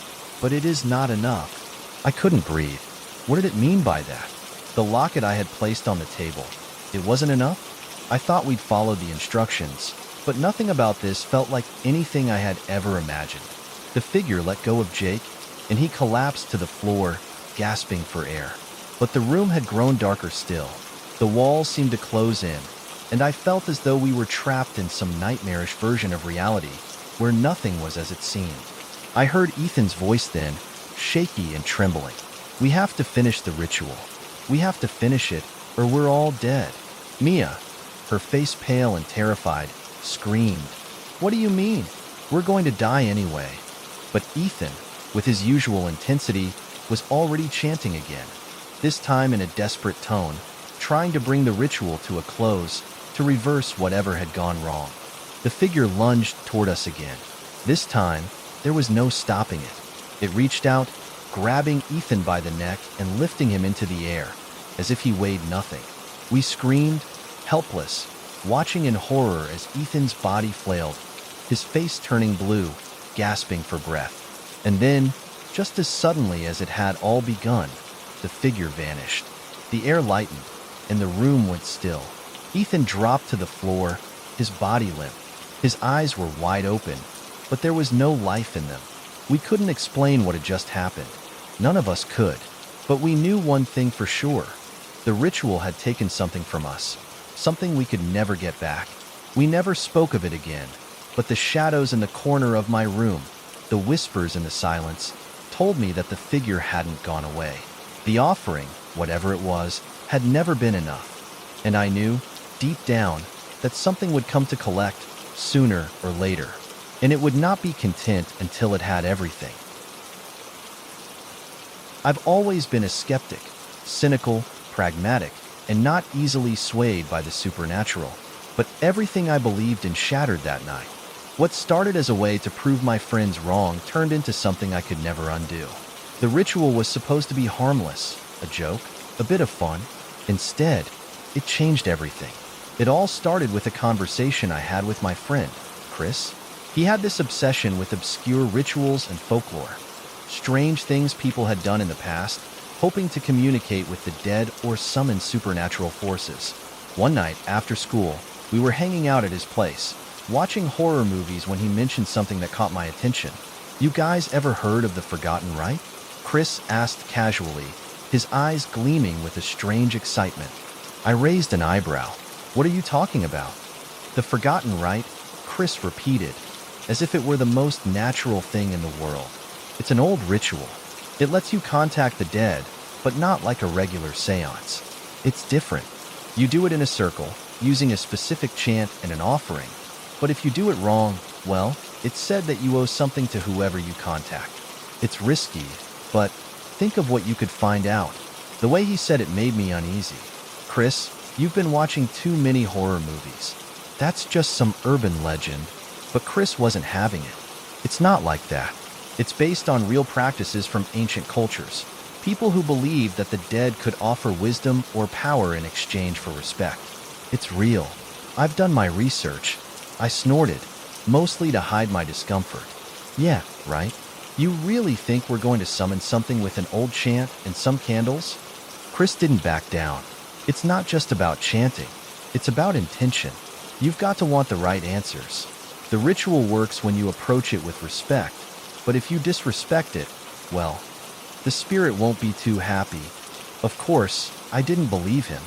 but it is not enough." I couldn't breathe. What did it mean by that? The locket I had placed on the table. It wasn't enough? I thought we'd follow the instructions, but nothing about this felt like anything I had ever imagined. The figure let go of Jake, and he collapsed to the floor, gasping for air. But the room had grown darker still. The walls seemed to close in, and I felt as though we were trapped in some nightmarish version of reality, where nothing was as it seemed. I heard Ethan's voice then, shaky and trembling. "We have to finish the ritual. We have to finish it, or we're all dead." Mia, her face pale and terrified, screamed, "What do you mean? We're going to die anyway." But Ethan, with his usual intensity, was already chanting again, this time in a desperate tone, trying to bring the ritual to a close, to reverse whatever had gone wrong. The figure lunged toward us again. This time, there was no stopping it. It reached out, grabbing Ethan by the neck and lifting him into the air, as if he weighed nothing. We screamed, helpless, watching in horror as Ethan's body flailed, his face turning blue, gasping for breath. And then, just as suddenly as it had all begun, the figure vanished. The air lightened, and the room went still. Ethan dropped to the floor, his body limp. His eyes were wide open, but there was no life in them. We couldn't explain what had just happened. None of us could. But we knew one thing for sure. The ritual had taken something from us, something we could never get back. We never spoke of it again, but the shadows in the corner of my room, the whispers in the silence, told me that the figure hadn't gone away. The offering, whatever it was, had never been enough. And I knew, deep down, that something would come to collect, sooner or later. And it would not be content until it had everything. I've always been a skeptic, cynical, pragmatic, and not easily swayed by the supernatural. But everything I believed in shattered that night. What started as a way to prove my friends wrong turned into something I could never undo. The ritual was supposed to be harmless, a joke, a bit of fun. Instead, it changed everything. It all started with a conversation I had with my friend, Chris. He had this obsession with obscure rituals and folklore, strange things people had done in the past, hoping to communicate with the dead or summon supernatural forces. One night, after school, we were hanging out at his place, watching horror movies when he mentioned something that caught my attention. "You guys ever heard of the Forgotten Rite?" Chris asked casually, his eyes gleaming with a strange excitement. I raised an eyebrow. "What are you talking about?" "The Forgotten Rite," Chris repeated, as if it were the most natural thing in the world. "It's an old ritual. It lets you contact the dead, but not like a regular seance. It's different. You do it in a circle, using a specific chant and an offering. But if you do it wrong, well, it's said that you owe something to whoever you contact. It's risky, but think of what you could find out." The way he said it made me uneasy. "Chris, you've been watching too many horror movies. That's just some urban legend." But Chris wasn't having it. "It's not like that. It's based on real practices from ancient cultures. People who believed that the dead could offer wisdom or power in exchange for respect. It's real. I've done my research." I snorted, mostly to hide my discomfort. "Yeah, right? You really think we're going to summon something with an old chant and some candles?" Chris didn't back down. "It's not just about chanting. It's about intention. You've got to want the right answers. The ritual works when you approach it with respect, but if you disrespect it, well, the spirit won't be too happy." Of course, I didn't believe him.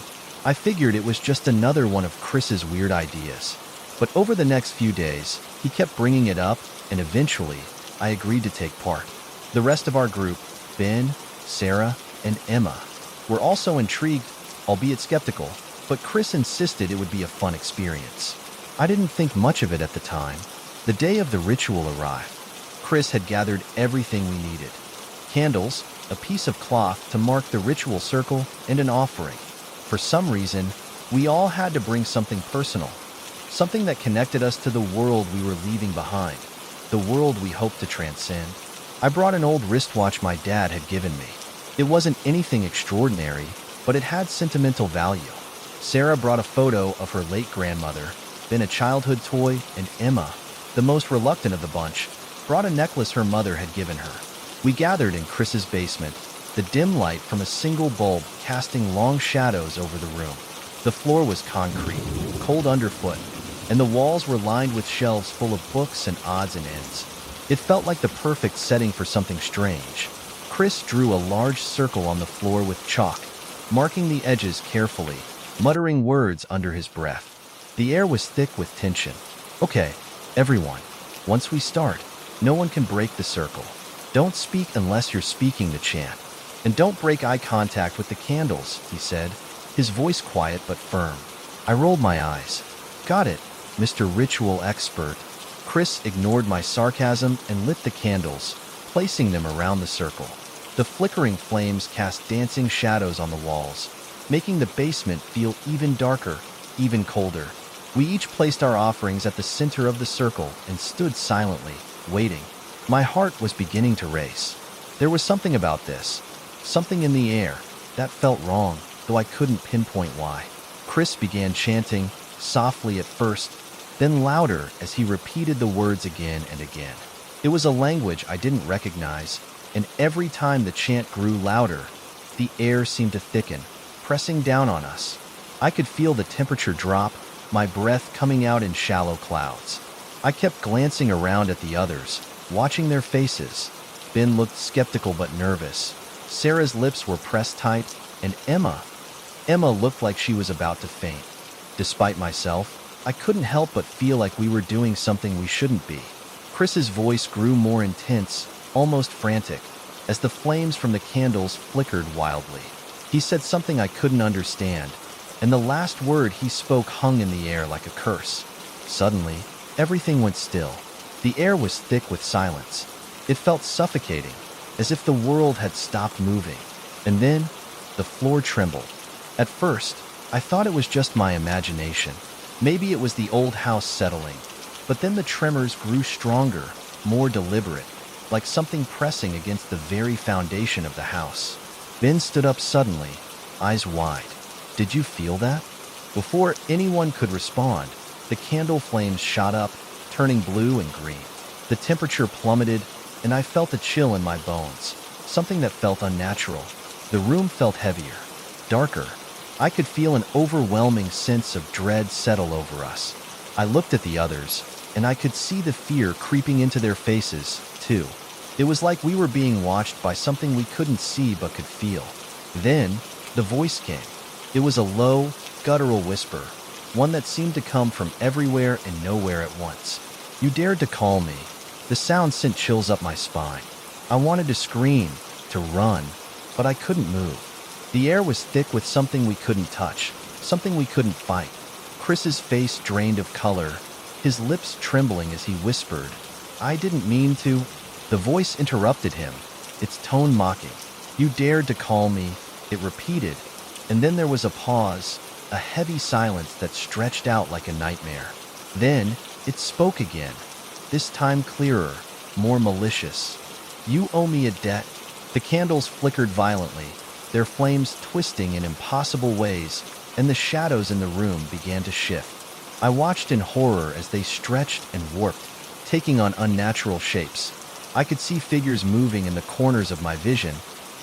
I figured it was just another one of Chris's weird ideas. But over the next few days, he kept bringing it up, and eventually, I agreed to take part. The rest of our group, Ben, Sarah, and Emma, were also intrigued, albeit skeptical, but Chris insisted it would be a fun experience. I didn't think much of it at the time. The day of the ritual arrived. Chris had gathered everything we needed. Candles, a piece of cloth to mark the ritual circle, and an offering. For some reason, we all had to bring something personal, something that connected us to the world we were leaving behind, the world we hoped to transcend. I brought an old wristwatch my dad had given me. It wasn't anything extraordinary, but it had sentimental value. Sarah brought a photo of her late grandmother, then a childhood toy, and Emma, the most reluctant of the bunch, brought a necklace her mother had given her. We gathered in Chris's basement, the dim light from a single bulb casting long shadows over the room. The floor was concrete, cold underfoot, and the walls were lined with shelves full of books and odds and ends. It felt like the perfect setting for something strange. Chris drew a large circle on the floor with chalk, marking the edges carefully, muttering words under his breath. The air was thick with tension. "Okay, everyone, once we start, no one can break the circle. Don't speak unless you're speaking the chant. And don't break eye contact with the candles," he said, his voice quiet but firm. I rolled my eyes. "Got it, Mr. Ritual Expert." Chris ignored my sarcasm and lit the candles, placing them around the circle. The flickering flames cast dancing shadows on the walls, making the basement feel even darker, even colder. We each placed our offerings at the center of the circle and stood silently, waiting. My heart was beginning to race. There was something about this, something in the air, that felt wrong, though I couldn't pinpoint why. Chris began chanting, softly at first, then louder as he repeated the words again and again. It was a language I didn't recognize, and every time the chant grew louder, the air seemed to thicken, pressing down on us. I could feel the temperature drop, my breath coming out in shallow clouds. I kept glancing around at the others, watching their faces. Ben looked skeptical but nervous. Sarah's lips were pressed tight, and Emma looked like she was about to faint. Despite myself, I couldn't help but feel like we were doing something we shouldn't be. Chris's voice grew more intense, almost frantic, as the flames from the candles flickered wildly. He said something I couldn't understand, and the last word he spoke hung in the air like a curse. Suddenly, everything went still. The air was thick with silence. It felt suffocating, as if the world had stopped moving. And then, the floor trembled. At first, I thought it was just my imagination. Maybe it was the old house settling. But then the tremors grew stronger, more deliberate, like something pressing against the very foundation of the house. Ben stood up suddenly, eyes wide. "Did you feel that?" Before anyone could respond, the candle flames shot up, turning blue and green. The temperature plummeted, and I felt a chill in my bones, something that felt unnatural. The room felt heavier, darker. I could feel an overwhelming sense of dread settle over us. I looked at the others, and I could see the fear creeping into their faces, too. It was like we were being watched by something we couldn't see but could feel. Then, the voice came. It was a low, guttural whisper, one that seemed to come from everywhere and nowhere at once. "You dared to call me." The sound sent chills up my spine. I wanted to scream, to run, but I couldn't move. The air was thick with something we couldn't touch, something we couldn't fight. Chris's face drained of color, his lips trembling as he whispered, "I didn't mean to." The voice interrupted him, its tone mocking. "You dared to call me," it repeated, and then there was a pause, a heavy silence that stretched out like a nightmare. Then, it spoke again, this time clearer, more malicious. "You owe me a debt." The candles flickered violently, their flames twisting in impossible ways, and the shadows in the room began to shift. I watched in horror as they stretched and warped, taking on unnatural shapes. I could see figures moving in the corners of my vision,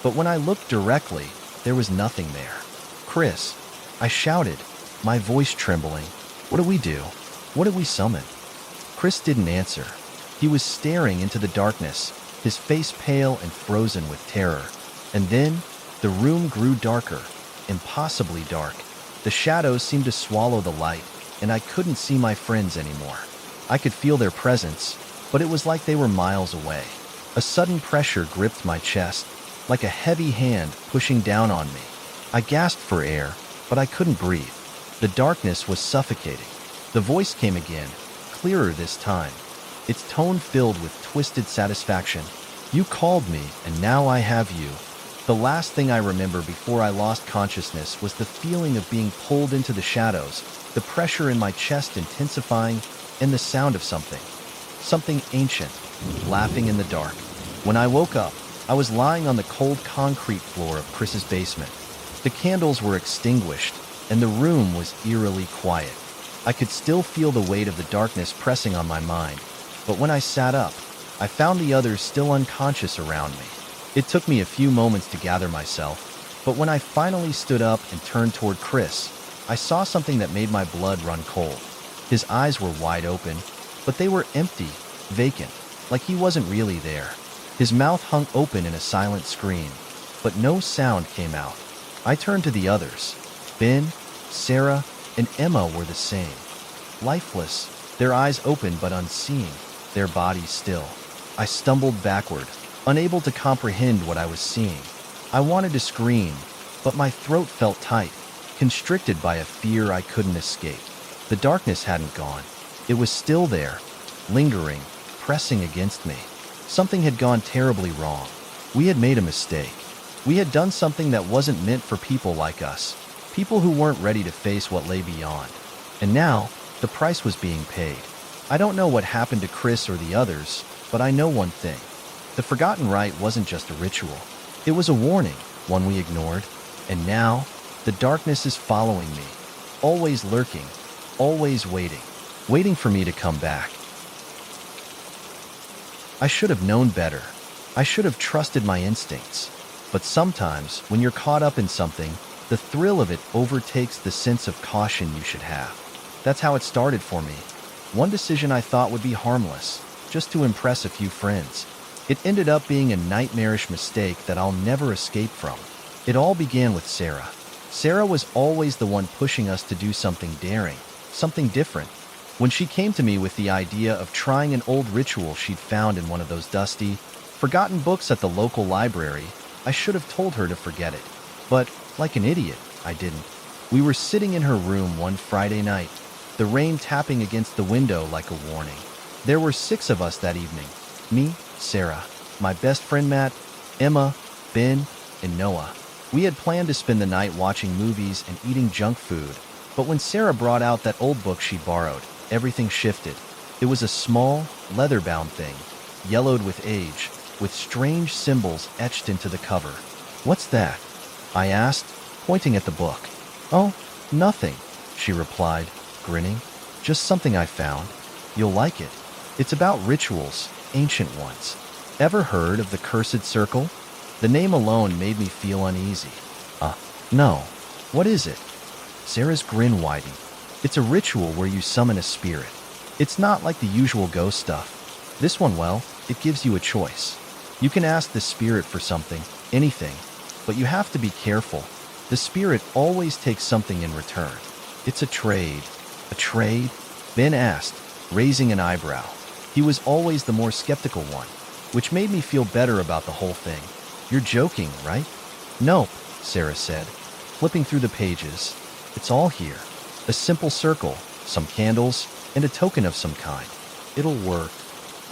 but when I looked directly, there was nothing there. "Chris," I shouted, my voice trembling. "What do we do? What did we summon?" Chris didn't answer. He was staring into the darkness, his face pale and frozen with terror. And then, the room grew darker, impossibly dark. The shadows seemed to swallow the light, and I couldn't see my friends anymore. I could feel their presence, but it was like they were miles away. A sudden pressure gripped my chest, like a heavy hand pushing down on me. I gasped for air, but I couldn't breathe. The darkness was suffocating. The voice came again, clearer this time, its tone filled with twisted satisfaction. "You called me, and now I have you." The last thing I remember before I lost consciousness was the feeling of being pulled into the shadows, the pressure in my chest intensifying, and the sound of something ancient, laughing in the dark. When I woke up, I was lying on the cold concrete floor of Chris's basement. The candles were extinguished, and the room was eerily quiet. I could still feel the weight of the darkness pressing on my mind, but when I sat up, I found the others still unconscious around me. It took me a few moments to gather myself, but when I finally stood up and turned toward Chris, I saw something that made my blood run cold. His eyes were wide open, but they were empty, vacant, like he wasn't really there. His mouth hung open in a silent scream, but no sound came out. I turned to the others. Ben, Sarah, and Emma were the same. Lifeless, their eyes open but unseeing, their bodies still. I stumbled backward, unable to comprehend what I was seeing. I wanted to scream, but my throat felt tight, constricted by a fear I couldn't escape. The darkness hadn't gone. It was still there, lingering, pressing against me. Something had gone terribly wrong. We had made a mistake. We had done something that wasn't meant for people like us, people who weren't ready to face what lay beyond. And now, the price was being paid. I don't know what happened to Chris or the others, but I know one thing. The forgotten rite wasn't just a ritual. It was a warning, one we ignored. And now, the darkness is following me, always lurking, always waiting for me to come back. I should have known better. I should have trusted my instincts. But sometimes, when you're caught up in something, the thrill of it overtakes the sense of caution you should have. That's how it started for me. One decision I thought would be harmless, just to impress a few friends. It ended up being a nightmarish mistake that I'll never escape from. It all began with Sarah. Sarah was always the one pushing us to do something daring, something different. When she came to me with the idea of trying an old ritual she'd found in one of those dusty, forgotten books at the local library, I should have told her to forget it. But, like an idiot, I didn't. We were sitting in her room one Friday night, the rain tapping against the window like a warning. There were 6 of us that evening. Me, Sarah, my best friend Matt, Emma, Ben, and Noah. We had planned to spend the night watching movies and eating junk food, but when Sarah brought out that old book she borrowed, everything shifted. It was a small, leather-bound thing, yellowed with age, with strange symbols etched into the cover. "What's that?" I asked, pointing at the book. "Oh, nothing," she replied, grinning. "Just something I found. You'll like it. It's about rituals, ancient ones. Ever heard of the Cursed Circle?" The name alone made me feel uneasy. No. What is it?" Sarah's grin widened. "It's a ritual where you summon a spirit. It's not like the usual ghost stuff. This one, well, it gives you a choice. You can ask the spirit for something, anything, but you have to be careful. The spirit always takes something in return. It's a trade." "A trade?" Ben asked, raising an eyebrow. He was always the more skeptical one, which made me feel better about the whole thing. "You're joking, right?" "Nope," Sarah said, flipping through the pages. "It's all here. A simple circle, some candles, and a token of some kind. It'll work."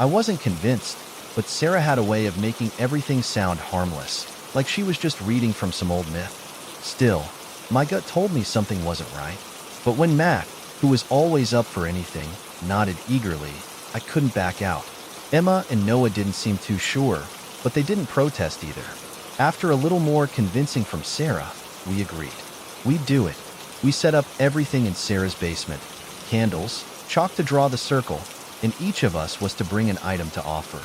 I wasn't convinced, but Sarah had a way of making everything sound harmless, like she was just reading from some old myth. Still, my gut told me something wasn't right. But when Matt, who was always up for anything, nodded eagerly, I couldn't back out. Emma and Noah didn't seem too sure, but they didn't protest either. After a little more convincing from Sarah, we agreed. We'd do it. We set up everything in Sarah's basement. Candles, chalk to draw the circle, and each of us was to bring an item to offer.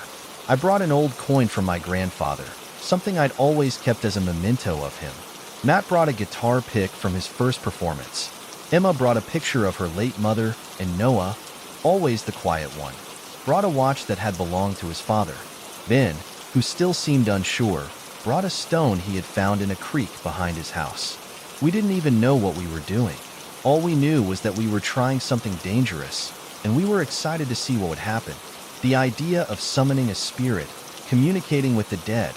I brought an old coin from my grandfather, something I'd always kept as a memento of him. Matt brought a guitar pick from his first performance. Emma brought a picture of her late mother, and Noah, always the quiet one, brought a watch that had belonged to his father. Ben, who still seemed unsure, brought a stone he had found in a creek behind his house. We didn't even know what we were doing. All we knew was that we were trying something dangerous, and we were excited to see what would happen. The idea of summoning a spirit, communicating with the dead,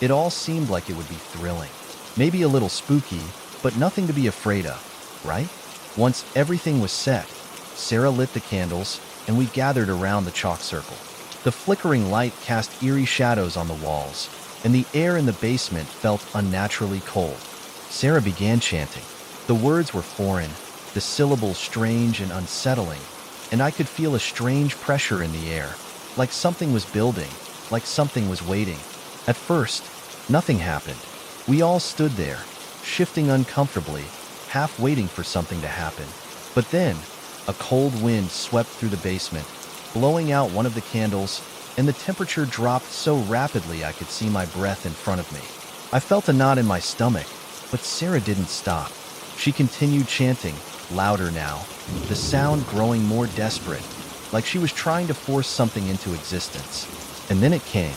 it all seemed like it would be thrilling. Maybe a little spooky, but nothing to be afraid of, right? Once everything was set, Sarah lit the candles, and we gathered around the chalk circle. The flickering light cast eerie shadows on the walls, and the air in the basement felt unnaturally cold. Sarah began chanting. The words were foreign, the syllables strange and unsettling, and I could feel a strange pressure in the air, like something was building, like something was waiting. At first, nothing happened. We all stood there, shifting uncomfortably, half waiting for something to happen. But then, a cold wind swept through the basement, blowing out one of the candles, and the temperature dropped so rapidly I could see my breath in front of me. I felt a knot in my stomach, but Sarah didn't stop. She continued chanting, louder now, the sound growing more desperate, like she was trying to force something into existence. And then it came.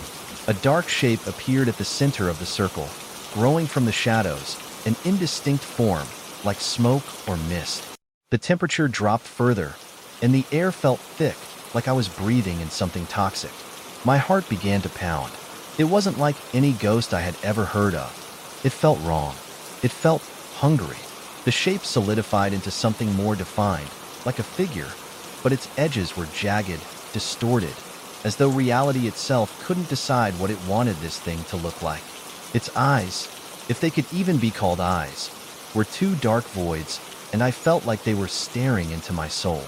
A dark shape appeared at the center of the circle, growing from the shadows, an indistinct form, like smoke or mist. The temperature dropped further, and the air felt thick, like I was breathing in something toxic. My heart began to pound. It wasn't like any ghost I had ever heard of. It felt wrong. It felt hungry. The shape solidified into something more defined, like a figure, but its edges were jagged, distorted, as though reality itself couldn't decide what it wanted this thing to look like. Its eyes, if they could even be called eyes, were two dark voids, and I felt like they were staring into my soul.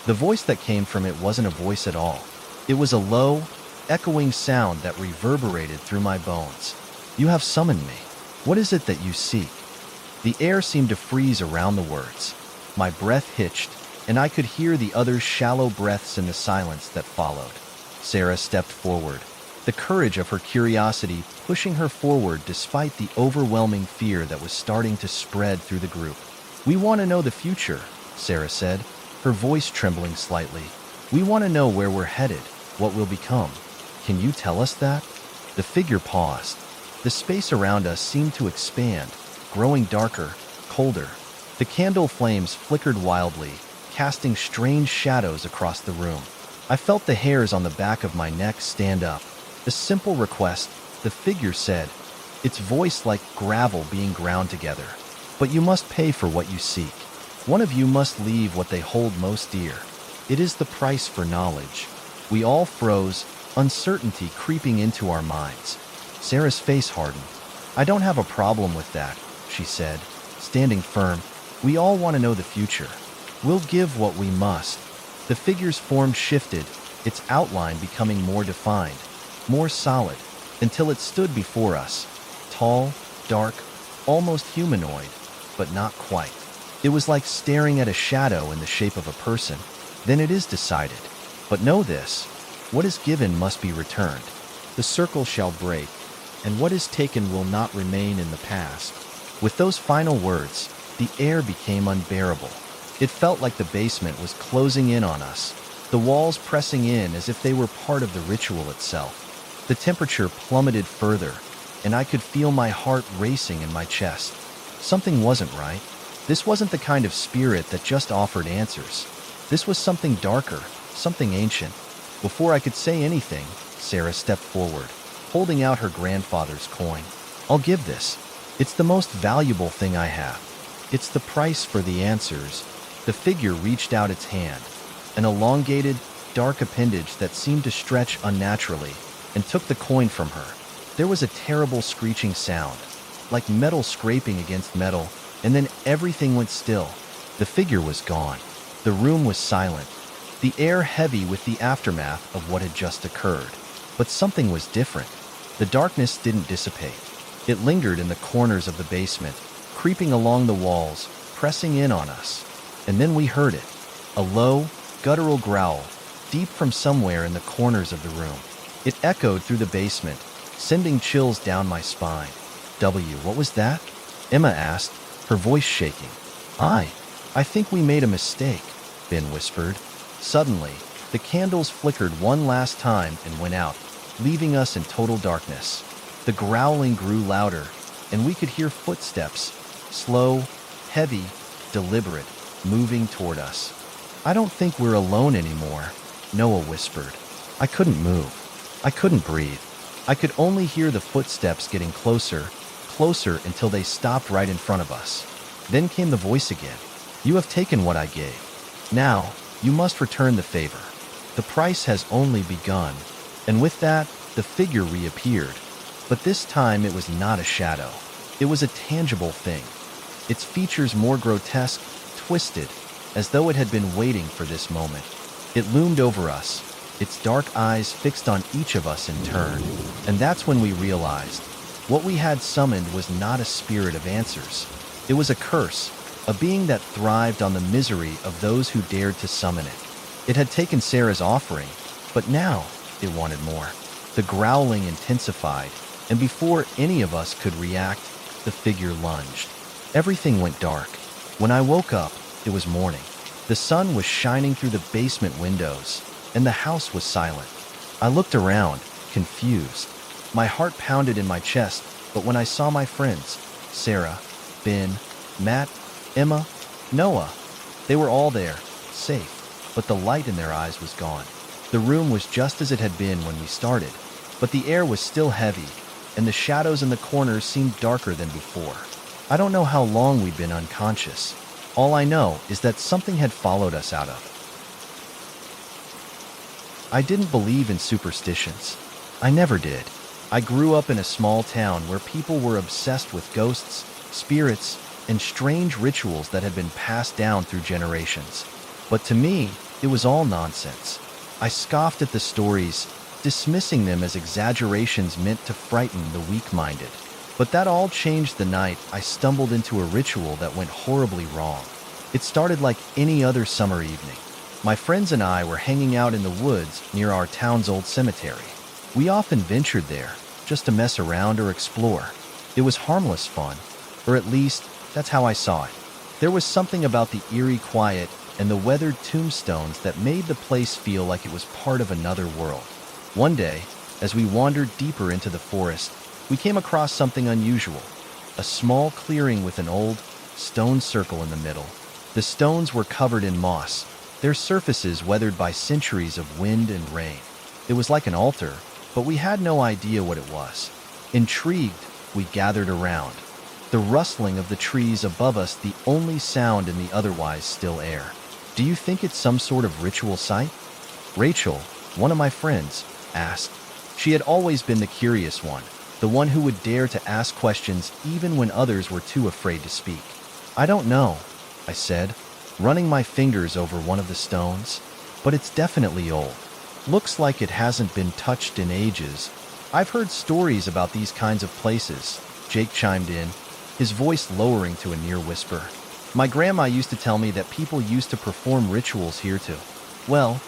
The voice that came from it wasn't a voice at all. It was a low, echoing sound that reverberated through my bones. "You have summoned me. What is it that you seek?" The air seemed to freeze around the words. My breath hitched, and I could hear the others' shallow breaths in the silence that followed. Sarah stepped forward, the courage of her curiosity pushing her forward despite the overwhelming fear that was starting to spread through the group. "We want to know the future," Sarah said, her voice trembling slightly. "We want to know where we're headed, what we'll become. Can you tell us that?" The figure paused. The space around us seemed to expand, growing darker, colder. The candle flames flickered wildly, casting strange shadows across the room. I felt the hairs on the back of my neck stand up. A simple request, the figure said, its voice like gravel being ground together. "But you must pay for what you seek. One of you must leave what they hold most dear. It is the price for knowledge." We all froze, uncertainty creeping into our minds. Sarah's face hardened. "I don't have a problem with that," she said, standing firm. "We all want to know the future. We'll give what we must." The figure's form shifted, its outline becoming more defined, more solid, until it stood before us, tall, dark, almost humanoid, but not quite. It was like staring at a shadow in the shape of a person. "Then it is decided. But know this, what is given must be returned. The circle shall break, and what is taken will not remain in the past." With those final words, the air became unbearable. It felt like the basement was closing in on us, the walls pressing in as if they were part of the ritual itself. The temperature plummeted further, and I could feel my heart racing in my chest. Something wasn't right. This wasn't the kind of spirit that just offered answers. This was something darker, something ancient. Before I could say anything, Sarah stepped forward, holding out her grandfather's coin. "I'll give this. It's the most valuable thing I have. It's the price for the answers." The figure reached out its hand, an elongated, dark appendage that seemed to stretch unnaturally, and took the coin from her. There was a terrible screeching sound, like metal scraping against metal, and then everything went still. The figure was gone. The room was silent, the air heavy with the aftermath of what had just occurred. But something was different. The darkness didn't dissipate. It lingered in the corners of the basement, creeping along the walls, pressing in on us. And then we heard it, a low, guttural growl, deep from somewhere in the corners of the room. It echoed through the basement, sending chills down my spine. What was that?" Emma asked, her voice shaking. I think we made a mistake," Ben whispered. Suddenly, the candles flickered one last time and went out, leaving us in total darkness. The growling grew louder, and we could hear footsteps, slow, heavy, deliberate, moving toward us. "I don't think we're alone anymore," Noah whispered. I couldn't move. I couldn't breathe. I could only hear the footsteps getting closer, closer until they stopped right in front of us. Then came the voice again. "You have taken what I gave. Now, you must return the favor. The price has only begun." And with that, the figure reappeared. But this time it was not a shadow. It was a tangible thing. Its features more grotesque, twisted, as though it had been waiting for this moment. It loomed over us, its dark eyes fixed on each of us in turn. And that's when we realized what we had summoned was not a spirit of answers. It was a curse, a being that thrived on the misery of those who dared to summon it. It had taken Sarah's offering, but now it wanted more. The growling intensified, and before any of us could react, the figure lunged. Everything went dark. When I woke up, it was morning. The sun was shining through the basement windows, and the house was silent. I looked around, confused. My heart pounded in my chest, but when I saw my friends, Sarah, Ben, Matt, Emma, Noah, they were all there, safe, but the light in their eyes was gone. The room was just as it had been when we started, but the air was still heavy, and the shadows in the corners seemed darker than before. I don't know how long we'd been unconscious. All I know is that something had followed us out of. I didn't believe in superstitions. I never did. I grew up in a small town where people were obsessed with ghosts, spirits, and strange rituals that had been passed down through generations. But to me, it was all nonsense. I scoffed at the stories, dismissing them as exaggerations meant to frighten the weak-minded. But that all changed the night I stumbled into a ritual that went horribly wrong. It started like any other summer evening. My friends and I were hanging out in the woods near our town's old cemetery. We often ventured there, just to mess around or explore. It was harmless fun, or at least, that's how I saw it. There was something about the eerie quiet and the weathered tombstones that made the place feel like it was part of another world. One day, as we wandered deeper into the forest, we came across something unusual. A small clearing with an old, stone circle in the middle. The stones were covered in moss, their surfaces weathered by centuries of wind and rain. It was like an altar, but we had no idea what it was. Intrigued, we gathered around. The rustling of the trees above us the only sound in the otherwise still air. Do you think it's some sort of ritual site? Rachel, one of my friends, asked. She had always been the curious one, the one who would dare to ask questions even when others were too afraid to speak. I don't know, I said, running my fingers over one of the stones, but it's definitely old. Looks like it hasn't been touched in ages. I've heard stories about these kinds of places, Jake chimed in, his voice lowering to a near whisper. My grandma used to tell me that people used to perform rituals here to, well,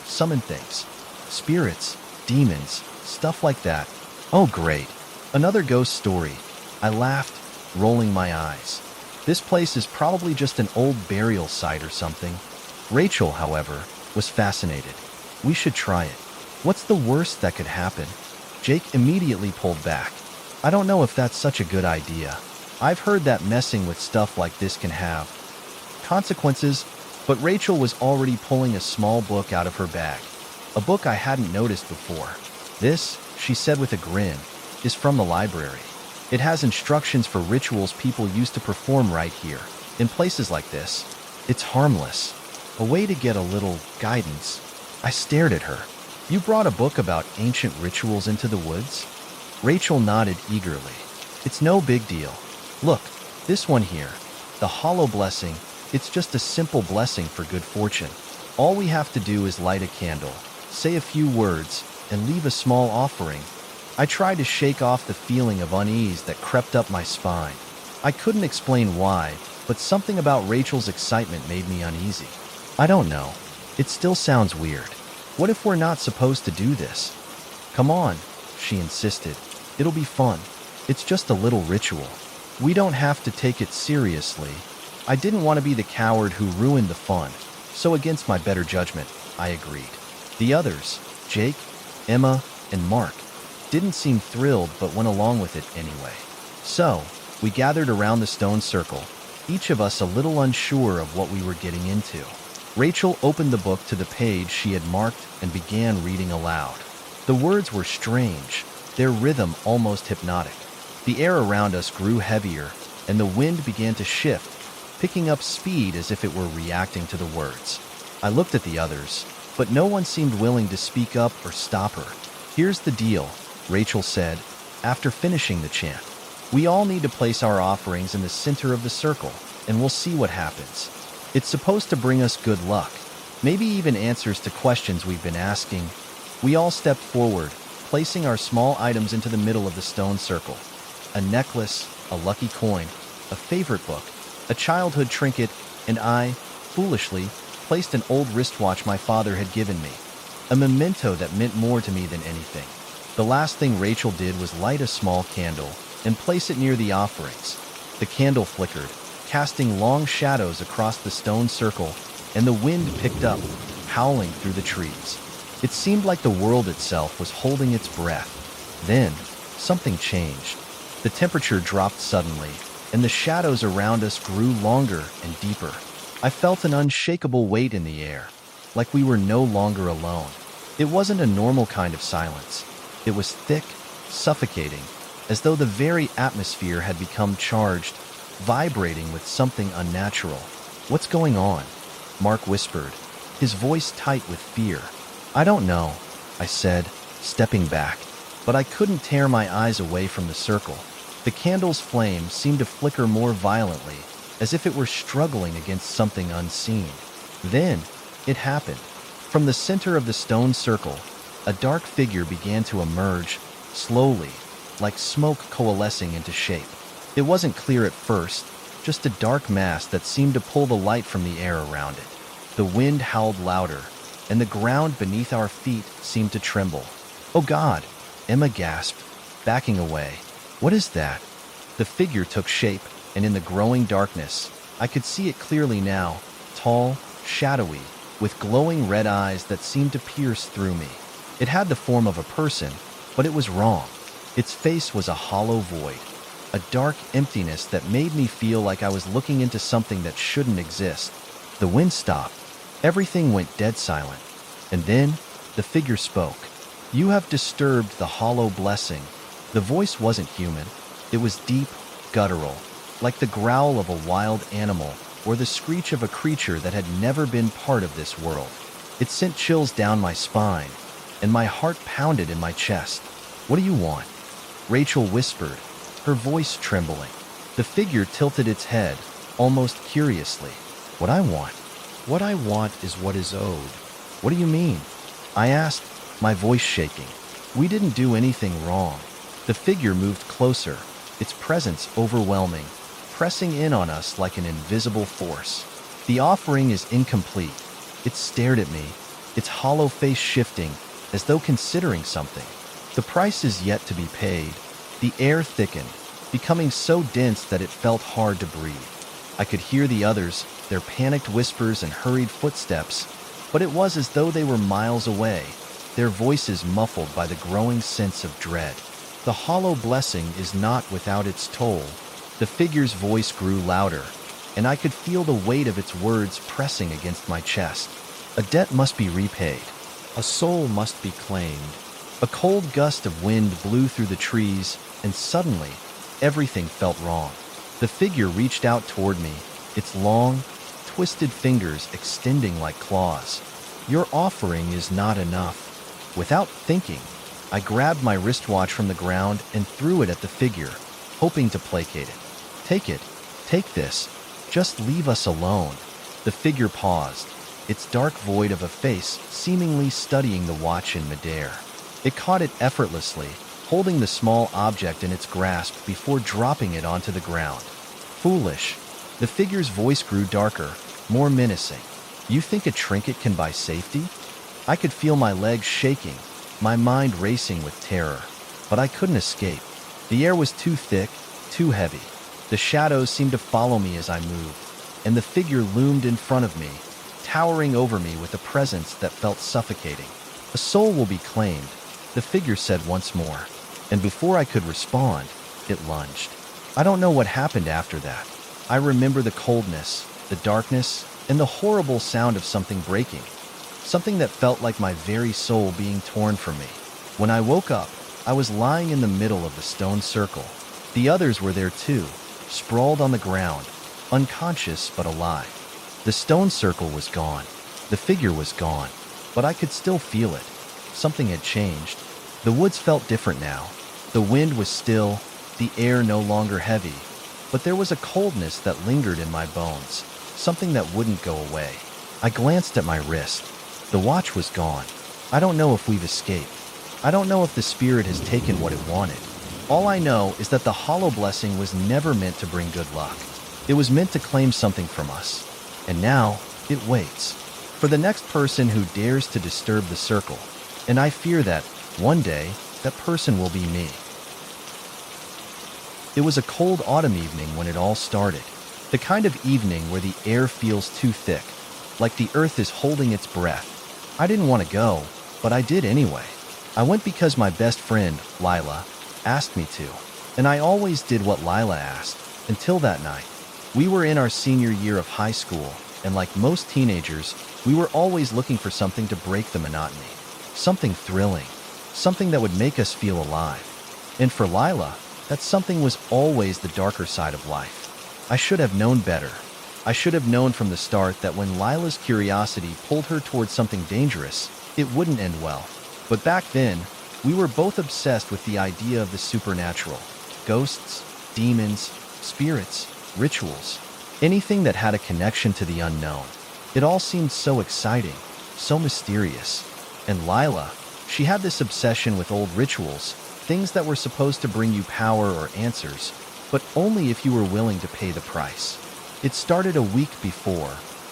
summon things. Spirits, demons, stuff like that. Oh great, another ghost story. I laughed, rolling my eyes. This place is probably just an old burial site or something. Rachel, however, was fascinated. We should try it. What's the worst that could happen? Jake immediately pulled back. I don't know if that's such a good idea. I've heard that messing with stuff like this can have consequences, but Rachel was already pulling a small book out of her bag. A book I hadn't noticed before. This, she said with a grin, is from the library. It has instructions for rituals people used to perform right here, in places like this. It's harmless. A way to get a little guidance. I stared at her. You brought a book about ancient rituals into the woods? Rachel nodded eagerly. It's no big deal. Look, this one here, the hollow blessing, it's just a simple blessing for good fortune. All we have to do is light a candle, say a few words, and leave a small offering. I tried to shake off the feeling of unease that crept up my spine. I couldn't explain why, but something about Rachel's excitement made me uneasy. I don't know. It still sounds weird. What if we're not supposed to do this? Come on, she insisted. It'll be fun. It's just a little ritual. We don't have to take it seriously. I didn't want to be the coward who ruined the fun, so against my better judgment, I agreed. The others, Jake, Emma, and Mark, didn't seem thrilled but went along with it anyway. So, we gathered around the stone circle, each of us a little unsure of what we were getting into. Rachel opened the book to the page she had marked and began reading aloud. The words were strange, their rhythm almost hypnotic. The air around us grew heavier, and the wind began to shift, picking up speed as if it were reacting to the words. I looked at the others, but no one seemed willing to speak up or stop her. Here's the deal, Rachel said, after finishing the chant. We all need to place our offerings in the center of the circle, and we'll see what happens. It's supposed to bring us good luck, maybe even answers to questions we've been asking. We all stepped forward, placing our small items into the middle of the stone circle. A necklace, a lucky coin, a favorite book, a childhood trinket, and I, foolishly, placed an old wristwatch my father had given me. a memento that meant more to me than anything. The last thing Rachel did was light a small candle and place it near the offerings. The candle flickered, casting long shadows across the stone circle, and the wind picked up, howling through the trees. It seemed like the world itself was holding its breath. Then, something changed. The temperature dropped suddenly, and the shadows around us grew longer and deeper. I felt an unshakable weight in the air, like we were no longer alone. It wasn't a normal kind of silence. It was thick, suffocating, as though the very atmosphere had become charged, vibrating with something unnatural. "What's going on?" Mark whispered, his voice tight with fear. "I don't know," I said, stepping back, but I couldn't tear my eyes away from the circle. The candle's flame seemed to flicker more violently, as if it were struggling against something unseen. Then, it happened. From the center of the stone circle, a dark figure began to emerge, slowly, like smoke coalescing into shape. It wasn't clear at first, just a dark mass that seemed to pull the light from the air around it. The wind howled louder, and the ground beneath our feet seemed to tremble. "Oh God," Emma gasped, backing away. "What is that?" The figure took shape, and in the growing darkness, I could see it clearly now, tall, shadowy, with glowing red eyes that seemed to pierce through me. It had the form of a person, but it was wrong. Its face was a hollow void, a dark emptiness that made me feel like I was looking into something that shouldn't exist. The wind stopped. Everything went dead silent. And then, the figure spoke. "You have disturbed the hollow blessing." The voice wasn't human. It was deep, guttural, like the growl of a wild animal or the screech of a creature that had never been part of this world. It sent chills down my spine, and my heart pounded in my chest. "What do you want?" Rachel whispered, her voice trembling. The figure tilted its head, almost curiously. "What I want? What I want is what is owed." "What do you mean?" I asked, my voice shaking. "We didn't do anything wrong." The figure moved closer, its presence overwhelming, pressing in on us like an invisible force. "The offering is incomplete." It stared at me, its hollow face shifting, as though considering something. "The price is yet to be paid." The air thickened, becoming so dense that it felt hard to breathe. I could hear the others, their panicked whispers and hurried footsteps, but it was as though they were miles away, their voices muffled by the growing sense of dread. "The hollow blessing is not without its toll." The figure's voice grew louder, and I could feel the weight of its words pressing against my chest. "A debt must be repaid. A soul must be claimed." A cold gust of wind blew through the trees, and suddenly, everything felt wrong. The figure reached out toward me, its long, twisted fingers extending like claws. "Your offering is not enough." Without thinking, I grabbed my wristwatch from the ground and threw it at the figure, hoping to placate it. "Take it. Take this. Just leave us alone." The figure paused, its dark void of a face seemingly studying the watch in midair. It caught it effortlessly, holding the small object in its grasp before dropping it onto the ground. "Foolish." The figure's voice grew darker, more menacing. "You think a trinket can buy safety?" I could feel my legs shaking, my mind racing with terror, but I couldn't escape. The air was too thick, too heavy. The shadows seemed to follow me as I moved, and the figure loomed in front of me, towering over me with a presence that felt suffocating. "A soul will be claimed," the figure said once more, and before I could respond, it lunged. I don't know what happened after that. I remember the coldness, the darkness, and the horrible sound of something breaking, something that felt like my very soul being torn from me. When I woke up, I was lying in the middle of the stone circle. The others were there too, sprawled on the ground, unconscious but alive. The stone circle was gone. The figure was gone, but I could still feel it. Something had changed. The woods felt different now. The wind was still, the air no longer heavy, but there was a coldness that lingered in my bones, something that wouldn't go away. I glanced at my wrist. The watch was gone. I don't know if we've escaped. I don't know if the spirit has taken what it wanted. All I know is that the hollow blessing was never meant to bring good luck. It was meant to claim something from us. And now, it waits. for the next person who dares to disturb the circle. And I fear that, one day, that person will be me. It was a cold autumn evening when it all started. The kind of evening where the air feels too thick, like the earth is holding its breath. I didn't want to go, but I did anyway. I went because my best friend, Lila, asked me to. And I always did what Lila asked, until that night. We were in our senior year of high school, and like most teenagers, we were always looking for something to break the monotony. Something thrilling, something that would make us feel alive. And for Lila, that something was always the darker side of life. I should have known better. I should have known from the start that when Lila's curiosity pulled her towards something dangerous, it wouldn't end well. But back then, we were both obsessed with the idea of the supernatural. Ghosts, demons, spirits, rituals, anything that had a connection to the unknown. It all seemed so exciting, so mysterious. And Lila, she had this obsession with old rituals, things that were supposed to bring you power or answers, but only if you were willing to pay the price. It started a week before,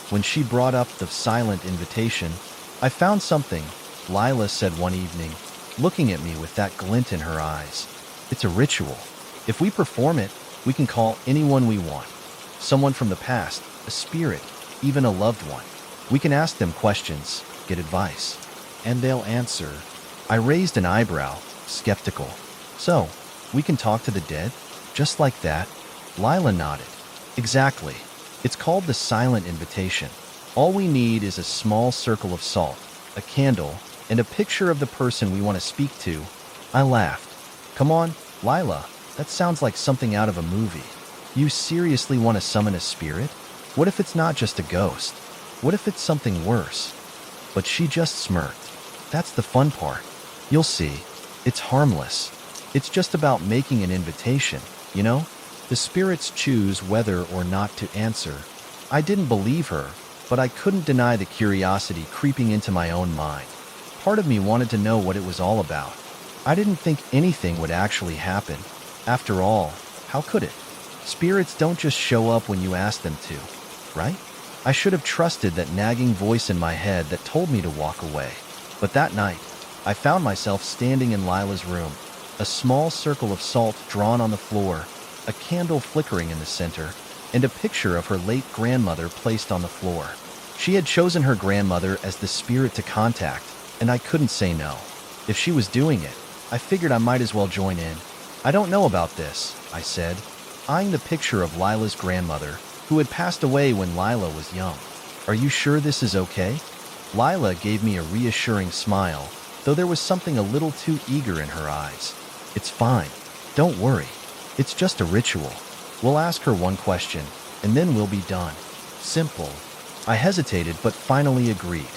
when she brought up the silent invitation. I found something, Lila said one evening, looking at me with that glint in her eyes. It's a ritual. If we perform it, we can call anyone we want. Someone from the past, a spirit, even a loved one. We can ask them questions, get advice, and they'll answer. I raised an eyebrow, skeptical. So, we can talk to the dead? Just like that? Lila nodded. Exactly. It's called the silent invitation. All we need is a small circle of salt, a candle, and a picture of the person we want to speak to. I laughed. Come on, Lila, that sounds like something out of a movie. You seriously want to summon a spirit? What if it's not just a ghost? What if it's something worse? But she just smirked. That's the fun part. You'll see. It's harmless. It's just about making an invitation, you know? The spirits choose whether or not to answer. I didn't believe her, but I couldn't deny the curiosity creeping into my own mind. Part of me wanted to know what it was all about. I didn't think anything would actually happen. After all, how could it? Spirits don't just show up when you ask them to, right? I should have trusted that nagging voice in my head that told me to walk away. But that night, I found myself standing in Lila's room, a small circle of salt drawn on the floor, a candle flickering in the center, and a picture of her late grandmother placed on the floor. She had chosen her grandmother as the spirit to contact, and I couldn't say no. If she was doing it, I figured I might as well join in. I don't know about this, I said, eyeing the picture of Lila's grandmother, who had passed away when Lila was young. Are you sure this is okay? Lila gave me a reassuring smile, though there was something a little too eager in her eyes. It's fine. Don't worry. It's just a ritual. We'll ask her one question, and then we'll be done. Simple. I hesitated, but finally agreed.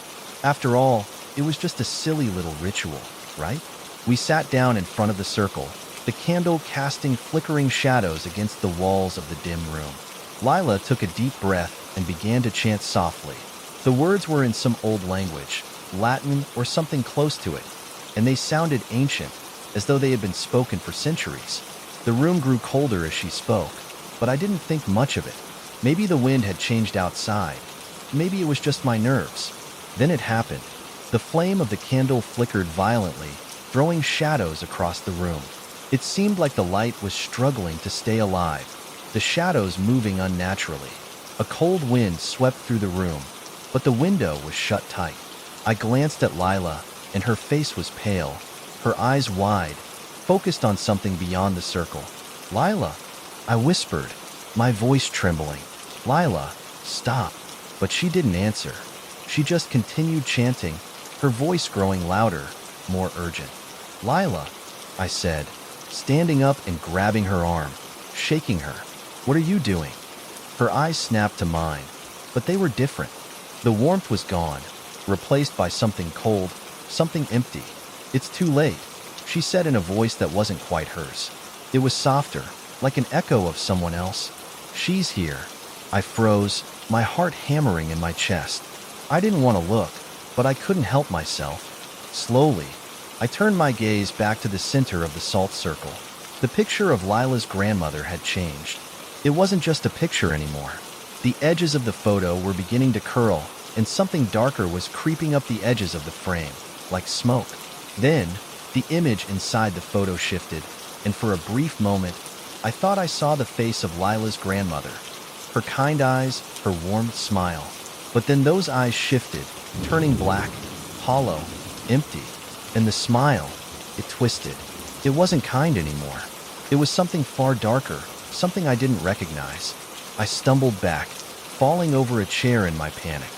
After all, it was just a silly little ritual, right? We sat down in front of the circle, the candle casting flickering shadows against the walls of the dim room. Lila took a deep breath and began to chant softly. The words were in some old language, Latin or something close to it, and they sounded ancient, as though they had been spoken for centuries. The room grew colder as she spoke, but I didn't think much of it. Maybe the wind had changed outside. Maybe it was just my nerves. Then it happened. The flame of the candle flickered violently, throwing shadows across the room. It seemed like the light was struggling to stay alive, the shadows moving unnaturally. A cold wind swept through the room, but the window was shut tight. I glanced at Lila, and her face was pale, her eyes wide, focused on something beyond the circle. Lila, I whispered, my voice trembling. Lila, stop. But she didn't answer. She just continued chanting, her voice growing louder, more urgent. Lila, I said, standing up and grabbing her arm, shaking her. What are you doing? Her eyes snapped to mine, but they were different. The warmth was gone, replaced by something cold, something empty. It's too late, she said in a voice that wasn't quite hers. It was softer, like an echo of someone else. She's here. I froze, my heart hammering in my chest. I didn't want to look, but I couldn't help myself. Slowly, I turned my gaze back to the center of the salt circle. The picture of Lila's grandmother had changed. It wasn't just a picture anymore. The edges of the photo were beginning to curl, and something darker was creeping up the edges of the frame, like smoke. Then, the image inside the photo shifted, and for a brief moment, I thought I saw the face of Lila's grandmother. Her kind eyes, her warm smile. But then those eyes shifted, turning black, hollow, empty. And the smile, it twisted. It wasn't kind anymore. It was something far darker, something I didn't recognize. I stumbled back, falling over a chair in my panic.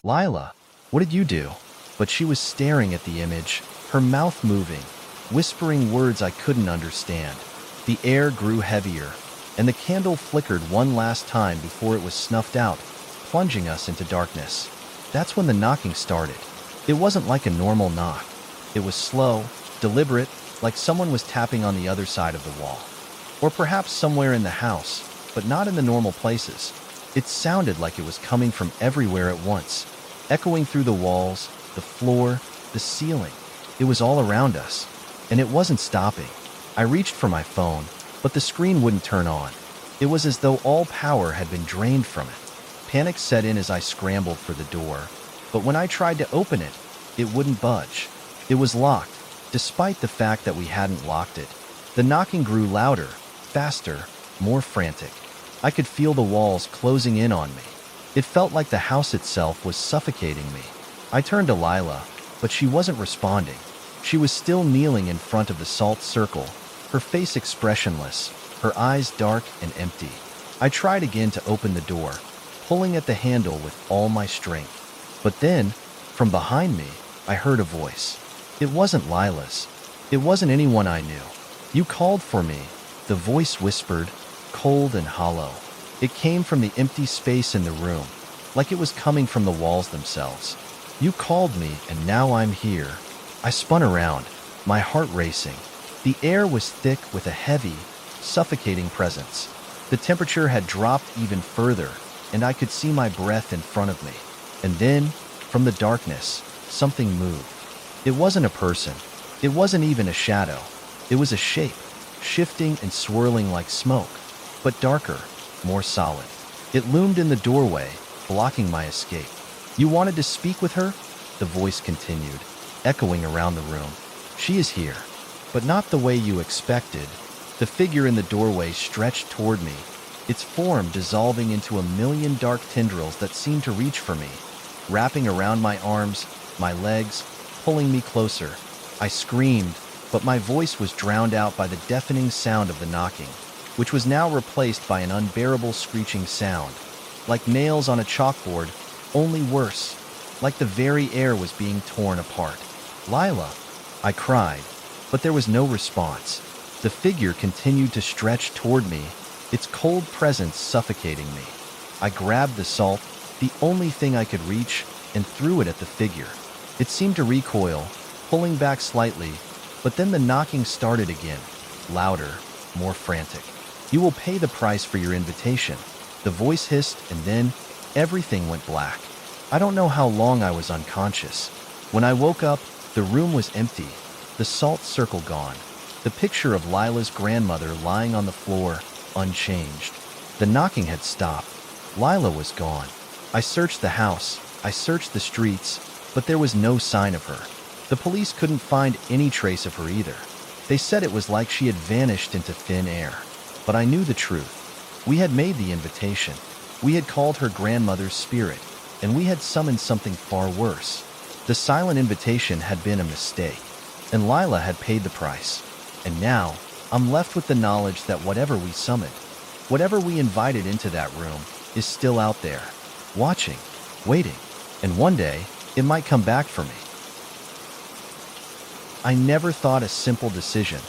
"Lila, what did you do?" But she was staring at the image, her mouth moving, whispering words I couldn't understand. The air grew heavier, and the candle flickered one last time before it was snuffed out, plunging us into darkness. That's when the knocking started. It wasn't like a normal knock. It was slow, deliberate, like someone was tapping on the other side of the wall. Or perhaps somewhere in the house, but not in the normal places. It sounded like it was coming from everywhere at once, echoing through the walls, the floor, the ceiling. It was all around us, and it wasn't stopping. I reached for my phone, but the screen wouldn't turn on. It was as though all power had been drained from it. Panic set in as I scrambled for the door, but when I tried to open it, it wouldn't budge. It was locked, despite the fact that we hadn't locked it. The knocking grew louder, faster, more frantic. I could feel the walls closing in on me. It felt like the house itself was suffocating me. I turned to Lila, but she wasn't responding. She was still kneeling in front of the salt circle, her face expressionless, her eyes dark and empty. I tried again to open the door, pulling at the handle with all my strength. But then, from behind me, I heard a voice. It wasn't Lila's. It wasn't anyone I knew. "You called for me," the voice whispered, cold and hollow. It came from the empty space in the room, like it was coming from the walls themselves. "You called me, and now I'm here." I spun around, my heart racing. The air was thick with a heavy, suffocating presence. The temperature had dropped even further, and I could see my breath in front of me. And then, from the darkness, something moved. It wasn't a person. It wasn't even a shadow. It was a shape, shifting and swirling like smoke, but darker, more solid. It loomed in the doorway, blocking my escape. "You wanted to speak with her?" the voice continued, echoing around the room. "She is here, but not the way you expected." The figure in the doorway stretched toward me, its form dissolving into a million dark tendrils that seemed to reach for me, wrapping around my arms, my legs, pulling me closer. I screamed, but my voice was drowned out by the deafening sound of the knocking, which was now replaced by an unbearable screeching sound, like nails on a chalkboard, only worse, like the very air was being torn apart. "Lila," I cried, but there was no response. The figure continued to stretch toward me, its cold presence suffocating me. I grabbed the salt, the only thing I could reach, and threw it at the figure. It seemed to recoil, pulling back slightly, but then the knocking started again, louder, more frantic. "You will pay the price for your invitation," the voice hissed, and then everything went black. I don't know how long I was unconscious. When I woke up, the room was empty, the salt circle gone, the picture of Lila's grandmother lying on the floor, unchanged. The knocking had stopped. Lila was gone. I searched the house, I searched the streets, but there was no sign of her. The police couldn't find any trace of her either. They said it was like she had vanished into thin air. But I knew the truth. We had made the invitation. We had called her grandmother's spirit, and we had summoned something far worse. The silent invitation had been a mistake, and Lila had paid the price. And now, I'm left with the knowledge that whatever we summoned, whatever we invited into that room, is still out there, watching, waiting, and one day, it might come back for me. I never thought a simple decision,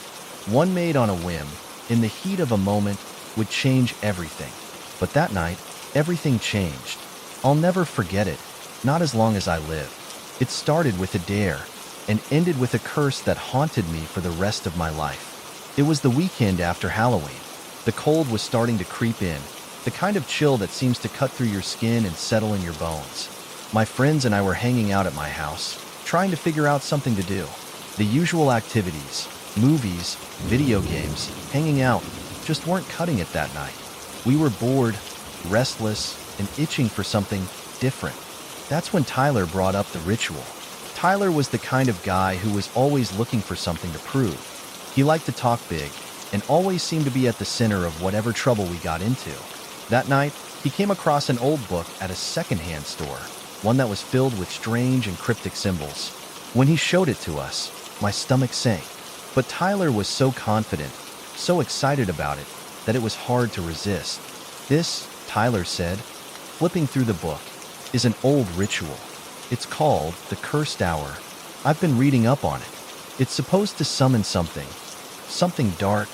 one made on a whim, in the heat of a moment, would change everything. But that night, everything changed. I'll never forget it, not as long as I live. It started with a dare, and ended with a curse that haunted me for the rest of my life. It was the weekend after Halloween. The cold was starting to creep in, the kind of chill that seems to cut through your skin and settle in your bones. My friends and I were hanging out at my house, trying to figure out something to do. The usual activities, movies, video games, hanging out, just weren't cutting it that night. We were bored, restless, and itching for something different. That's when Tyler brought up the ritual. Tyler was the kind of guy who was always looking for something to prove. He liked to talk big and always seemed to be at the center of whatever trouble we got into. That night, he came across an old book at a secondhand store, one that was filled with strange and cryptic symbols. When he showed it to us, my stomach sank. But Tyler was so confident, so excited about it, that it was hard to resist. This, Tyler said, flipping through the book, is an old ritual. It's called the Cursed Hour. I've been reading up on it. It's supposed to summon something dark.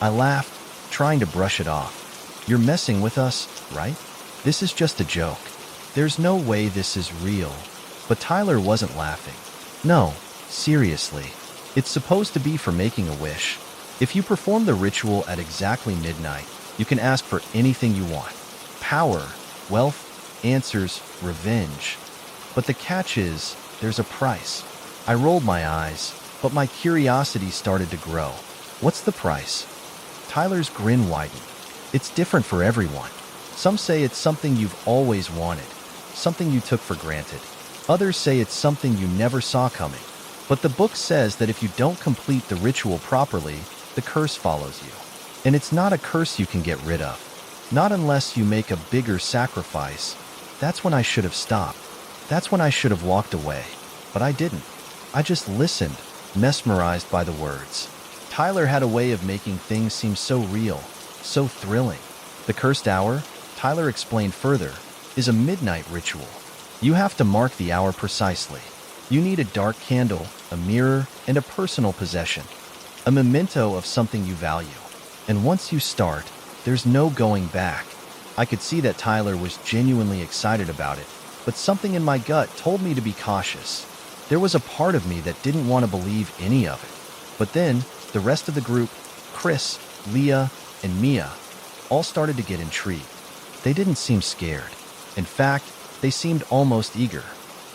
I laughed, trying to brush it off. You're messing with us, right? This is just a joke. There's no way this is real. But Tyler wasn't laughing. No, seriously. It's supposed to be for making a wish. If you perform the ritual at exactly midnight, you can ask for anything you want. Power, wealth, answers, revenge. But the catch is, there's a price. I rolled my eyes, but my curiosity started to grow. What's the price? Tyler's grin widened. It's different for everyone. Some say it's something you've always wanted, something you took for granted. Others say it's something you never saw coming. But the book says that if you don't complete the ritual properly, the curse follows you. And it's not a curse you can get rid of. Not unless you make a bigger sacrifice. That's when I should have stopped. That's when I should have walked away. But I didn't. I just listened, mesmerized by the words. Tyler had a way of making things seem so real, so thrilling. The Cursed Hour, Tyler explained further, is a midnight ritual. You have to mark the hour precisely. You need a dark candle, a mirror, and a personal possession. A memento of something you value. And once you start, there's no going back. I could see that Tyler was genuinely excited about it, but something in my gut told me to be cautious. There was a part of me that didn't want to believe any of it. But then, the rest of the group, Chris, Leah, and Mia, all started to get intrigued. They didn't seem scared. In fact, they seemed almost eager.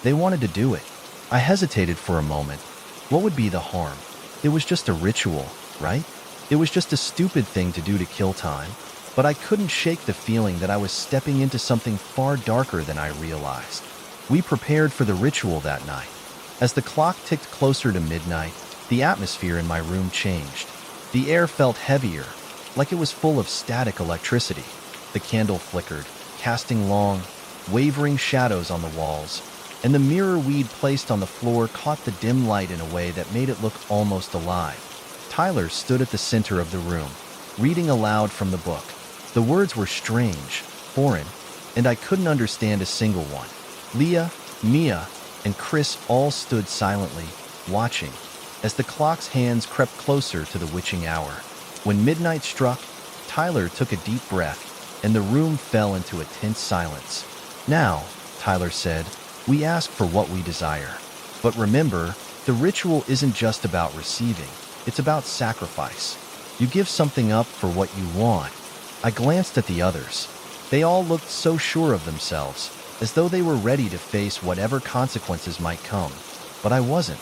They wanted to do it. I hesitated for a moment. What would be the harm? It was just a ritual, right? It was just a stupid thing to do to kill time. But I couldn't shake the feeling that I was stepping into something far darker than I realized. We prepared for the ritual that night. As the clock ticked closer to midnight, the atmosphere in my room changed. The air felt heavier, like it was full of static electricity. The candle flickered, casting long, wavering shadows on the walls, and the mirror we'd placed on the floor caught the dim light in a way that made it look almost alive. Tyler stood at the center of the room, reading aloud from the book. The words were strange, foreign, and I couldn't understand a single one. Leah, Mia, and Chris all stood silently, watching, as the clock's hands crept closer to the witching hour. When midnight struck, Tyler took a deep breath, and the room fell into a tense silence. Now, Tyler said, we ask for what we desire. But remember, the ritual isn't just about receiving, it's about sacrifice. You give something up for what you want. I glanced at the others. They all looked so sure of themselves, as though they were ready to face whatever consequences might come. But I wasn't.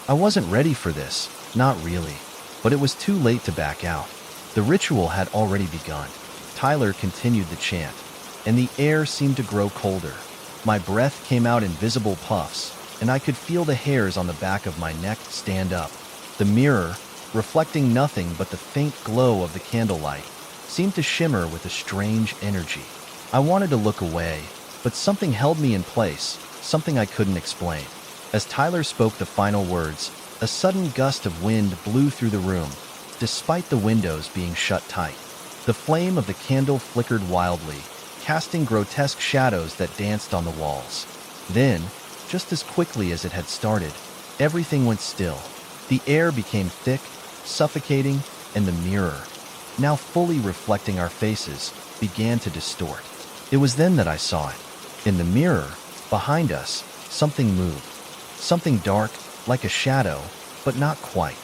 I wasn't ready for this, not really. But it was too late to back out. The ritual had already begun. Tyler continued the chant, and the air seemed to grow colder. My breath came out in visible puffs, and I could feel the hairs on the back of my neck stand up. The mirror, reflecting nothing but the faint glow of the candlelight, seemed to shimmer with a strange energy. I wanted to look away, but something held me in place, something I couldn't explain. As Tyler spoke the final words, a sudden gust of wind blew through the room, despite the windows being shut tight. The flame of the candle flickered wildly, casting grotesque shadows that danced on the walls. Then, just as quickly as it had started, everything went still. The air became thick, suffocating, and the mirror, now fully reflecting our faces, began to distort. It was then that I saw it. In the mirror, behind us, something moved. Something dark, like a shadow, but not quite.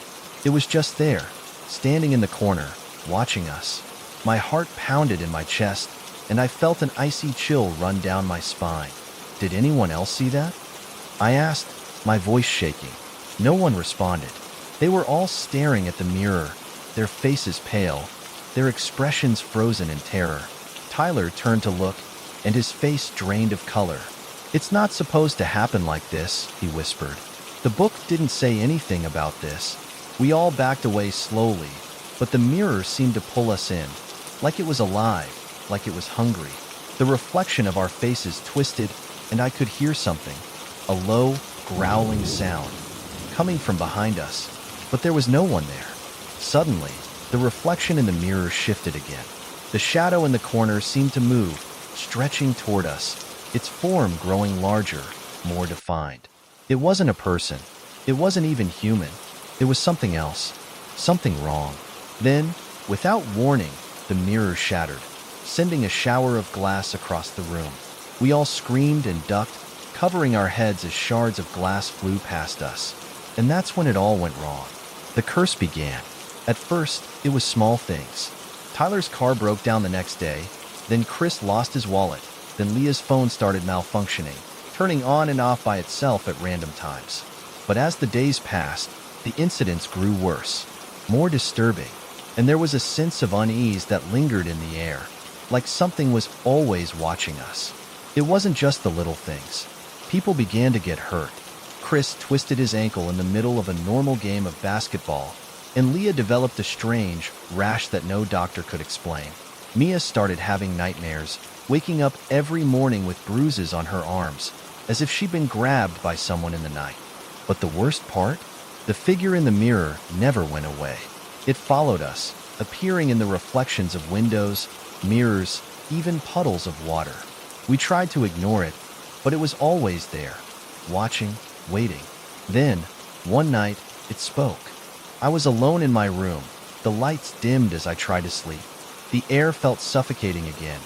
It was just there, standing in the corner, watching us. My heart pounded in my chest, and I felt an icy chill run down my spine. Did anyone else see that? I asked, my voice shaking. No one responded. They were all staring at the mirror, their faces pale, their expressions frozen in terror. Tyler turned to look, and his face drained of color. "It's not supposed to happen like this," he whispered. "The book didn't say anything about this." We all backed away slowly, but the mirror seemed to pull us in, like it was alive, like it was hungry. The reflection of our faces twisted, and I could hear something, a low, growling sound, coming from behind us, but there was no one there. Suddenly, the reflection in the mirror shifted again. The shadow in the corner seemed to move, stretching toward us, its form growing larger, more defined. It wasn't a person. It wasn't even human. It was something else, something wrong. Then, without warning, the mirror shattered, sending a shower of glass across the room. We all screamed and ducked, covering our heads as shards of glass flew past us. And that's when it all went wrong. The curse began. At first, it was small things. Tyler's car broke down the next day, then Chris lost his wallet, then Leah's phone started malfunctioning, turning on and off by itself at random times. But as the days passed, the incidents grew worse, more disturbing, and there was a sense of unease that lingered in the air, like something was always watching us. It wasn't just the little things. People began to get hurt. Chris twisted his ankle in the middle of a normal game of basketball, and Leah developed a strange rash that no doctor could explain. Mia started having nightmares, waking up every morning with bruises on her arms, as if she'd been grabbed by someone in the night. But the worst part? The figure in the mirror never went away. It followed us, appearing in the reflections of windows, mirrors, even puddles of water. We tried to ignore it, but it was always there, watching, waiting. Then, one night, it spoke. I was alone in my room. The lights dimmed as I tried to sleep. The air felt suffocating again,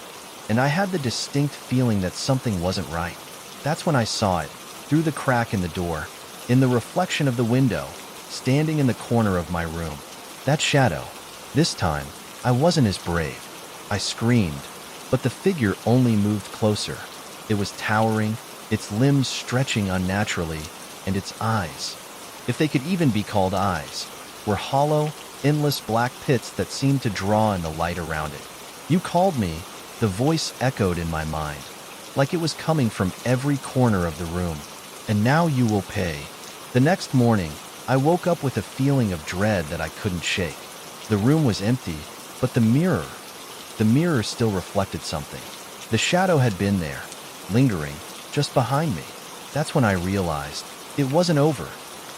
and I had the distinct feeling that something wasn't right. That's when I saw it, through the crack in the door, in the reflection of the window, standing in the corner of my room. That shadow. This time, I wasn't as brave. I screamed, but the figure only moved closer. It was towering, its limbs stretching unnaturally, and its eyes, if they could even be called eyes, were hollow, endless black pits that seemed to draw in the light around it. "You called me," the voice echoed in my mind, like it was coming from every corner of the room. "And now you will pay." The next morning, I woke up with a feeling of dread that I couldn't shake. The room was empty, but the mirror still reflected something. The shadow had been there, lingering, just behind me. That's when I realized it wasn't over.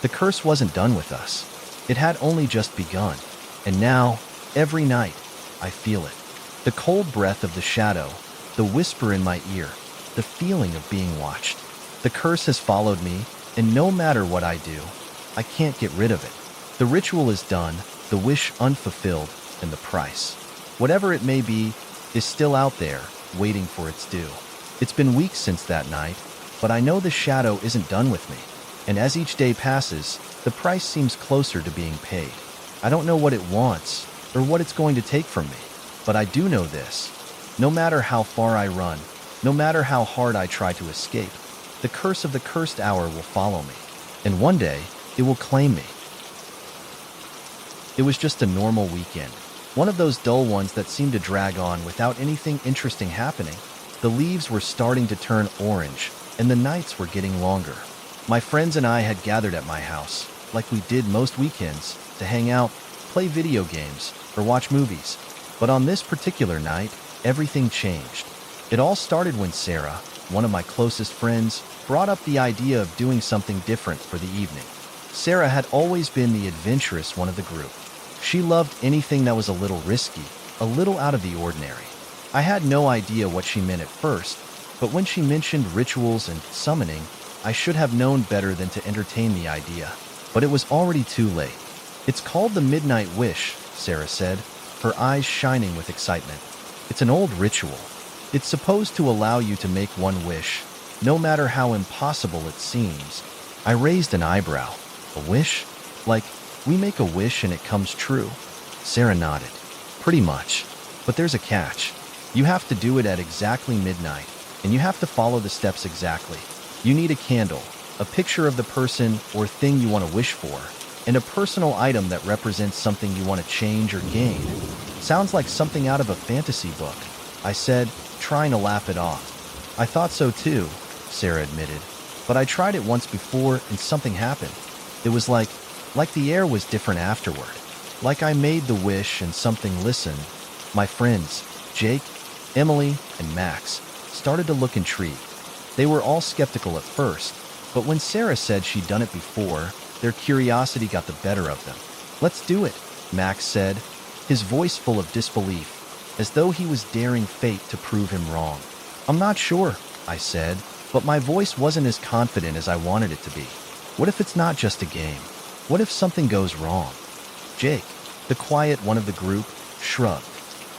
The curse wasn't done with us. It had only just begun. And now, every night, I feel it. The cold breath of the shadow, the whisper in my ear, the feeling of being watched. The curse has followed me, and no matter what I do, I can't get rid of it. The ritual is done, the wish unfulfilled, and the price, whatever it may be, is still out there, waiting for its due. It's been weeks since that night, but I know the shadow isn't done with me. And as each day passes, the price seems closer to being paid. I don't know what it wants, or what it's going to take from me, but I do know this. No matter how far I run, no matter how hard I try to escape, the curse of the cursed hour will follow me, and one day, it will claim me. It was just a normal weekend, one of those dull ones that seemed to drag on without anything interesting happening. The leaves were starting to turn orange, and the nights were getting longer. My friends and I had gathered at my house, like we did most weekends, to hang out, play video games, or watch movies. But on this particular night, everything changed. It all started when Sarah, one of my closest friends, brought up the idea of doing something different for the evening. Sarah had always been the adventurous one of the group. She loved anything that was a little risky, a little out of the ordinary. I had no idea what she meant at first, but when she mentioned rituals and summoning, I should have known better than to entertain the idea. But it was already too late. "It's called the Midnight Wish," Sarah said, her eyes shining with excitement. "It's an old ritual. It's supposed to allow you to make one wish, no matter how impossible it seems." I raised an eyebrow. "A wish? Like, we make a wish and it comes true?" Sarah nodded. "Pretty much. But there's a catch. You have to do it at exactly midnight, and you have to follow the steps exactly. You need a candle, a picture of the person or thing you want to wish for, and a personal item that represents something you want to change or gain." "Sounds like something out of a fantasy book," I said, trying to laugh it off. "I thought so too, Sarah admitted. But I tried it once before and something happened. It was like the air was different afterward. Like I made the wish and something listened. My friends, Jake, Emily, and Max, started to look intrigued. They were all skeptical at first, but when Sarah said she'd done it before, their curiosity got the better of them. "Let's do it," Max said, his voice full of disbelief, as though he was daring fate to prove him wrong. "I'm not sure," I said, but my voice wasn't as confident as I wanted it to be. "What if it's not just a game? What if something goes wrong?" Jake, the quiet one of the group, shrugged.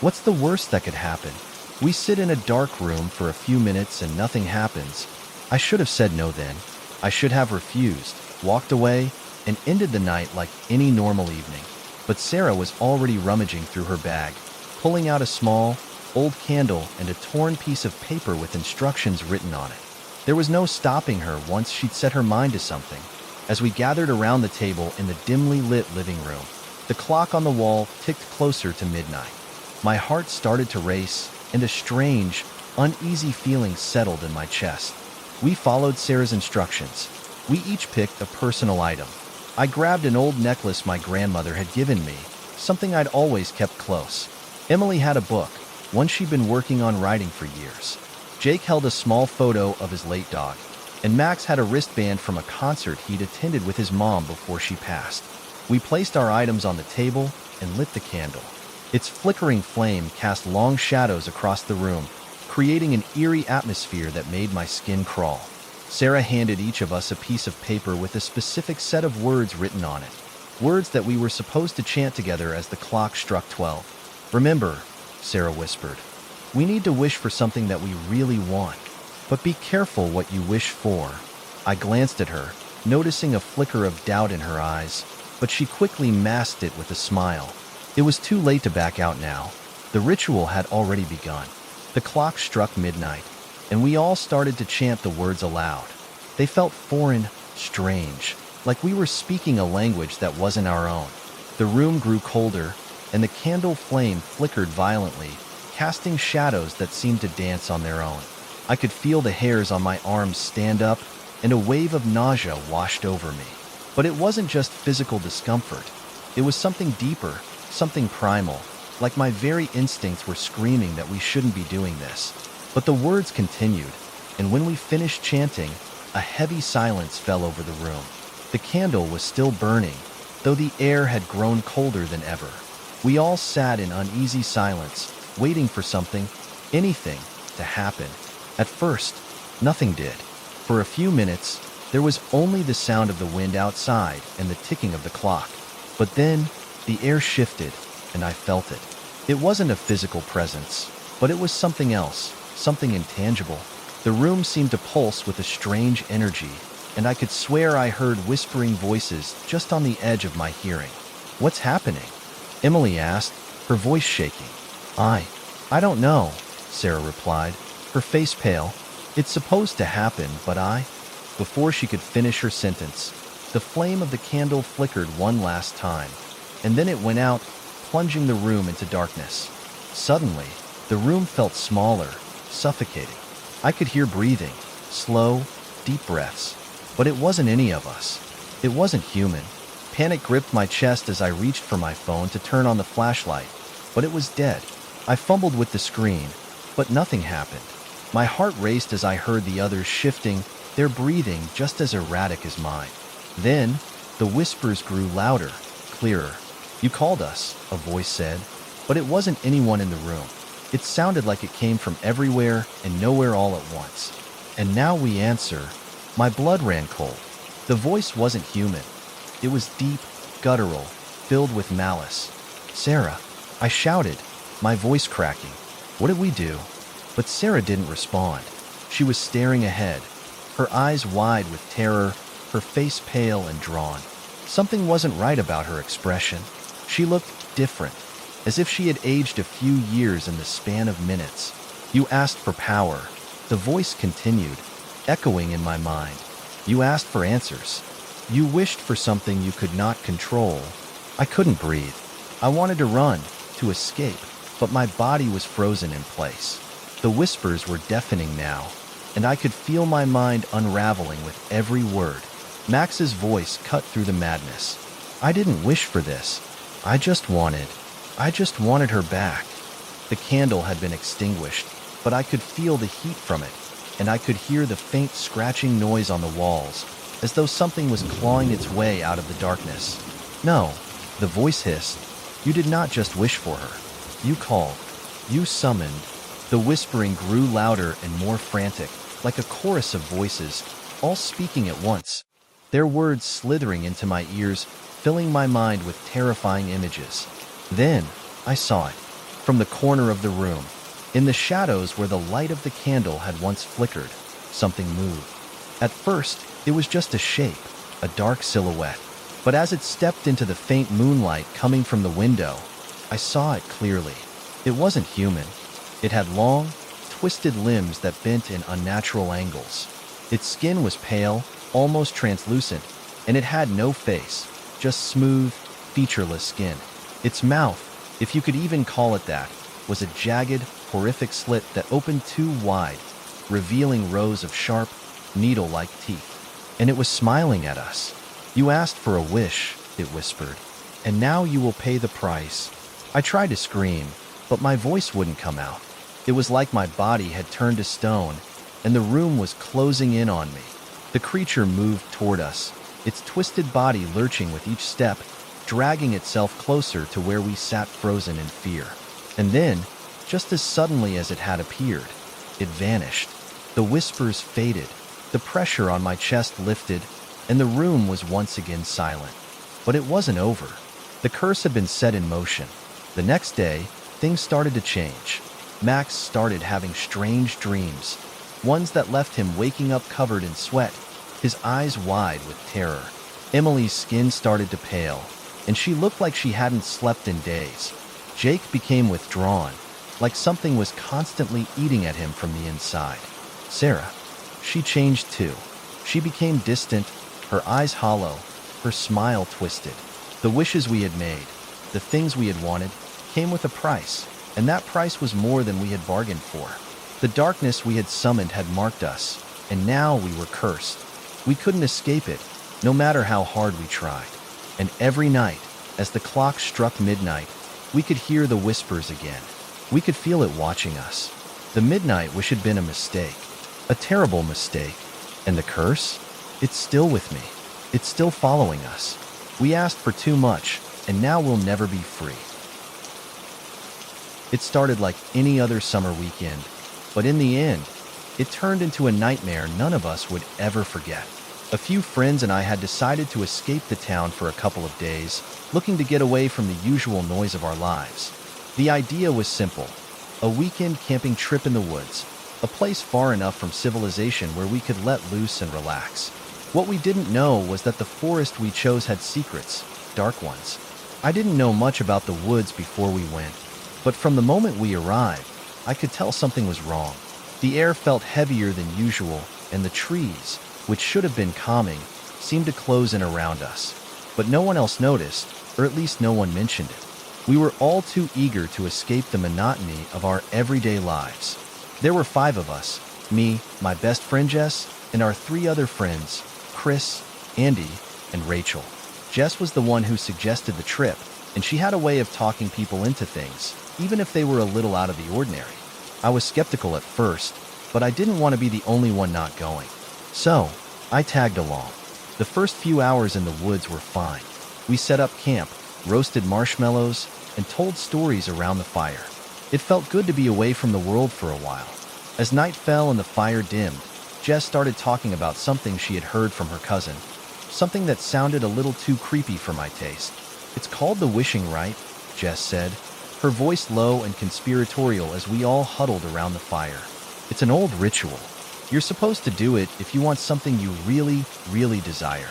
"What's the worst that could happen? We sit in a dark room for a few minutes and nothing happens." I should have said no then. I should have refused, walked away, and ended the night like any normal evening. But Sarah was already rummaging through her bag, pulling out a small, old candle and a torn piece of paper with instructions written on it. There was no stopping her once she'd set her mind to something. As we gathered around the table in the dimly lit living room, the clock on the wall ticked closer to midnight. My heart started to race, and a strange, uneasy feeling settled in my chest. We followed Sarah's instructions. We each picked a personal item. I grabbed an old necklace my grandmother had given me, something I'd always kept close. Emily had a book, one she'd been working on writing for years. Jake held a small photo of his late dog, and Max had a wristband from a concert he'd attended with his mom before she passed. We placed our items on the table and lit the candle. Its flickering flame cast long shadows across the room, creating an eerie atmosphere that made my skin crawl. Sarah handed each of us a piece of paper with a specific set of words written on it, words that we were supposed to chant together as the clock struck 12. "Remember," Sarah whispered, "we need to wish for something that we really want. But be careful what you wish for." I glanced at her, noticing a flicker of doubt in her eyes, but she quickly masked it with a smile. It was too late to back out now. The ritual had already begun. The clock struck midnight, and we all started to chant the words aloud. They felt foreign, strange, like we were speaking a language that wasn't our own. The room grew colder, and the candle flame flickered violently, casting shadows that seemed to dance on their own. I could feel the hairs on my arms stand up, and a wave of nausea washed over me. But it wasn't just physical discomfort. It was something deeper, something primal, like my very instincts were screaming that we shouldn't be doing this. But the words continued, and when we finished chanting, a heavy silence fell over the room. The candle was still burning, though the air had grown colder than ever. We all sat in uneasy silence, waiting for something, anything, to happen. At first, nothing did. For a few minutes, there was only the sound of the wind outside and the ticking of the clock. But then, the air shifted, and I felt it. It wasn't a physical presence, but it was something else, something intangible. The room seemed to pulse with a strange energy, and I could swear I heard whispering voices just on the edge of my hearing. "What's happening?" Emily asked, her voice shaking. I don't know," Sarah replied, her face pale. "It's supposed to happen, but Before she could finish her sentence, the flame of the candle flickered one last time, and then it went out, plunging the room into darkness. Suddenly, the room felt smaller, suffocating. I could hear breathing, slow, deep breaths, but it wasn't any of us. It wasn't human. Panic gripped my chest as I reached for my phone to turn on the flashlight, but it was dead. I fumbled with the screen, but nothing happened. My heart raced as I heard the others shifting, their breathing just as erratic as mine. Then, the whispers grew louder, clearer. "You called us," a voice said, but it wasn't anyone in the room. It sounded like it came from everywhere and nowhere all at once. "And now we answer." My blood ran cold. The voice wasn't human. It was deep, guttural, filled with malice. "Sarah," I shouted, my voice cracking. "What did we do?" But Sarah didn't respond. She was staring ahead, her eyes wide with terror, her face pale and drawn. Something wasn't right about her expression. She looked different, as if she had aged a few years in the span of minutes. "You asked for power," the voice continued, echoing in my mind. "You asked for answers. You wished for something you could not control." I couldn't breathe. I wanted to run, to escape, but my body was frozen in place. The whispers were deafening now. and I could feel my mind unraveling with every word. Max's voice cut through the madness. I didn't wish for this. I just wanted her back. The candle had been extinguished, but I could feel the heat from it, and I could hear the faint scratching noise on the walls, as though something was clawing its way out of the darkness. No, the voice hissed. You did not just wish for her. You called. You summoned. The whispering grew louder and more frantic, like a chorus of voices, all speaking at once, their words slithering into my ears, filling my mind with terrifying images. Then, I saw it. From the corner of the room, in the shadows where the light of the candle had once flickered, something moved. At first, it was just a shape, a dark silhouette. But as it stepped into the faint moonlight coming from the window, I saw it clearly. It wasn't human. It had long, twisted limbs that bent in unnatural angles. Its skin was pale, almost translucent, and it had no face, just smooth, featureless skin. Its mouth, if you could even call it that, was a jagged, horrific slit that opened too wide, revealing rows of sharp, needle-like teeth. And it was smiling at us. You asked for a wish, it whispered, and now you will pay the price. I tried to scream, but my voice wouldn't come out. It was like my body had turned to stone, and the room was closing in on me. The creature moved toward us, its twisted body lurching with each step, dragging itself closer to where we sat frozen in fear. And then, just as suddenly as it had appeared, it vanished. The whispers faded, the pressure on my chest lifted, and the room was once again silent. But it wasn't over. The curse had been set in motion. The next day, things started to change. Max started having strange dreams, ones that left him waking up covered in sweat, his eyes wide with terror. Emily's skin started to pale, and she looked like she hadn't slept in days. Jake became withdrawn, like something was constantly eating at him from the inside. Sarah, she changed too. She became distant, her eyes hollow, her smile twisted. The wishes we had made, the things we had wanted, came with a price, and that price was more than we had bargained for. The darkness we had summoned had marked us, and now we were cursed. We couldn't escape it, no matter how hard we tried. And every night, as the clock struck midnight, we could hear the whispers again. We could feel it watching us. The midnight wish had been a mistake, a terrible mistake. And the curse? It's still with me. It's still following us. We asked for too much, and now we'll never be free. It started like any other summer weekend, but in the end, it turned into a nightmare none of us would ever forget. A few friends and I had decided to escape the town for a couple of days, looking to get away from the usual noise of our lives. The idea was simple: a weekend camping trip in the woods, a place far enough from civilization where we could let loose and relax. What we didn't know was that the forest we chose had secrets, dark ones. I didn't know much about the woods before we went, but from the moment we arrived, I could tell something was wrong. The air felt heavier than usual, and the trees, which should have been calming, seemed to close in around us. But no one else noticed, or at least no one mentioned it. We were all too eager to escape the monotony of our everyday lives. There were 5 of us, me, my best friend Jess, and our 3 other friends, Chris, Andy, and Rachel. Jess was the one who suggested the trip, and she had a way of talking people into things, even if they were a little out of the ordinary. I was skeptical at first, but I didn't want to be the only one not going. So, I tagged along. The first few hours in the woods were fine. We set up camp, roasted marshmallows, and told stories around the fire. It felt good to be away from the world for a while. As night fell and the fire dimmed, Jess started talking about something she had heard from her cousin, something that sounded a little too creepy for my taste. It's called the wishing rite, Jess said, her voice low and conspiratorial as we all huddled around the fire. It's an old ritual. You're supposed to do it if you want something you really, really desire.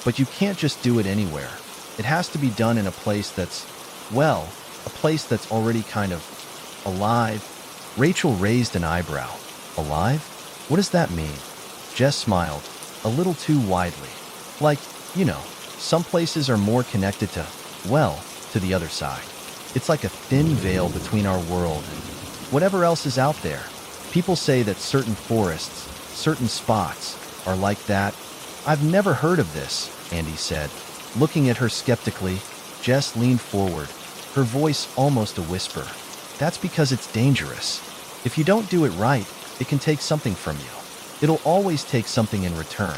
But you can't just do it anywhere. It has to be done in a place that's, well, a place that's already kind of alive. Rachel raised an eyebrow. Alive? What does that mean? Jess smiled, a little too widely. Like, you know, some places are more connected to, well, to the other side. It's like a thin veil between our world and whatever else is out there. People say that certain forests, Certain spots are like that. I've never heard of this, Andy said. Looking at her skeptically, Jess leaned forward, her voice almost a whisper. That's because it's dangerous. If you don't do it right, it can take something from you. It'll always take something in return,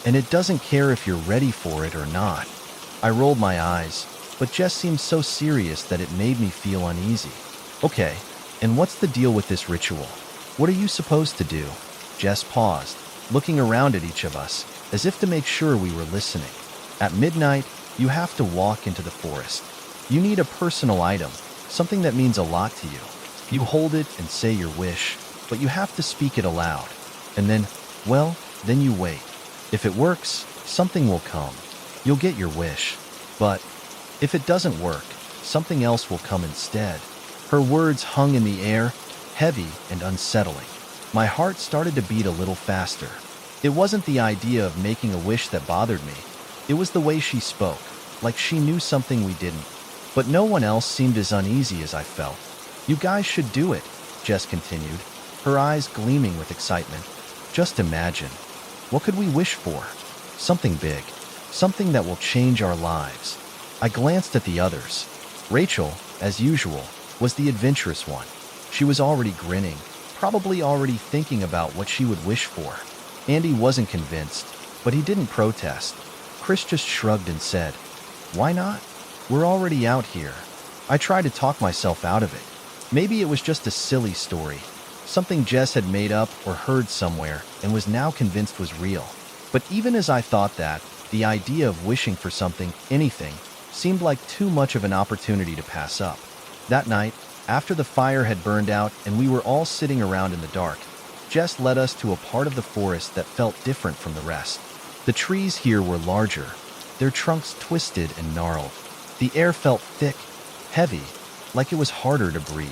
and it doesn't care if you're ready for it or not. I rolled my eyes, but Jess seemed so serious that it made me feel uneasy. Okay, and what's the deal with this ritual? What are you supposed to do? Jess paused, looking around at each of us, as if to make sure we were listening. At midnight, you have to walk into the forest. You need a personal item, something that means a lot to you. You hold it and say your wish, but you have to speak it aloud. And then, well, then you wait. If it works, something will come. You'll get your wish. But if it doesn't work, something else will come instead. Her words hung in the air, heavy and unsettling. My heart started to beat a little faster. It wasn't the idea of making a wish that bothered me. It was the way she spoke, like she knew something we didn't. But no one else seemed as uneasy as I felt. You guys should do it, Jess continued, her eyes gleaming with excitement. Just imagine. What could we wish for? Something big. Something that will change our lives. I glanced at the others. Rachel, as usual, was the adventurous one. She was already grinning, probably already thinking about what she would wish for. Andy wasn't convinced, but he didn't protest. Chris just shrugged and said, "Why not? We're already out here." I tried to talk myself out of it. Maybe it was just a silly story, something Jess had made up or heard somewhere and was now convinced was real. But even as I thought that, the idea of wishing for something, anything, seemed like too much of an opportunity to pass up. That night, after the fire had burned out and we were all sitting around in the dark, Jess led us to a part of the forest that felt different from the rest. The trees here were larger, their trunks twisted and gnarled. The air felt thick, heavy, like it was harder to breathe.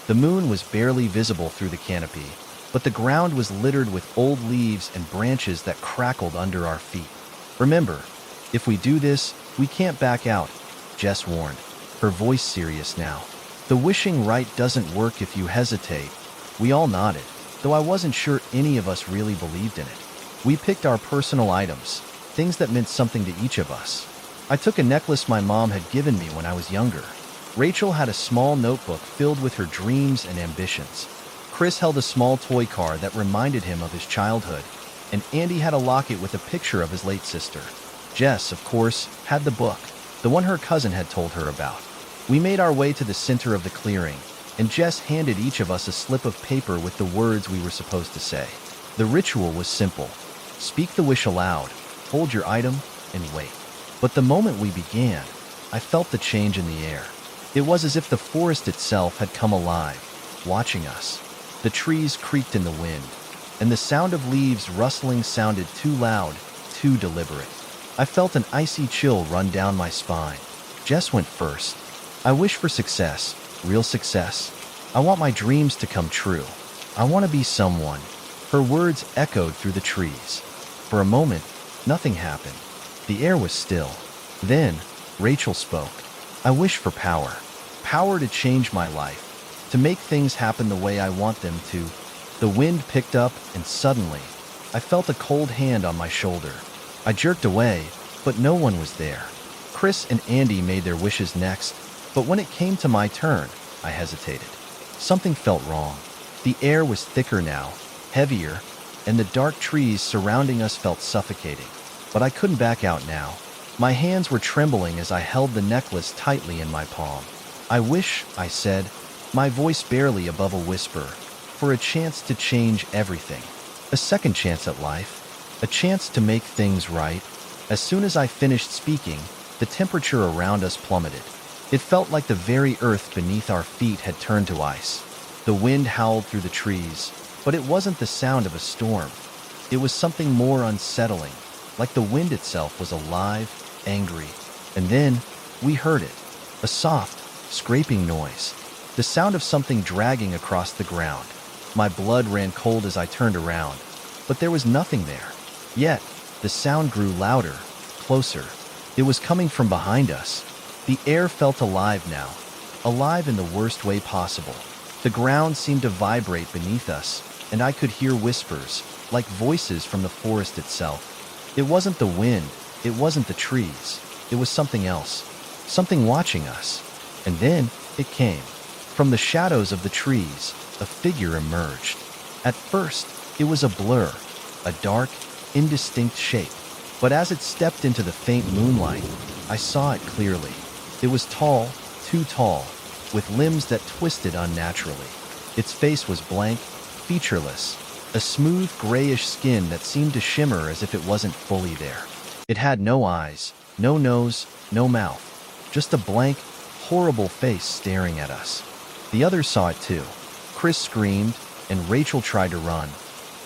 The moon was barely visible through the canopy, but the ground was littered with old leaves and branches that crackled under our feet. "Remember, if we do this, we can't back out," Jess warned, her voice serious now. "The wishing rite doesn't work if you hesitate." We all nodded, though I wasn't sure any of us really believed in it. We picked our personal items, things that meant something to each of us. I took a necklace my mom had given me when I was younger. Rachel had a small notebook filled with her dreams and ambitions. Chris held a small toy car that reminded him of his childhood, and Andy had a locket with a picture of his late sister. Jess, of course, had the book, the one her cousin had told her about. We made our way to the center of the clearing, and Jess handed each of us a slip of paper with the words we were supposed to say. The ritual was simple. Speak the wish aloud, hold your item, and wait. But the moment we began, I felt the change in the air. It was as if the forest itself had come alive, watching us. The trees creaked in the wind, and the sound of leaves rustling sounded too loud, too deliberate. I felt an icy chill run down my spine. Jess went first. "I wish for success, real success. I want my dreams to come true. I want to be someone." Her words echoed through the trees. For a moment, nothing happened. The air was still. Then, Rachel spoke. "I wish for power. Power to change my life. To make things happen the way I want them to." The wind picked up, and suddenly, I felt a cold hand on my shoulder. I jerked away, but no one was there. Chris and Andy made their wishes next, but when it came to my turn, I hesitated. Something felt wrong. The air was thicker now, heavier, and the dark trees surrounding us felt suffocating. But I couldn't back out now. My hands were trembling as I held the necklace tightly in my palm. "I wish," I said, my voice barely above a whisper, "for a chance to change everything. A second chance at life. A chance to make things right." As soon as I finished speaking, the temperature around us plummeted. It felt like the very earth beneath our feet had turned to ice. The wind howled through the trees, but it wasn't the sound of a storm. It was something more unsettling, like the wind itself was alive, angry. And then, we heard it. A soft, scraping noise. The sound of something dragging across the ground. My blood ran cold as I turned around, but there was nothing there. Yet, the sound grew louder, closer. It was coming from behind us. The air felt alive now, alive in the worst way possible. The ground seemed to vibrate beneath us, and I could hear whispers, like voices from the forest itself. It wasn't the wind, it wasn't the trees, it was something else, something watching us. And then it came. From the shadows of the trees, a figure emerged. At first, it was a blur, a dark, indistinct shape. But as it stepped into the faint moonlight, I saw it clearly. It was tall, too tall, with limbs that twisted unnaturally. Its face was blank, featureless, a smooth grayish skin that seemed to shimmer as if it wasn't fully there. It had no eyes, no nose, no mouth, just a blank, horrible face staring at us. The others saw it too. Chris screamed, and Rachel tried to run,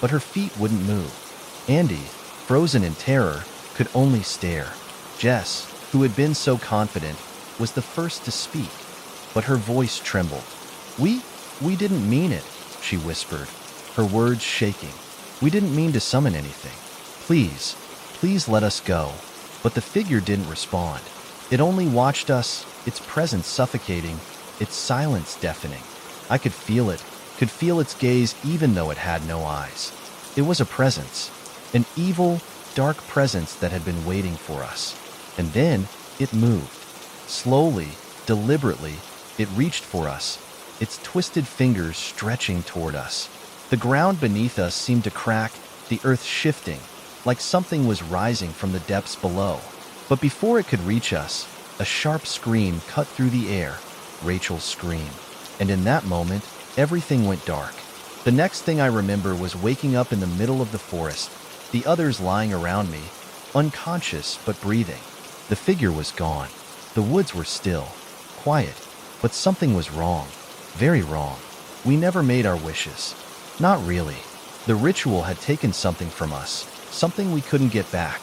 but her feet wouldn't move. Andy, frozen in terror, could only stare. Jess, who had been so confident, was the first to speak, but her voice trembled. We didn't mean it," she whispered, her words shaking. "We didn't mean to summon anything. Please let us go." But the figure didn't respond. It only watched us, its presence suffocating, its silence deafening. I could feel its gaze even though it had no eyes. It was a presence, an evil, dark presence that had been waiting for us. And then it moved. Slowly, deliberately, it reached for us, its twisted fingers stretching toward us. The ground beneath us seemed to crack, the earth shifting, like something was rising from the depths below. But before it could reach us, a sharp scream cut through the air, Rachel's scream. And in that moment, everything went dark. The next thing I remember was waking up in the middle of the forest, the others lying around me, unconscious but breathing. The figure was gone. The woods were still, quiet, but something was wrong, very wrong. We never made our wishes. Not really. The ritual had taken something from us, something we couldn't get back.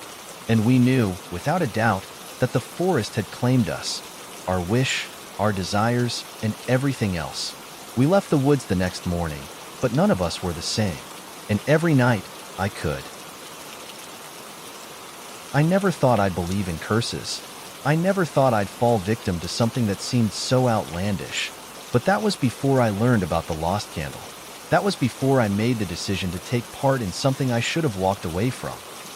And we knew, without a doubt, that the forest had claimed us, our wish, our desires, and everything else. We left the woods the next morning, but none of us were the same. And every night, I could. I never thought I'd believe in curses. I never thought I'd fall victim to something that seemed so outlandish. But that was before I learned about the lost candle. That was before I made the decision to take part in something I should have walked away from.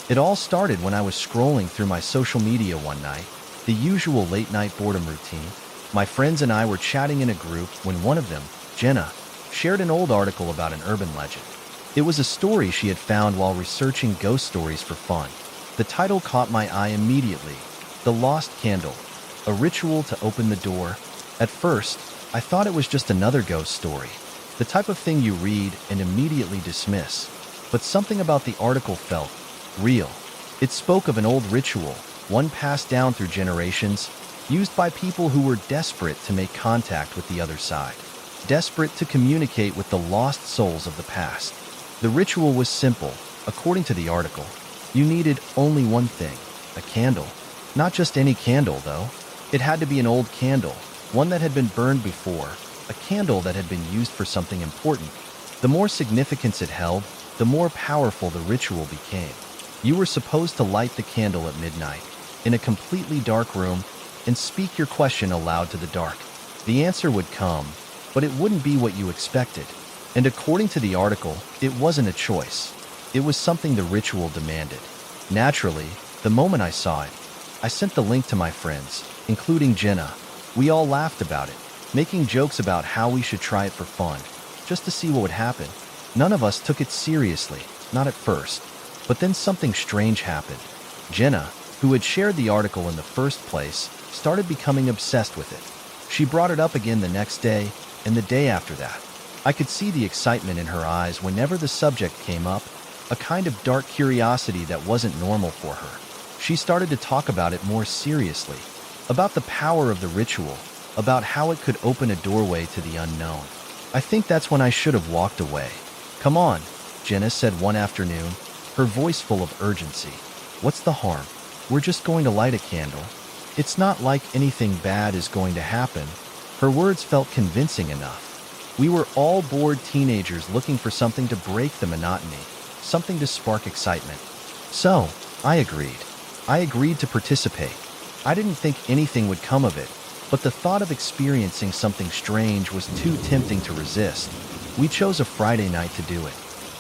It all started when I was scrolling through my social media one night, the usual late-night boredom routine. My friends and I were chatting in a group when one of them, Jenna, shared an old article about an urban legend. It was a story she had found while researching ghost stories for fun. The title caught my eye immediately. The Lost Candle, a ritual to open the door. At first, I thought it was just another ghost story, the type of thing you read and immediately dismiss. But something about the article felt real. It spoke of an old ritual, one passed down through generations, used by people who were desperate to make contact with the other side, desperate to communicate with the lost souls of the past. The ritual was simple, according to the article. You needed only one thing, a candle. Not just any candle, though. It had to be an old candle, one that had been burned before, a candle that had been used for something important. The more significance it held, the more powerful the ritual became. You were supposed to light the candle at midnight, in a completely dark room, and speak your question aloud to the dark. The answer would come, but it wouldn't be what you expected. And according to the article, it wasn't a choice. It was something the ritual demanded. Naturally, the moment I saw it, I sent the link to my friends, including Jenna. We all laughed about it, making jokes about how we should try it for fun, just to see what would happen. None of us took it seriously, not at first. But then something strange happened. Jenna, who had shared the article in the first place, started becoming obsessed with it. She brought it up again the next day, and the day after that. I could see the excitement in her eyes whenever the subject came up, a kind of dark curiosity that wasn't normal for her. She started to talk about it more seriously, about the power of the ritual, about how it could open a doorway to the unknown. I think that's when I should have walked away. "Come on," Jenna said one afternoon, her voice full of urgency. "What's the harm? We're just going to light a candle. It's not like anything bad is going to happen." Her words felt convincing enough. We were all bored teenagers looking for something to break the monotony, something to spark excitement. So, I agreed. I agreed to participate. I didn't think anything would come of it, but the thought of experiencing something strange was too tempting to resist. We chose a Friday night to do it.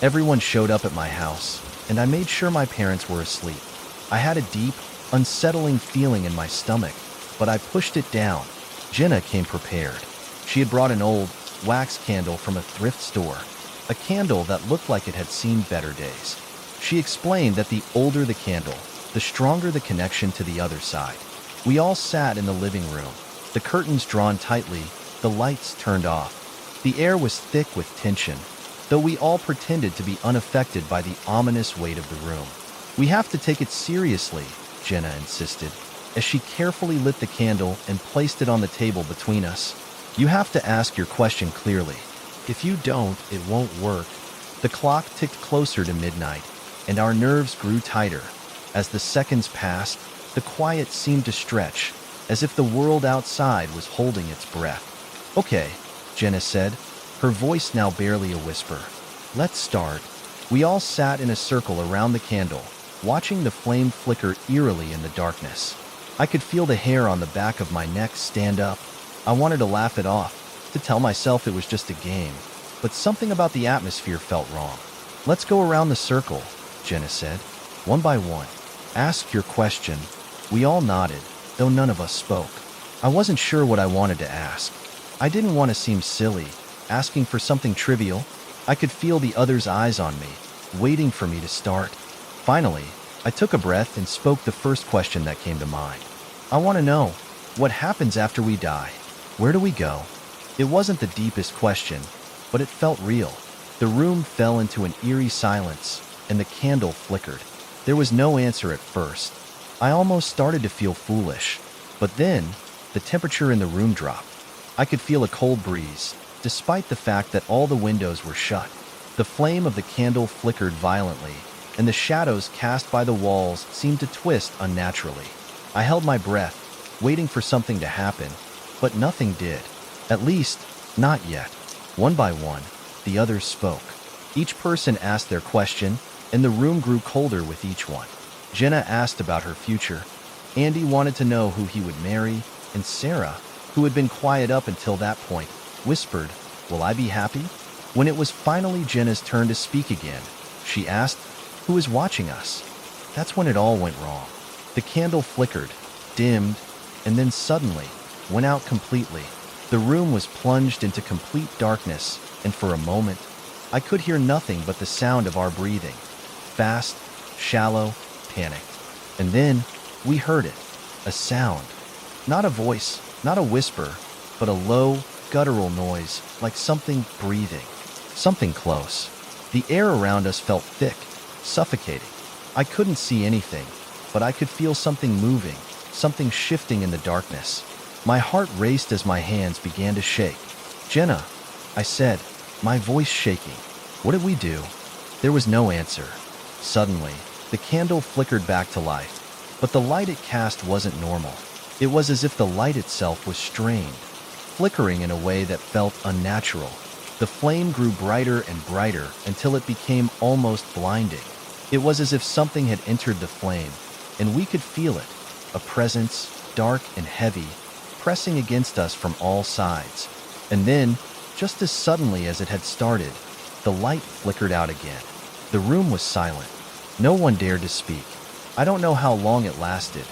Everyone showed up at my house, and I made sure my parents were asleep. I had a deep, unsettling feeling in my stomach, but I pushed it down. Jenna came prepared. She had brought an old, wax candle from a thrift store, a candle that looked like it had seen better days. She explained that the older the candle, the stronger the connection to the other side. We all sat in the living room, the curtains drawn tightly, the lights turned off. The air was thick with tension, though we all pretended to be unaffected by the ominous weight of the room. "We have to take it seriously," Jenna insisted, as she carefully lit the candle and placed it on the table between us. "You have to ask your question clearly. If you don't, it won't work." The clock ticked closer to midnight, and our nerves grew tighter. As the seconds passed, the quiet seemed to stretch, as if the world outside was holding its breath. "Okay," Jenna said, her voice now barely a whisper. "Let's start." We all sat in a circle around the candle, watching the flame flicker eerily in the darkness. I could feel the hair on the back of my neck stand up. I wanted to laugh it off, to tell myself it was just a game, but something about the atmosphere felt wrong. "Let's go around the circle," Jenna said, "one by one. Ask your question." We all nodded, though none of us spoke. I wasn't sure what I wanted to ask. I didn't want to seem silly, asking for something trivial. I could feel the others' eyes on me, waiting for me to start. Finally, I took a breath and spoke the first question that came to mind. "I want to know, what happens after we die? Where do we go?" It wasn't the deepest question, but it felt real. The room fell into an eerie silence, and the candle flickered. There was no answer at first. I almost started to feel foolish, but then the temperature in the room dropped. I could feel a cold breeze, despite the fact that all the windows were shut. The flame of the candle flickered violently, and the shadows cast by the walls seemed to twist unnaturally. I held my breath, waiting for something to happen, but nothing did. At least, not yet. One by one, the others spoke. Each person asked their question, and the room grew colder with each one. Jenna asked about her future. Andy wanted to know who he would marry, and Sarah, who had been quiet up until that point, whispered, "Will I be happy?" When it was finally Jenna's turn to speak again, she asked, "Who is watching us?" That's when it all went wrong. The candle flickered, dimmed, and then suddenly went out completely. The room was plunged into complete darkness, and for a moment, I could hear nothing but the sound of our breathing. Fast, shallow, panicked. And then, we heard it. A sound. Not a voice, not a whisper, but a low, guttural noise, like something breathing. Something close. The air around us felt thick, suffocating. I couldn't see anything, but I could feel something moving, something shifting in the darkness. My heart raced as my hands began to shake. "Jenna," I said, my voice shaking. "What did we do?" There was no answer. Suddenly, the candle flickered back to life, but the light it cast wasn't normal. It was as if the light itself was strained, flickering in a way that felt unnatural. The flame grew brighter and brighter until it became almost blinding. It was as if something had entered the flame, and we could feel it, a presence, dark and heavy, pressing against us from all sides. And then, just as suddenly as it had started, the light flickered out again. The room was silent. No one dared to speak. I don't know how long it lasted,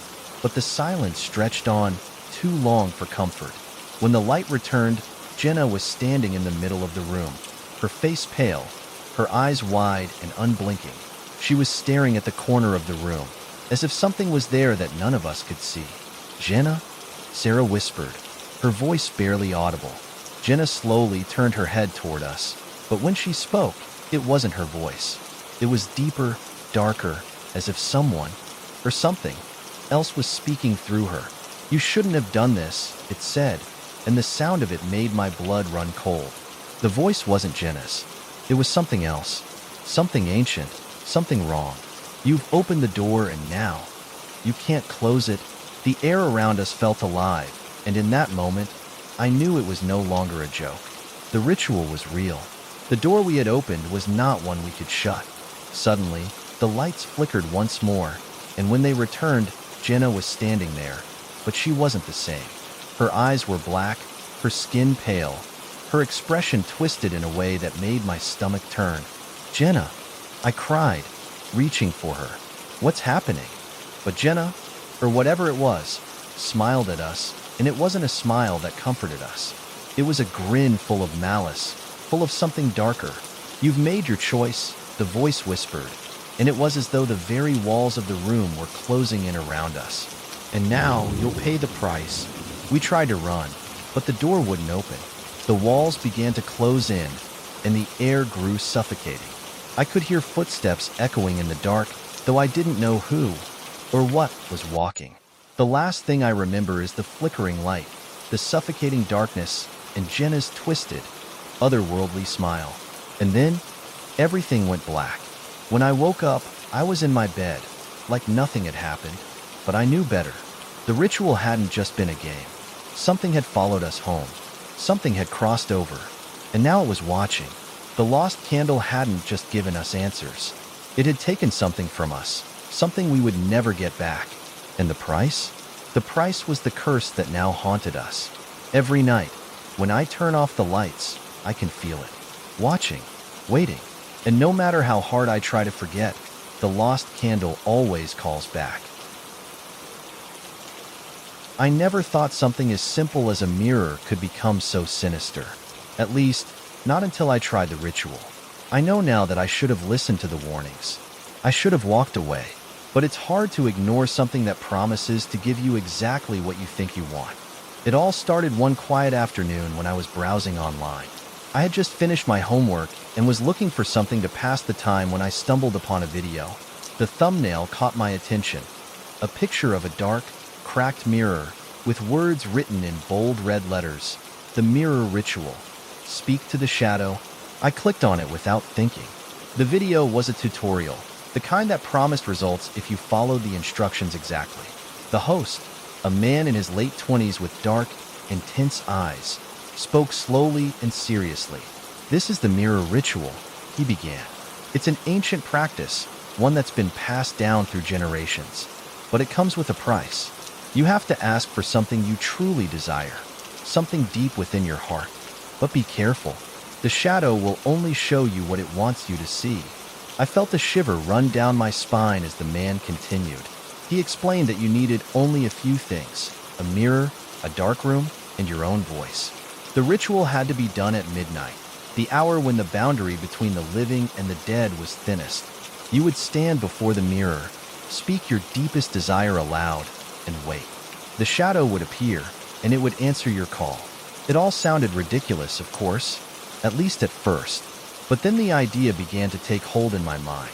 but the silence stretched on too long for comfort. When the light returned, Jenna was standing in the middle of the room, her face pale, her eyes wide and unblinking. She was staring at the corner of the room, as if something was there that none of us could see. "Jenna?" Sarah whispered, her voice barely audible. Jenna slowly turned her head toward us, but when she spoke, it wasn't her voice. It was deeper, darker, as if someone, or something, else was speaking through her. "You shouldn't have done this," it said, and the sound of it made my blood run cold. The voice wasn't Jenna's. It was something else, something ancient, something wrong. "You've opened the door and now you can't close it." The air around us felt alive, and in that moment, I knew it was no longer a joke. The ritual was real. The door we had opened was not one we could shut. Suddenly, the lights flickered once more, and when they returned, Jenna was standing there, but she wasn't the same. Her eyes were black, her skin pale, her expression twisted in a way that made my stomach turn. "Jenna!" I cried, reaching for her. "What's happening?" But Jenna, or whatever it was, smiled at us, and it wasn't a smile that comforted us. It was a grin full of malice, full of something darker. "You've made your choice," the voice whispered, and it was as though the very walls of the room were closing in around us. "And now you'll pay the price." We tried to run, but the door wouldn't open. The walls began to close in, and the air grew suffocating. I could hear footsteps echoing in the dark, though I didn't know who or what was walking. The last thing I remember is the flickering light, the suffocating darkness, and Jenna's twisted, otherworldly smile. And then, everything went black. When I woke up, I was in my bed, like nothing had happened. But I knew better. The ritual hadn't just been a game. Something had followed us home. Something had crossed over, and now it was watching. The lost candle hadn't just given us answers. It had taken something from us, something we would never get back. And the price? The price was the curse that now haunted us. Every night, when I turn off the lights, I can feel it. Watching, waiting, and no matter how hard I try to forget, the lost candle always calls back. I never thought something as simple as a mirror could become so sinister. At least, not until I tried the ritual. I know now that I should have listened to the warnings. I should have walked away. But it's hard to ignore something that promises to give you exactly what you think you want. It all started one quiet afternoon when I was browsing online. I had just finished my homework and was looking for something to pass the time when I stumbled upon a video. The thumbnail caught my attention. A picture of a dark, cracked mirror with words written in bold red letters. "The Mirror Ritual. Speak to the Shadow." I clicked on it without thinking. The video was a tutorial, the kind that promised results if you followed the instructions exactly. The host, a man in his late 20s with dark, intense eyes, spoke slowly and seriously. "This is the mirror ritual," he began. "It's an ancient practice, one that's been passed down through generations. But it comes with a price. You have to ask for something you truly desire, something deep within your heart. But be careful. The shadow will only show you what it wants you to see." I felt a shiver run down my spine as the man continued. He explained that you needed only a few things: a mirror, a dark room, and your own voice. The ritual had to be done at midnight, the hour when the boundary between the living and the dead was thinnest. You would stand before the mirror, speak your deepest desire aloud, and wait. The shadow would appear, and it would answer your call. It all sounded ridiculous, of course, at least at first. But then the idea began to take hold in my mind.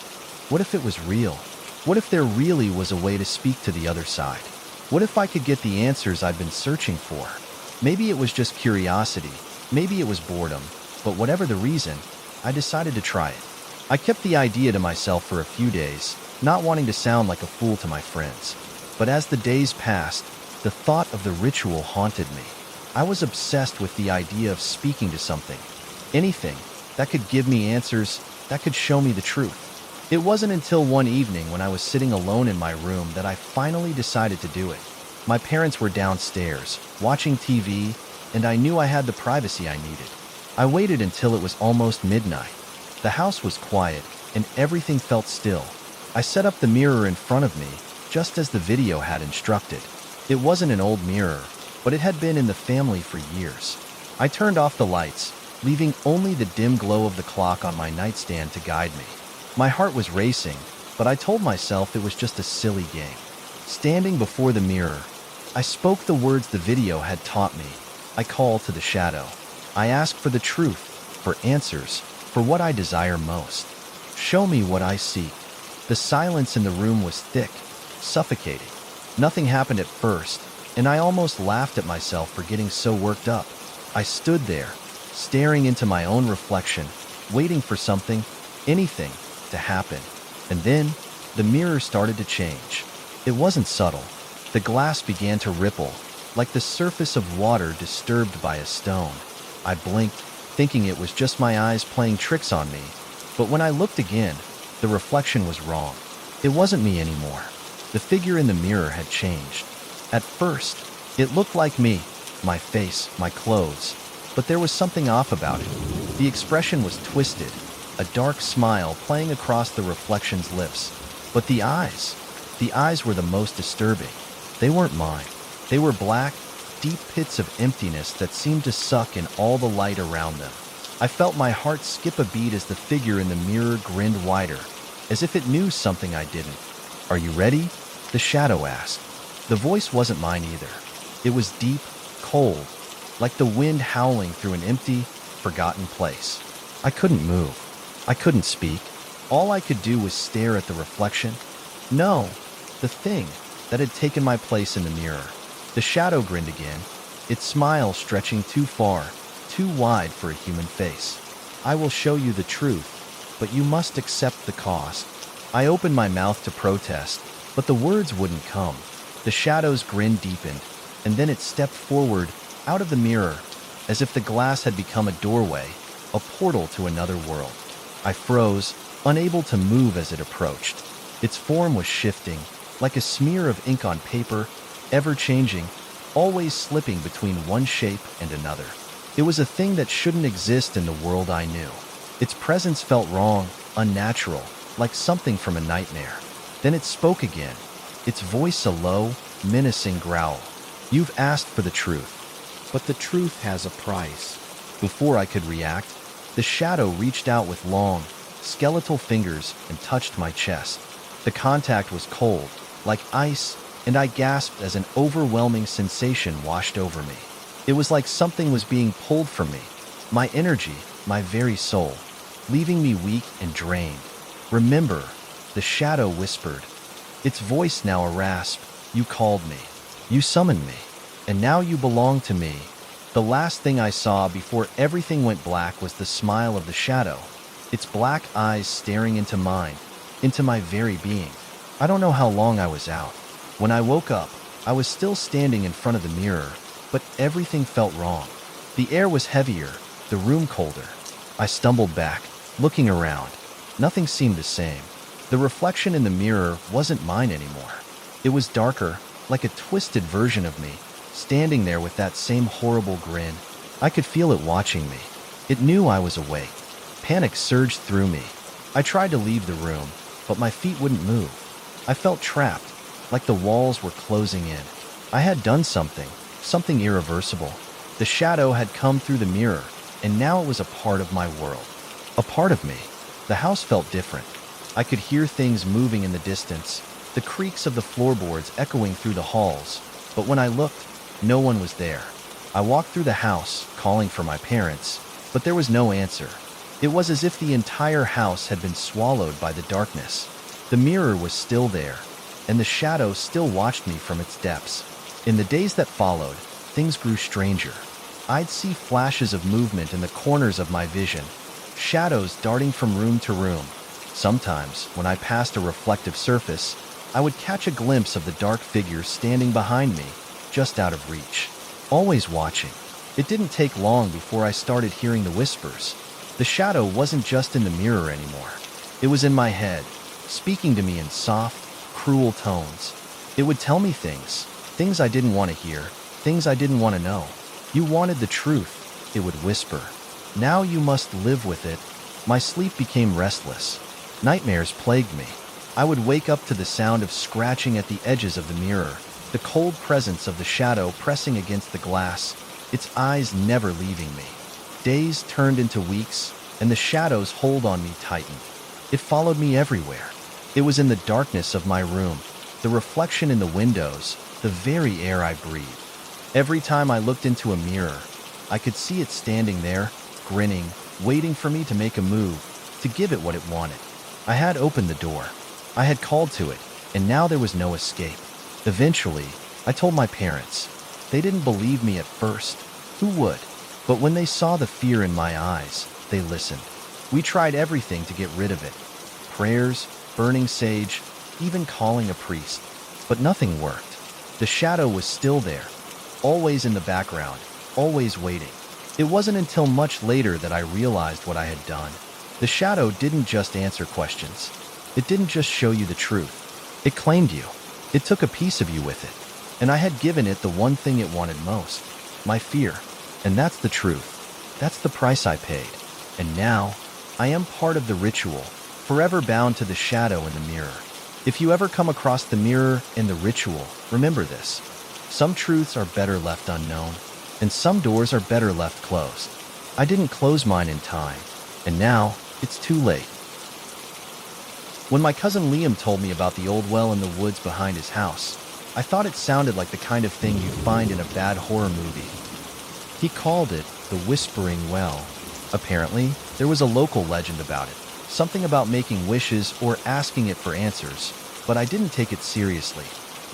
What if it was real? What if there really was a way to speak to the other side? What if I could get the answers I'd been searching for? Maybe it was just curiosity, maybe it was boredom, but whatever the reason, I decided to try it. I kept the idea to myself for a few days, not wanting to sound like a fool to my friends. But as the days passed, the thought of the ritual haunted me. I was obsessed with the idea of speaking to something, anything, that could give me answers, that could show me the truth. It wasn't until one evening when I was sitting alone in my room that I finally decided to do it. My parents were downstairs, watching TV, and I knew I had the privacy I needed. I waited until it was almost midnight. The house was quiet, and everything felt still. I set up the mirror in front of me, just as the video had instructed. It wasn't an old mirror, but it had been in the family for years. I turned off the lights, leaving only the dim glow of the clock on my nightstand to guide me. My heart was racing, but I told myself it was just a silly game. Standing before the mirror, I spoke the words the video had taught me. I called to the shadow. I asked for the truth, for answers, for what I desire most. Show me what I seek. The silence in the room was thick, suffocating. Nothing happened at first, and I almost laughed at myself for getting so worked up. I stood there, staring into my own reflection, waiting for something, anything, to happen. And then, the mirror started to change. It wasn't subtle. The glass began to ripple, like the surface of water disturbed by a stone. I blinked, thinking it was just my eyes playing tricks on me. But when I looked again, the reflection was wrong. It wasn't me anymore. The figure in the mirror had changed. At first, it looked like me, my face, my clothes. But there was something off about it. The expression was twisted, a dark smile playing across the reflection's lips. But the eyes were the most disturbing. They weren't mine. They were black, deep pits of emptiness that seemed to suck in all the light around them. I felt my heart skip a beat as the figure in the mirror grinned wider, as if it knew something I didn't. "Are you ready?" the shadow asked. The voice wasn't mine either. It was deep, cold, like the wind howling through an empty, forgotten place. I couldn't move. I couldn't speak. All I could do was stare at the reflection. No, the thing that had taken my place in the mirror. The shadow grinned again, its smile stretching too far, too wide for a human face. "I will show you the truth, but you must accept the cost." I opened my mouth to protest, but the words wouldn't come. The shadow's grin deepened, and then it stepped forward, out of the mirror, as if the glass had become a doorway, a portal to another world. I froze, unable to move as it approached. Its form was shifting, like a smear of ink on paper, ever-changing, always slipping between one shape and another. It was a thing that shouldn't exist in the world I knew. Its presence felt wrong, unnatural, like something from a nightmare. Then it spoke again, its voice a low, menacing growl. "You've asked for the truth, but the truth has a price." Before I could react, the shadow reached out with long, skeletal fingers and touched my chest. The contact was cold, like ice, and I gasped as an overwhelming sensation washed over me. It was like something was being pulled from me, my energy, my very soul, leaving me weak and drained. "Remember," the shadow whispered, its voice now a rasp, "you called me. You summoned me. And now you belong to me." The last thing I saw before everything went black was the smile of the shadow, its black eyes staring into mine, into my very being. I don't know how long I was out. When I woke up, I was still standing in front of the mirror, but everything felt wrong. The air was heavier, the room colder. I stumbled back, looking around. Nothing seemed the same. The reflection in the mirror wasn't mine anymore. It was darker, like a twisted version of me, standing there with that same horrible grin. I could feel it watching me. It knew I was awake. Panic surged through me. I tried to leave the room, but my feet wouldn't move. I felt trapped, like the walls were closing in. I had done something irreversible. The shadow had come through the mirror, and now it was a part of my world. A part of me. The house felt different. I could hear things moving in the distance, the creaks of the floorboards echoing through the halls, but when I looked, no one was there. I walked through the house, calling for my parents, but there was no answer. It was as if the entire house had been swallowed by the darkness. The mirror was still there, and the shadow still watched me from its depths. In the days that followed, things grew stranger. I'd see flashes of movement in the corners of my vision, shadows darting from room to room. Sometimes, when I passed a reflective surface, I would catch a glimpse of the dark figure standing behind me, just out of reach. Always watching. It didn't take long before I started hearing the whispers. The shadow wasn't just in the mirror anymore. It was in my head, speaking to me in soft, cruel tones. It would tell me things I didn't want to hear, things I didn't want to know. "You wanted the truth," it would whisper. "Now you must live with it." My sleep became restless. Nightmares plagued me. I would wake up to the sound of scratching at the edges of the mirror, the cold presence of the shadow pressing against the glass, its eyes never leaving me. Days turned into weeks, and the shadow's hold on me tightened. It followed me everywhere. It was in the darkness of my room, the reflection in the windows, the very air I breathed. Every time I looked into a mirror, I could see it standing there, grinning, waiting for me to make a move, to give it what it wanted. I had opened the door. I had called to it, and now there was no escape. Eventually, I told my parents. They didn't believe me at first. Who would? But when they saw the fear in my eyes, they listened. We tried everything to get rid of it. Prayers, burning sage, even calling a priest. But nothing worked. The shadow was still there, always in the background, always waiting. It wasn't until much later that I realized what I had done. The shadow didn't just answer questions. It didn't just show you the truth. It claimed you. It took a piece of you with it. And I had given it the one thing it wanted most, my fear. And that's the truth. That's the price I paid. And now, I am part of the ritual, forever bound to the shadow in the mirror. If you ever come across the mirror and the ritual, remember this. Some truths are better left unknown, and some doors are better left closed. I didn't close mine in time, and now it's too late. When my cousin Liam told me about the old well in the woods behind his house, I thought it sounded like the kind of thing you'd find in a bad horror movie. He called it the Whispering Well. Apparently, there was a local legend about it, something about making wishes or asking it for answers, but I didn't take it seriously.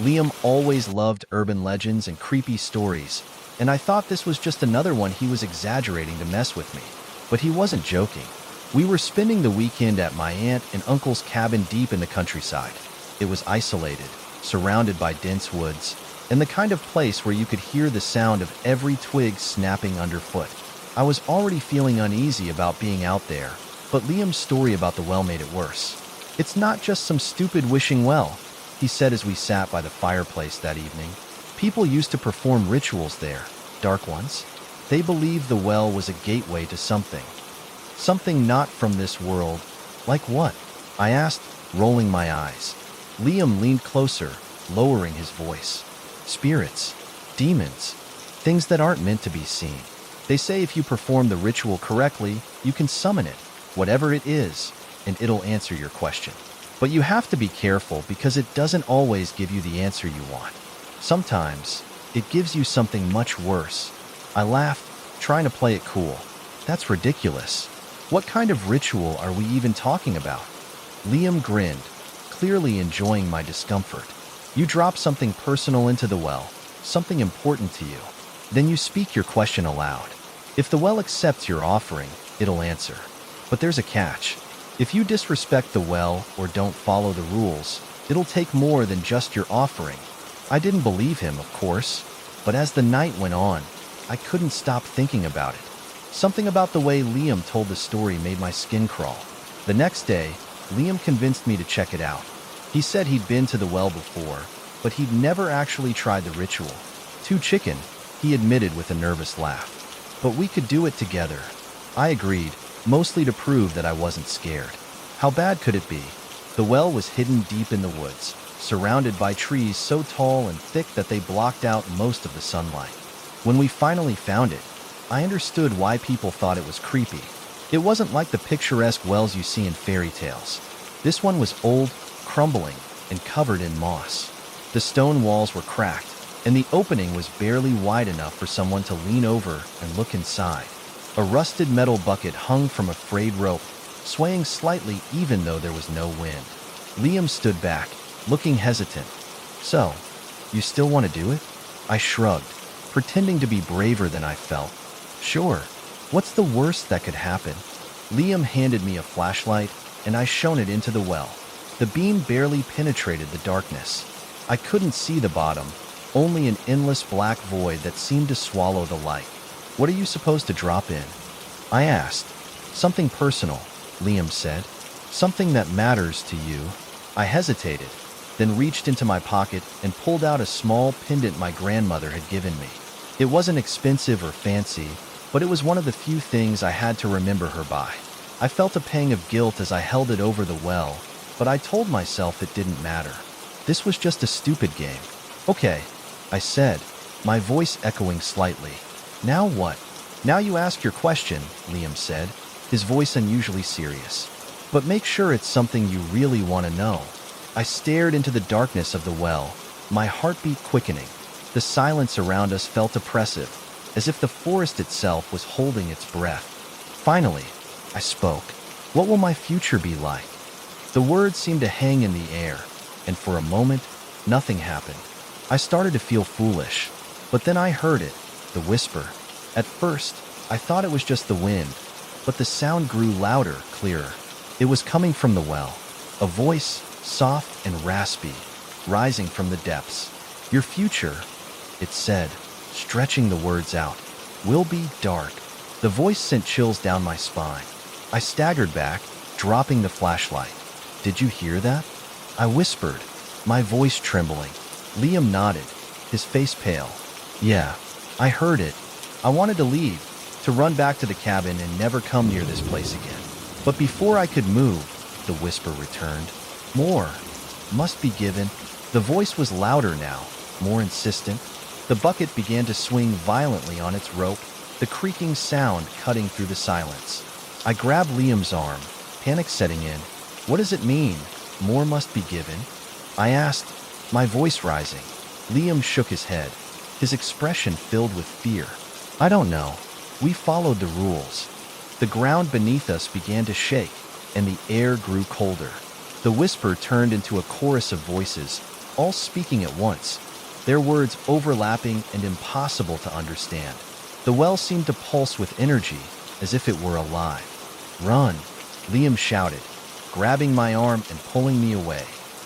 Liam always loved urban legends and creepy stories, and I thought this was just another one he was exaggerating to mess with me. But he wasn't joking. We were spending the weekend at my aunt and uncle's cabin deep in the countryside. It was isolated, surrounded by dense woods, and the kind of place where you could hear the sound of every twig snapping underfoot. I was already feeling uneasy about being out there, but Liam's story about the well made it worse. "It's not just some stupid wishing well," he said as we sat by the fireplace that evening. "People used to perform rituals there, dark ones. They believed the well was a gateway to something. Something not from this world." "Like what?" I asked, rolling my eyes. Liam leaned closer, lowering his voice. "Spirits, demons, things that aren't meant to be seen. They say if you perform the ritual correctly, you can summon it, whatever it is, and it'll answer your question. But you have to be careful because it doesn't always give you the answer you want. Sometimes, it gives you something much worse." I laughed, trying to play it cool. "That's ridiculous. What kind of ritual are we even talking about?" Liam grinned, clearly enjoying my discomfort. "You drop something personal into the well, something important to you. Then you speak your question aloud. If the well accepts your offering, it'll answer. But there's a catch. If you disrespect the well or don't follow the rules, it'll take more than just your offering." I didn't believe him, of course, but as the night went on, I couldn't stop thinking about it. Something about the way Liam told the story made my skin crawl. The next day, Liam convinced me to check it out. He said he'd been to the well before, but he'd never actually tried the ritual. "Too chicken," he admitted with a nervous laugh. "But we could do it together." I agreed, mostly to prove that I wasn't scared. How bad could it be? The well was hidden deep in the woods, surrounded by trees so tall and thick that they blocked out most of the sunlight. When we finally found it, I understood why people thought it was creepy. It wasn't like the picturesque wells you see in fairy tales. This one was old, crumbling, and covered in moss. The stone walls were cracked, and the opening was barely wide enough for someone to lean over and look inside. A rusted metal bucket hung from a frayed rope, swaying slightly even though there was no wind. Liam stood back, looking hesitant. "So, you still want to do it?" I shrugged, pretending to be braver than I felt. "Sure. What's the worst that could happen?" Liam handed me a flashlight, and I shone it into the well. The beam barely penetrated the darkness. I couldn't see the bottom, only an endless black void that seemed to swallow the light. "What are you supposed to drop in?" I asked. "Something personal," Liam said. "Something that matters to you." I hesitated, then reached into my pocket and pulled out a small pendant my grandmother had given me. It wasn't expensive or fancy, but it was one of the few things I had to remember her by. I felt a pang of guilt as I held it over the well, but I told myself it didn't matter. This was just a stupid game. "Okay," I said, my voice echoing slightly. "Now what?" "Now you ask your question," Liam said, his voice unusually serious. "But make sure it's something you really want to know." I stared into the darkness of the well, my heartbeat quickening. The silence around us felt oppressive, as if the forest itself was holding its breath. Finally, I spoke. "What will my future be like?" The words seemed to hang in the air, and for a moment, nothing happened. I started to feel foolish, but then I heard it, the whisper. At first, I thought it was just the wind, but the sound grew louder, clearer. It was coming from the well, a voice, soft and raspy, rising from the depths. "Your future," it said, stretching the words out, "will be dark." The voice sent chills down my spine. I staggered back, dropping the flashlight. "Did you hear that?" I whispered, my voice trembling. Liam nodded, his face pale. "Yeah, I heard it. I wanted to leave, to run back to the cabin and never come near this place again." But before I could move, the whisper returned. More. Must be given. The voice was louder now, more insistent. The bucket began to swing violently on its rope, the creaking sound cutting through the silence. I grabbed Liam's arm, panic setting in. What does it mean? More must be given? I asked, my voice rising. Liam shook his head, his expression filled with fear. I don't know. We followed the rules. The ground beneath us began to shake, and the air grew colder. The whisper turned into a chorus of voices, all speaking at once, their words overlapping and impossible to understand. The well seemed to pulse with energy, as if it were alive. Run, Liam shouted, grabbing my arm and pulling me away.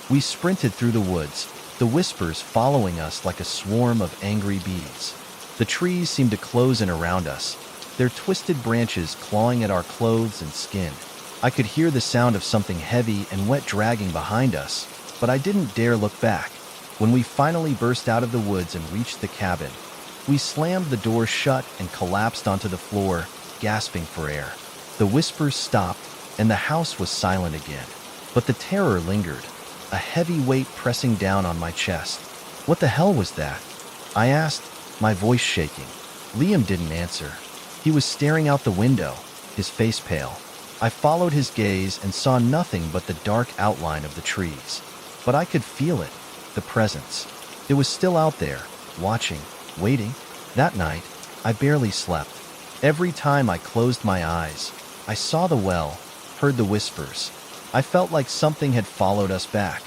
We sprinted through the woods, the whispers following us like a swarm of angry bees. The trees seemed to close in around us, their twisted branches clawing at our clothes and skin. I could hear the sound of something heavy and wet dragging behind us, but I didn't dare look back. When we finally burst out of the woods and reached the cabin, we slammed the door shut and collapsed onto the floor, gasping for air. The whispers stopped, and the house was silent again. But the terror lingered, a heavy weight pressing down on my chest. What the hell was that? I asked, my voice shaking. Liam didn't answer. He was staring out the window, his face pale. I followed his gaze and saw nothing but the dark outline of the trees. But I could feel it, the presence. It was still out there, watching, waiting. That night, I barely slept. Every time I closed my eyes, I saw the well, heard the whispers. I felt like something had followed us back,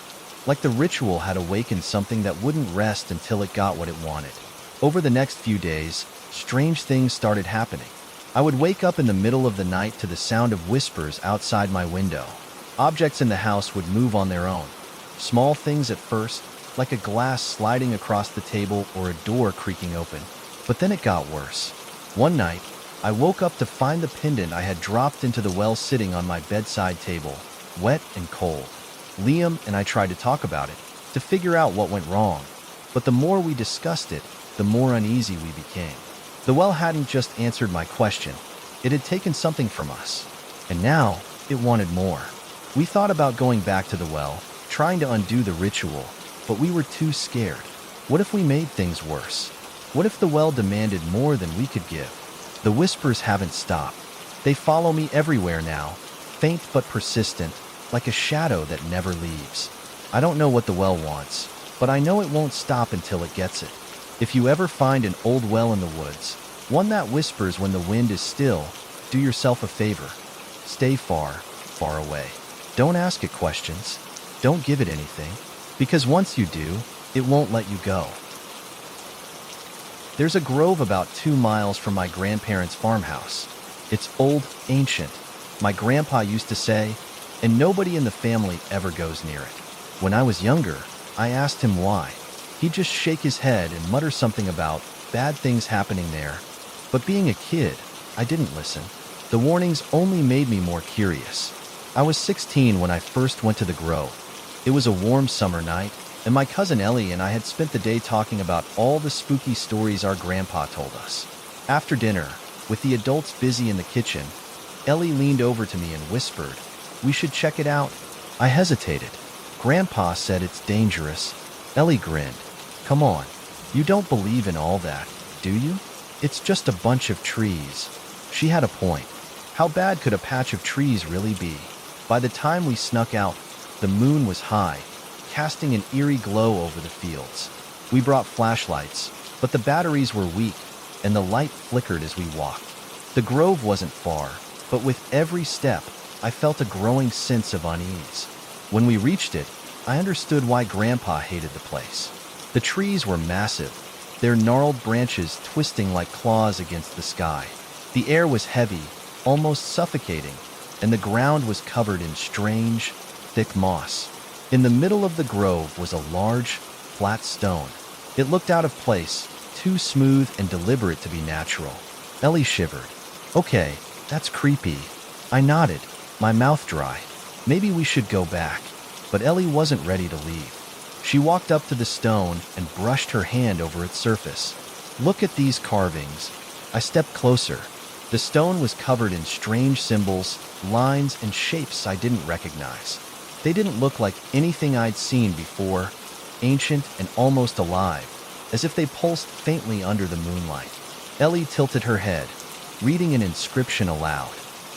like the ritual had awakened something that wouldn't rest until it got what it wanted. Over the next few days, strange things started happening. I would wake up in the middle of the night to the sound of whispers outside my window. Objects in the house would move on their own. Small things at first, like a glass sliding across the table or a door creaking open. But then it got worse. One night, I woke up to find the pendant I had dropped into the well sitting on my bedside table, wet and cold. Liam and I tried to talk about it, to figure out what went wrong. But the more we discussed it, the more uneasy we became. The well hadn't just answered my question. It had taken something from us. And now, it wanted more. We thought about going back to the well, trying to undo the ritual, but we were too scared. What if we made things worse? What if the well demanded more than we could give? The whispers haven't stopped. They follow me everywhere now, faint but persistent, like a shadow that never leaves. I don't know what the well wants, but I know it won't stop until it gets it. If you ever find an old well in the woods, one that whispers when the wind is still, do yourself a favor. Stay far, far away. Don't ask it questions. Don't give it anything. Because once you do, it won't let you go. There's a grove about 2 miles from my grandparents' farmhouse. It's old, ancient, my grandpa used to say, and nobody in the family ever goes near it. When I was younger, I asked him why. He'd just shake his head and mutter something about bad things happening there. But being a kid, I didn't listen. The warnings only made me more curious. I was 16 when I first went to the grove. It was a warm summer night, and my cousin Ellie and I had spent the day talking about all the spooky stories our grandpa told us. After dinner, with the adults busy in the kitchen, Ellie leaned over to me and whispered, "We should check it out." I hesitated. Grandpa said it's dangerous. Ellie grinned. "Come on, you don't believe in all that, do you? It's just a bunch of trees." She had a point. How bad could a patch of trees really be? By the time we snuck out, the moon was high, casting an eerie glow over the fields. We brought flashlights, but the batteries were weak, and the light flickered as we walked. The grove wasn't far, but with every step, I felt a growing sense of unease. When we reached it, I understood why Grandpa hated the place. The trees were massive, their gnarled branches twisting like claws against the sky. The air was heavy, almost suffocating, and the ground was covered in strange, thick moss. In the middle of the grove was a large, flat stone. It looked out of place, too smooth and deliberate to be natural. Ellie shivered. "Okay, that's creepy." I nodded, my mouth dry. Maybe we should go back. But Ellie wasn't ready to leave. She walked up to the stone and brushed her hand over its surface. "Look at these carvings." I stepped closer. The stone was covered in strange symbols, lines, and shapes I didn't recognize. They didn't look like anything I'd seen before, ancient and almost alive, as if they pulsed faintly under the moonlight. Ellie tilted her head, reading an inscription aloud.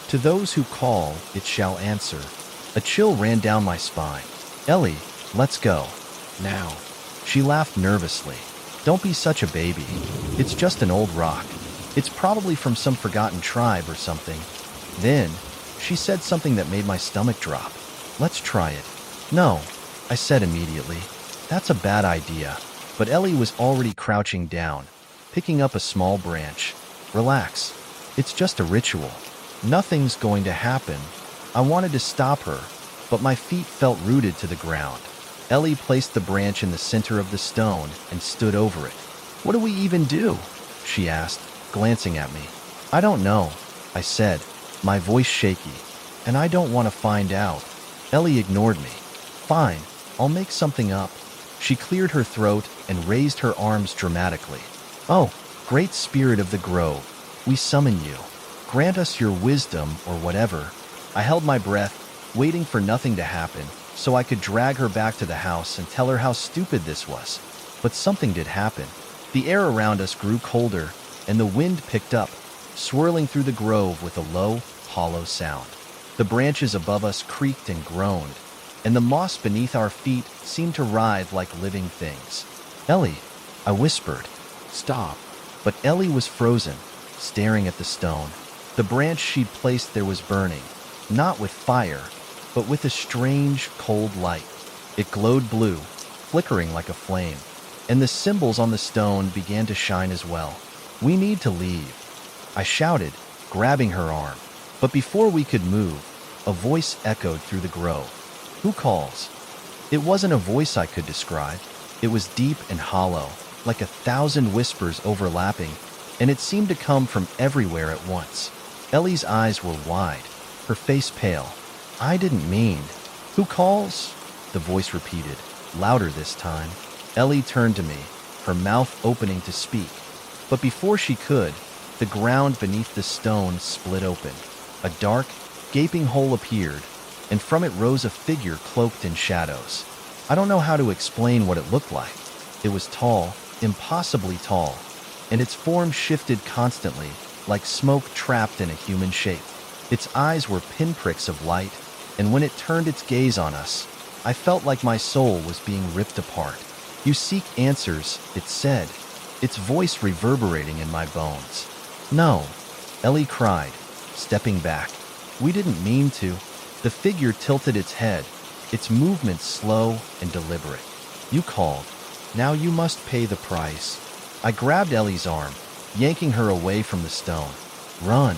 To those who call, it shall answer. A chill ran down my spine. Ellie, let's go. Now. She laughed nervously. Don't be such a baby. It's just an old rock. It's probably from some forgotten tribe or something. Then, she said something that made my stomach drop. Let's try it. No, I said immediately. That's a bad idea. But Ellie was already crouching down, picking up a small branch. Relax. It's just a ritual. Nothing's going to happen. I wanted to stop her, but my feet felt rooted to the ground. Ellie placed the branch in the center of the stone and stood over it. What do we even do? She asked, glancing at me. I don't know, I said, my voice shaky. And I don't want to find out. Ellie ignored me. Fine, I'll make something up. She cleared her throat and raised her arms dramatically. Oh, great spirit of the grove, we summon you. Grant us your wisdom or whatever. I held my breath, waiting for nothing to happen, so I could drag her back to the house and tell her how stupid this was. But something did happen. The air around us grew colder, and the wind picked up, swirling through the grove with a low, hollow sound. The branches above us creaked and groaned, and the moss beneath our feet seemed to writhe like living things. Ellie, I whispered. Stop. But Ellie was frozen, staring at the stone. The branch she'd placed there was burning, not with fire, but with a strange, cold light. It glowed blue, flickering like a flame, and the symbols on the stone began to shine as well. We need to leave, I shouted, grabbing her arm. But before we could move, a voice echoed through the grove. Who calls? It wasn't a voice I could describe. It was deep and hollow, like 1,000 whispers overlapping, and it seemed to come from everywhere at once. Ellie's eyes were wide, her face pale. I didn't mean. Who calls? The voice repeated, louder this time. Ellie turned to me, her mouth opening to speak. But before she could, the ground beneath the stone split open. A dark, gaping hole appeared, and from it rose a figure cloaked in shadows. I don't know how to explain what it looked like. It was tall, impossibly tall, and its form shifted constantly, like smoke trapped in a human shape. Its eyes were pinpricks of light, and when it turned its gaze on us, I felt like my soul was being ripped apart. You seek answers, it said, its voice reverberating in my bones. No, Ellie cried, stepping back. We didn't mean to. The figure tilted its head, its movements slow and deliberate. You called. Now you must pay the price. I grabbed Ellie's arm, yanking her away from the stone. Run.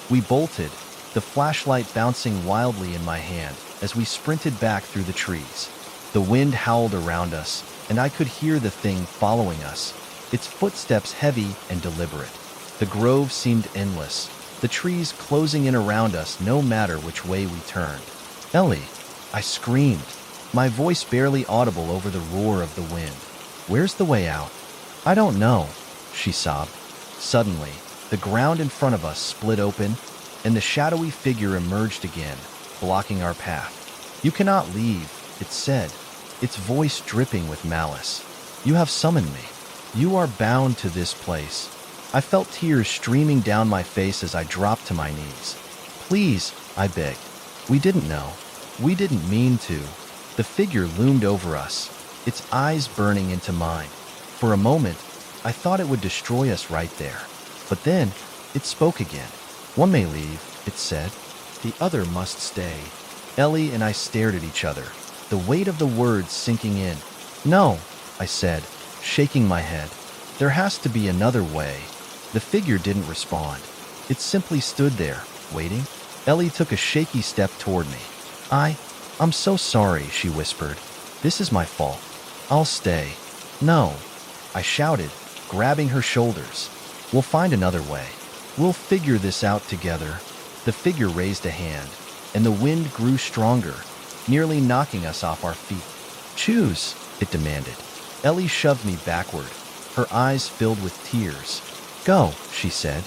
We bolted, the flashlight bouncing wildly in my hand as we sprinted back through the trees. The wind howled around us, and I could hear the thing following us, its footsteps heavy and deliberate. The grove seemed endless, the trees closing in around us no matter which way we turned. Ellie, I screamed, my voice barely audible over the roar of the wind. Where's the way out? I don't know, she sobbed. Suddenly, the ground in front of us split open, and the shadowy figure emerged again, blocking our path. You cannot leave, it said, its voice dripping with malice. You have summoned me. You are bound to this place. I felt tears streaming down my face as I dropped to my knees. Please, I begged. We didn't know. We didn't mean to. The figure loomed over us, its eyes burning into mine. For a moment, I thought it would destroy us right there. But then, it spoke again. One may leave, it said. The other must stay. Ellie and I stared at each other, the weight of the words sinking in. No, I said, shaking my head. There has to be another way. The figure didn't respond. It simply stood there, waiting. Ellie took a shaky step toward me. I'm so sorry, she whispered. This is my fault. I'll stay. No, I shouted, grabbing her shoulders. We'll find another way. We'll figure this out together. The figure raised a hand, and the wind grew stronger, nearly knocking us off our feet. Choose, it demanded. Ellie shoved me backward, her eyes filled with tears. Go, she said.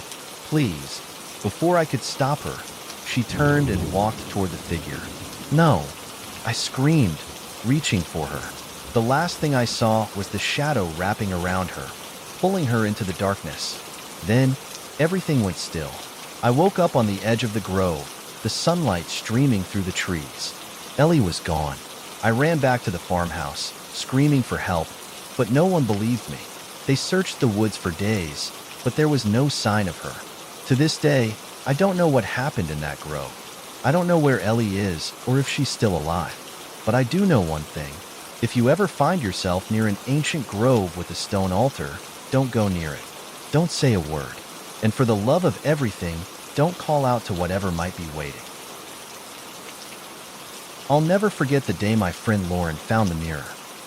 Please. Before I could stop her, she turned and walked toward the figure. No, I screamed, reaching for her. The last thing I saw was the shadow wrapping around her, pulling her into the darkness. Then, everything went still. I woke up on the edge of the grove, the sunlight streaming through the trees. Ellie was gone. I ran back to the farmhouse, screaming for help, but no one believed me. They searched the woods for days, but there was no sign of her. To this day, I don't know what happened in that grove. I don't know where Ellie is or if she's still alive. But I do know one thing. If you ever find yourself near an ancient grove with a stone altar, don't go near it. Don't say a word. And for the love of everything, don't call out to whatever might be waiting. I'll never forget the day my friend Lauren found the mirror.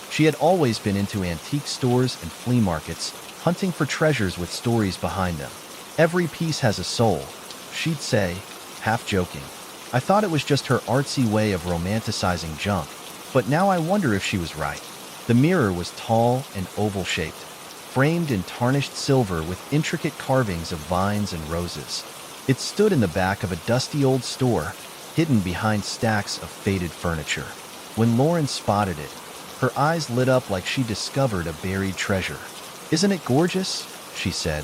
She had always been into antique stores and flea markets, hunting for treasures with stories behind them. Every piece has a soul, she'd say, half joking. I thought it was just her artsy way of romanticizing junk, but now I wonder if she was right. The mirror was tall and oval-shaped, framed in tarnished silver with intricate carvings of vines and roses. It stood in the back of a dusty old store, hidden behind stacks of faded furniture. When Lauren spotted it, her eyes lit up like she discovered a buried treasure. "Isn't it gorgeous?" she said,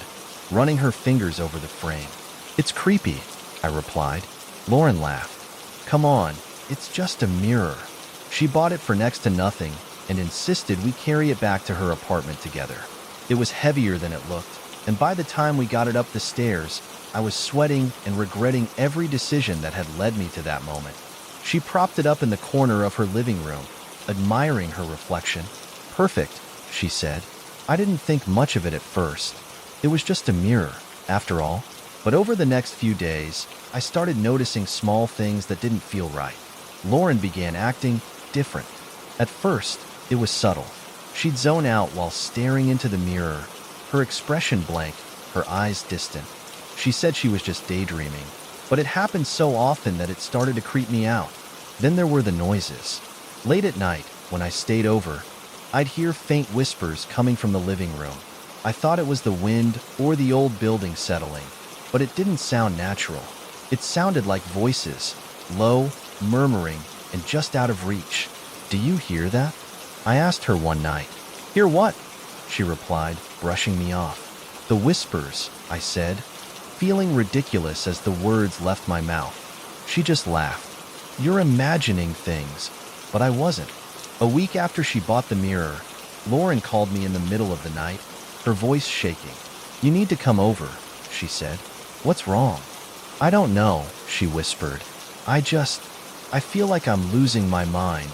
running her fingers over the frame. "It's creepy," I replied. Lauren laughed. "Come on, it's just a mirror." She bought it for next to nothing and insisted we carry it back to her apartment together. It was heavier than it looked, and by the time we got it up the stairs, I was sweating and regretting every decision that had led me to that moment. She propped it up in the corner of her living room, admiring her reflection. "Perfect," she said. I didn't think much of it at first. It was just a mirror, after all. But over the next few days, I started noticing small things that didn't feel right. Lauren began acting different. At first, it was subtle. She'd zone out while staring into the mirror, her expression blank, her eyes distant. She said she was just daydreaming, but it happened so often that it started to creep me out. Then there were the noises. Late at night, when I stayed over, I'd hear faint whispers coming from the living room. I thought it was the wind or the old building settling, but it didn't sound natural. It sounded like voices, low, murmuring, and just out of reach. "Do you hear that?" I asked her one night. "Hear what?" she replied, brushing me off. "The whispers," I said, feeling ridiculous as the words left my mouth. She just laughed. "You're imagining things," but I wasn't. A week after she bought the mirror, Lauren called me in the middle of the night, her voice shaking. "You need to come over," she said. "What's wrong?" "I don't know," she whispered. I feel like I'm losing my mind."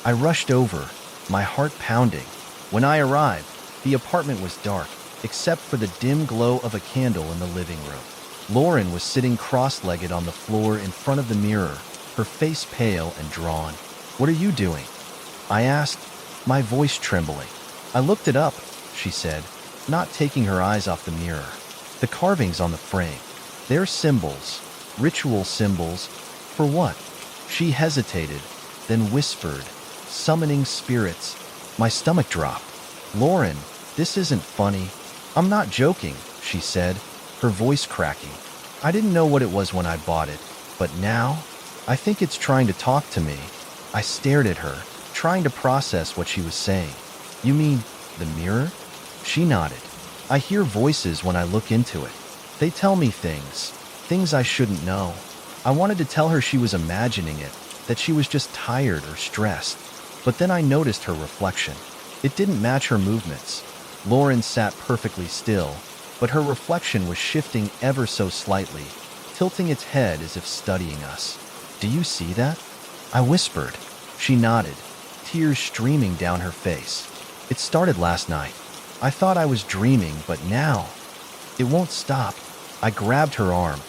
I rushed over, my heart pounding. When I arrived, the apartment was dark, except for the dim glow of a candle in the living room. Lauren was sitting cross-legged on the floor in front of the mirror, her face pale and drawn. "What are you doing?" I asked, my voice trembling. "I looked it up," she said, not taking her eyes off the mirror. "The carvings on the frame. They're symbols, ritual symbols. For what?" She hesitated, then whispered, "Summoning spirits." My stomach dropped. "Lauren, this isn't funny." "I'm not joking," she said, her voice cracking. I didn't know what it was when I bought it, but now, I think it's trying to talk to me. I stared at her, trying to process what she was saying. "You mean the mirror?" She nodded. "I hear voices when I look into it. They tell me things I shouldn't know." I wanted to tell her she was imagining it, that she was just tired or stressed. But then I noticed her reflection. It didn't match her movements. Lauren sat perfectly still, but her reflection was shifting ever so slightly, tilting its head as if studying us. "Do you see that?" I whispered. She nodded, tears streaming down her face. "It started last night. I thought I was dreaming, but now it won't stop." I grabbed her arm,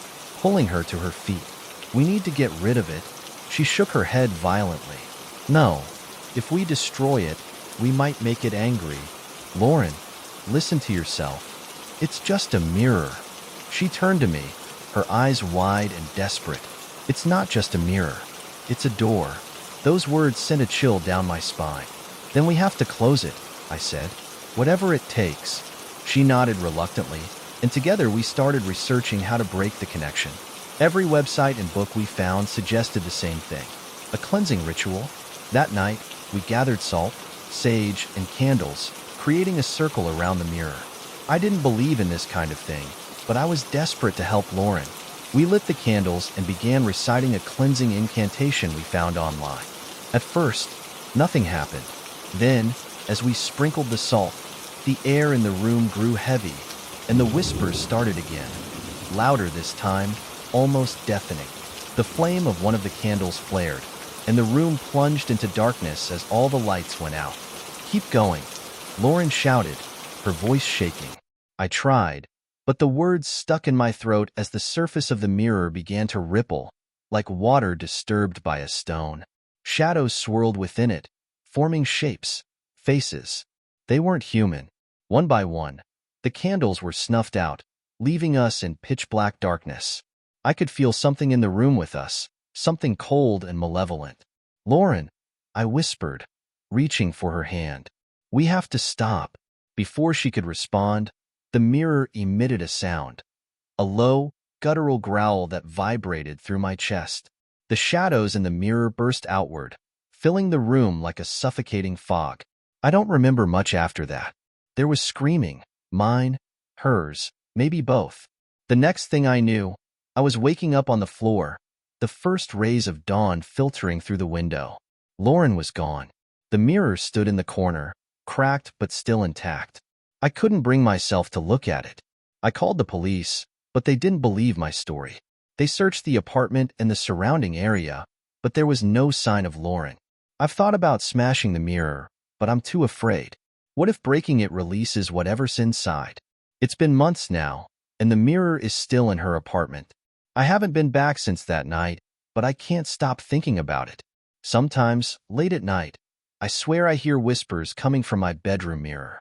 pulling her to her feet. "We need to get rid of it." She shook her head violently. "No, if we destroy it, we might make it angry." "Lauren, listen to yourself. It's just a mirror." She turned to me, her eyes wide and desperate. "It's not just a mirror. It's a door." Those words sent a chill down my spine. "Then we have to close it," I said. "Whatever it takes." She nodded reluctantly, and together we started researching how to break the connection. Every website and book we found suggested the same thing: a cleansing ritual. That night, we gathered salt, sage, and candles, creating a circle around the mirror. I didn't believe in this kind of thing, but I was desperate to help Lauren. We lit the candles and began reciting a cleansing incantation we found online. At first, nothing happened. Then, as we sprinkled the salt, the air in the room grew heavy, and the whispers started again, louder this time, almost deafening. The flame of one of the candles flared, and the room plunged into darkness as all the lights went out. "Keep going," Lauren shouted, her voice shaking. I tried, but the words stuck in my throat as the surface of the mirror began to ripple, like water disturbed by a stone. Shadows swirled within it, forming shapes, faces. They weren't human. One by one, the candles were snuffed out, leaving us in pitch-black darkness. I could feel something in the room with us, something cold and malevolent. "Lauren," I whispered, reaching for her hand. "We have to stop." Before she could respond, the mirror emitted a sound, a low, guttural growl that vibrated through my chest. The shadows in the mirror burst outward, filling the room like a suffocating fog. I don't remember much after that. There was screaming, mine, hers, maybe both. The next thing I knew, I was waking up on the floor, the first rays of dawn filtering through the window. Lauren was gone. The mirror stood in the corner, cracked but still intact. I couldn't bring myself to look at it. I called the police, but they didn't believe my story. They searched the apartment and the surrounding area, but there was no sign of Lauren. I've thought about smashing the mirror, but I'm too afraid. What if breaking it releases whatever's inside? It's been months now, and the mirror is still in her apartment. I haven't been back since that night, but I can't stop thinking about it. Sometimes, late at night, I swear I hear whispers coming from my bedroom mirror.